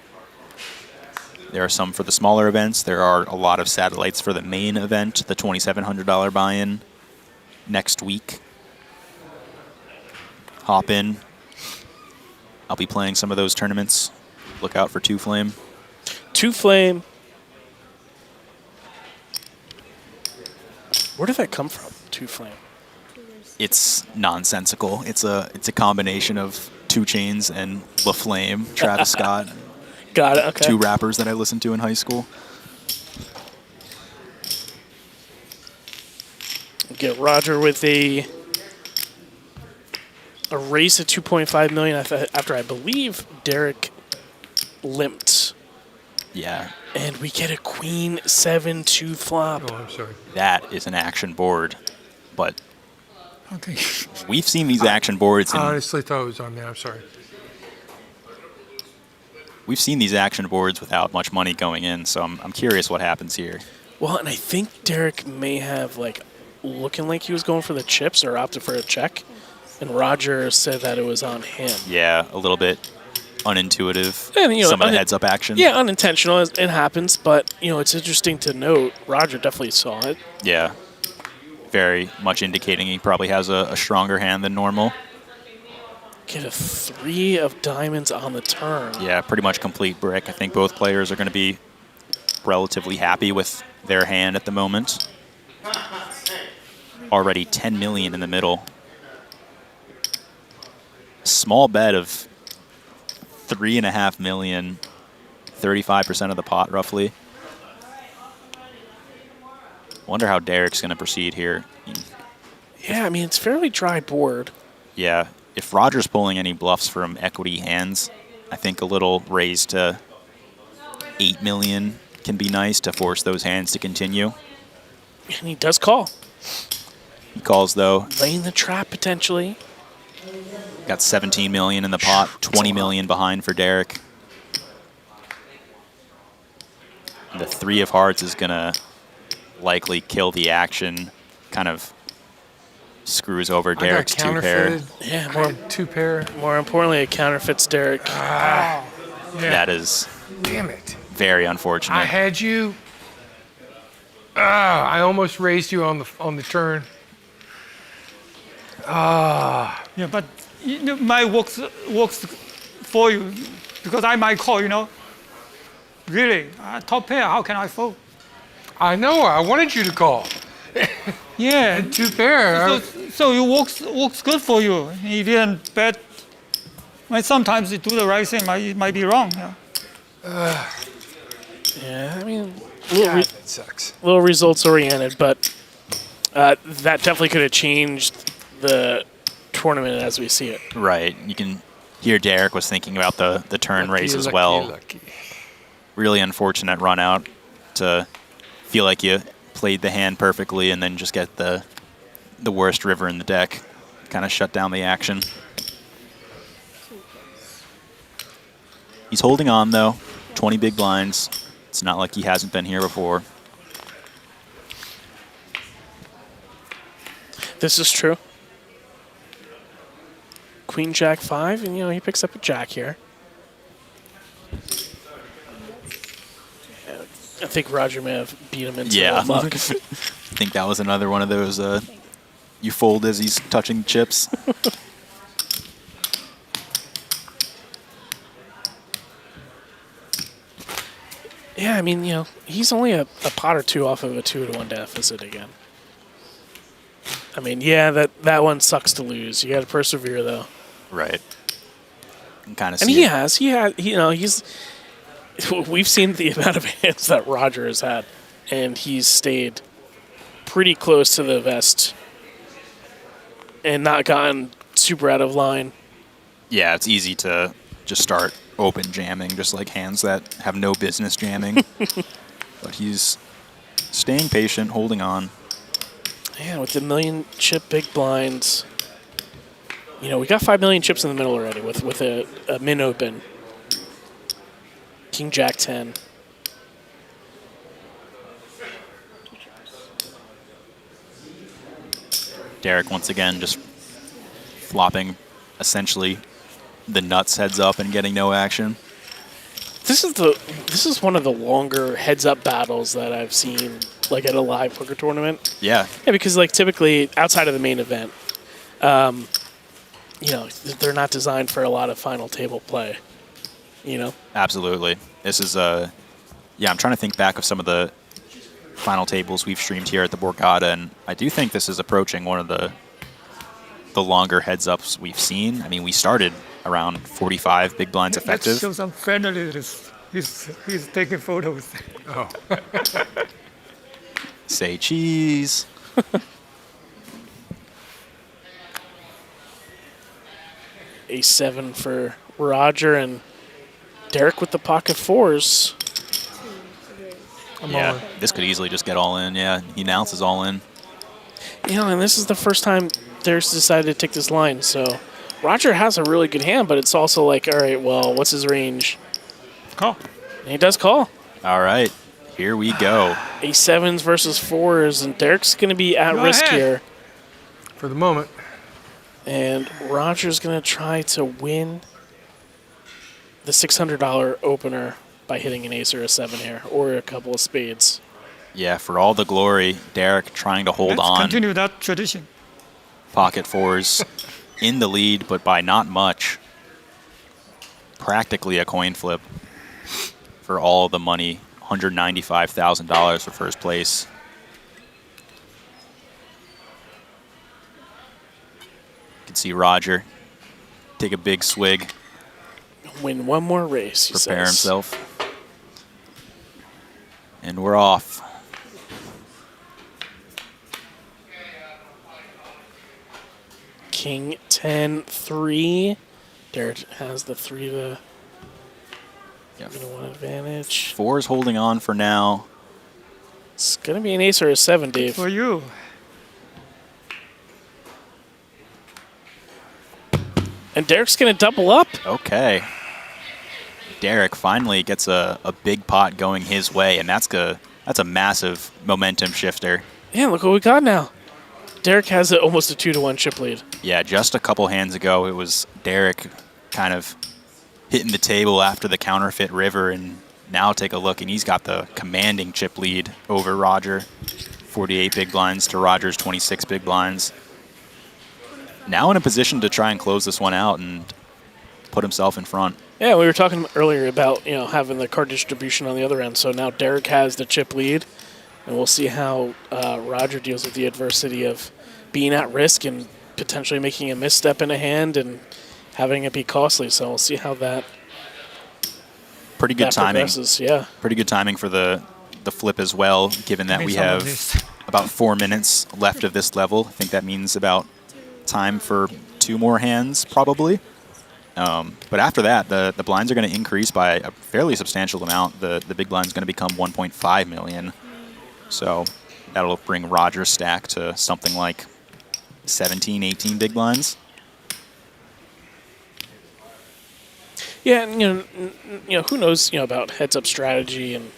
There are some for the smaller events. There are a lot of satellites for the main event, the $2,700 buy-in next week. Hop in. I'll be playing some of those tournaments. Look out for Two Flame. Two Flame. Where did that come from? Two Flame. It's nonsensical. It's a combination of 2 Chainz and La Flame, Travis Scott. Got it. Okay. 2 rappers that I listened to in high school. Get Roger with a race at 2.5 million after I believe Derek limped. Yeah. And we get a queen 7-2 flop. Oh, I'm sorry. That is an action board, but Okay. we've seen these action boards. I honestly thought it was on there. I'm sorry. We've seen these action boards without much money going in, so I'm curious what happens here. Well, and I think Derek may have looking like he was going for the chips or opted for a check, and Roger said that it was on him. Yeah, a little bit unintuitive. And, some of the heads-up action. Yeah, unintentional. It happens, but it's interesting to note. Roger definitely saw it. Yeah. Very much indicating he probably has a stronger hand than normal. Get a 3 of diamonds on the turn. Yeah, pretty much complete brick. I think both players are going to be relatively happy with their hand at the moment. Already 10 million in the middle. Small bet of 3.5 million, 35% of the pot roughly. Wonder how Derek's going to proceed here. Yeah, I mean, it's fairly dry board. Yeah, if Roger's pulling any bluffs from equity hands, I think a little raise to 8 million can be nice to force those hands to continue. And he does call. He calls, though. Laying the trap, potentially. Got 17 million in the pot, 20 million behind for Derek. The 3 of hearts is going to likely kill the action, kind of screws over Derek's 2-pair. Yeah, more 2-pair. More importantly, it counterfeits Derek. Yeah. That is Damn it. very unfortunate. I had you. I almost raised you on the turn. Yeah, but my works for you because I might call. Really, top pair. How can I fold? I know. I wanted you to call. Yeah. 2-pair. So it works good for you. You didn't bet. Sometimes you do the right thing, it might be wrong. Yeah. Yeah, I mean, That sucks. A little results oriented, but that definitely could have changed the tournament as we see it. Right. You can hear Derek was thinking about the turn race as well. Lucky. Really unfortunate run out to feel like you played the hand perfectly and then just get the worst river in the deck. Kind of shut down the action. He's holding on, though. 20 big blinds. It's not like he hasn't been here before. This is true. Queen, Jack, 5, and he picks up a Jack here. I think Roger may have beat him into the muck. I think that was another one of those You fold as he's touching chips. Yeah, I mean, he's only a pot or two off of a 2-1 deficit again. I mean, yeah, that one sucks to lose. You got to persevere, though. Right. Kind of. And he has. He's. We've seen the amount of hands that Roger has had, and he's stayed pretty close to the vest and not gotten super out of line. Yeah, it's easy to just start open jamming, just like hands that have no business jamming. But he's staying patient, holding on. Yeah, with the million chip big blinds. We got 5 million chips in the middle already with a min open. King Jack 10. Derek once again just flopping essentially the nuts heads up and getting no action. This is one of the longer heads up battles that I've seen like at a live poker tournament. Yeah. Yeah, because like typically outside of the main event, they're not designed for a lot of final table play. Absolutely. This is I'm trying to think back of some of the final tables we've streamed here at the Borgata, and I do think this is approaching one of the longer heads ups we've seen. I mean, we started around 45 big blinds effective. Let's show some finalists. He's taking photos. Oh. Say cheese. A7 for Roger and Derek with the pocket fours. This could easily just get all in. Yeah, he announces all in. And this is the first time Derek's decided to take this line. So Roger has a really good hand, but it's also like, all right, well, what's his range? Call. And he does call. All right, here we go. A7s versus 4s, and Derek's going to be at risk here. For the moment. And Roger's going to try to win the $600 opener by hitting an ace or a 7 here, or a couple of spades. Yeah, for all the glory, Derek trying to hold Let's on. continue that tradition. Pocket fours in the lead, but by not much. Practically a coin flip for all the money. $195,000 for first place. You can see Roger take a big swig. Win one more race, he Prepare says. himself. And we're off. King 10, 3. Derek has the 3 to 1 advantage. 4's holding on for now. It's going to be an ace or a 7, Dave. For you. And Derek's going to double up. Okay. Derek finally gets a big pot going his way, and that's a massive momentum shifter. Yeah, look what we got now. Derek has almost a 2-1 chip lead. Yeah, just a couple hands ago, it was Derek kind of hitting the table after the counterfeit river, and now take a look, and he's got the commanding chip lead over Roger. 48 big blinds to Roger's 26 big blinds. Now in a position to try and close this one out and put himself in front. Yeah, we were talking earlier about having the card distribution on the other end. So now Derek has the chip lead, and we'll see how Roger deals with the adversity of being at risk and potentially making a misstep in a hand and having it be costly. So we'll see how that. Pretty good timing. Progresses. Yeah. Pretty good timing for the flip as well, given that we have about 4 minutes left of this level. I think that means about time for 2 more hands, probably. But after that, the blinds are going to increase by a fairly substantial amount. The big blind is going to become 1.5 million. So that'll bring Roger's stack to something like 17, 18 big blinds. Yeah, and who knows, about heads-up strategy and,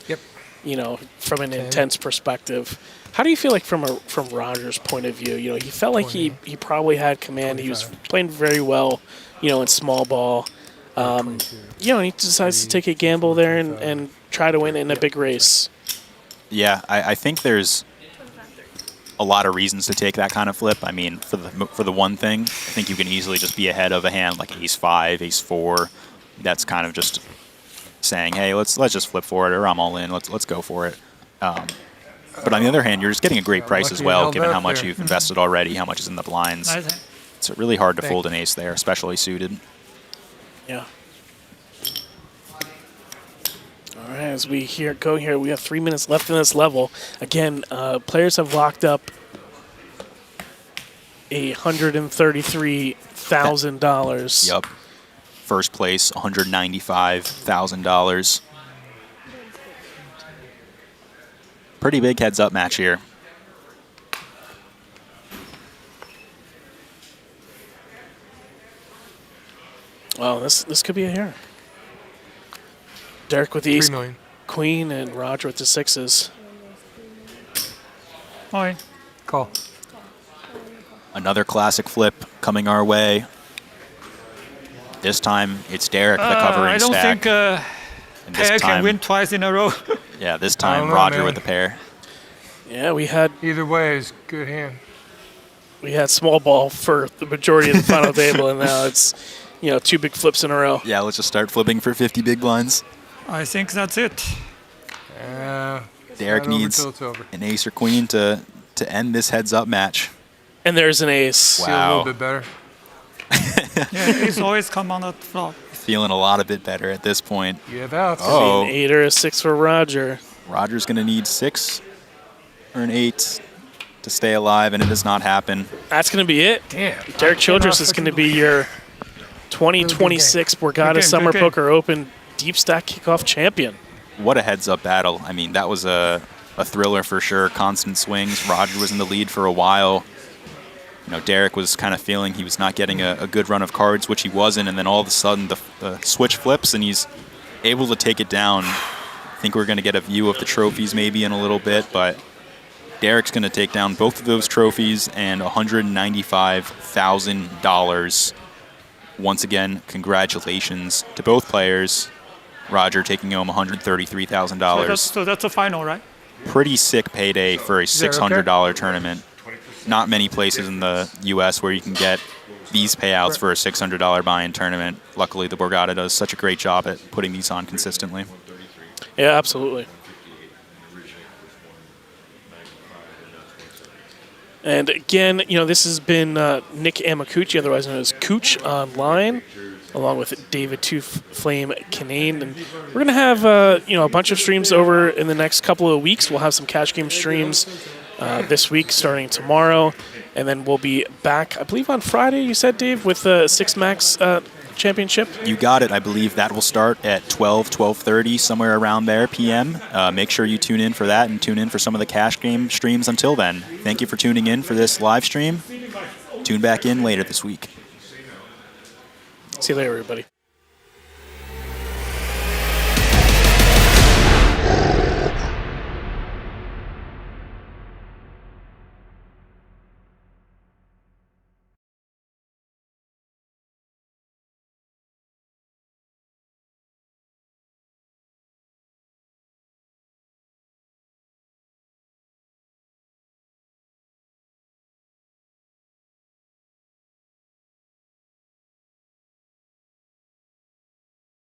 from an intense perspective. How do you feel like from Roger's point of view? He felt like he probably had command. He was playing very well, in small ball. He decides to take a gamble there and try to win in a big race. Yeah, I think there's a lot of reasons to take that kind of flip. I mean, for the one thing, I think you can easily just be ahead of a hand like ace-5, ace-4. That's kind of just saying, hey, let's just flip for it, or I'm all in. Let's go for it. But on the other hand, you're just getting a great price as well, given how much you've invested already, how much is in the blinds. It's really hard to fold an ace there, especially suited. Yeah. All right, as we go here, we have 3 minutes left in this level. Again, players have locked up $133,000. Yep. First place, $195,000. Pretty big heads-up match here. Well, this could be a hair. Derek with the ace, queen, and Roger with the sixes. All right. Call. Another classic flip coming our way. This time, it's Derek, the covering I don't stack. think pair can win twice in a row. Yeah, this time Roger with the pair. Yeah, we had... Either way is good hand. We had small ball for the majority of the final table, and now it's, 2 big flips in a row. Yeah, let's just start flipping for 50 big blinds. I think that's it. Derek needs an ace or queen to end this heads-up match. And there's an ace. Wow. Feel a little bit better. Yeah, ace always come on the flop. Feeling a lot bit better at this point. You have outs. Oh. An 8 or a 6 for Roger. Roger's going to need 6 or an 8 to stay alive, and it does not happen. That's going to be it. Damn. Derek Childress is going to be your 2026 Borgata Summer Poker Open Deep Stack Kickoff champion. What a heads-up battle. I mean, that was a thriller for sure. Constant swings. Roger was in the lead for a while. Derek was kind of feeling he was not getting a good run of cards, which he wasn't, and then all of a sudden the switch flips, and he's able to take it down. I think we're going to get a view of the trophies maybe in a little bit, but Derek's going to take down both of those trophies and $195,000. Once again, congratulations to both players. Roger taking home $133,000. So that's a final, right? Pretty sick payday for a $600 tournament. Not many places in the U.S. where you can get these payouts for a $600 buy-in tournament. Luckily, the Borgata does such a great job at putting these on consistently. Yeah, absolutely. And again, this has been Nick Amakuchi, otherwise known as Cooch Online, along with David Two Flame Kinane. And we're going to have a bunch of streams over in the next couple of weeks. We'll have some cash game streams this week starting tomorrow. And then we'll be back, I believe, on Friday, you said, Dave, with the 6 Max Championship? You got it. I believe that will start at 12:30, somewhere around there, p.m. Make sure you tune in for that and tune in for some of the cash game streams until then. Thank you for tuning in for this live stream. Tune back in later this week. See you later, everybody.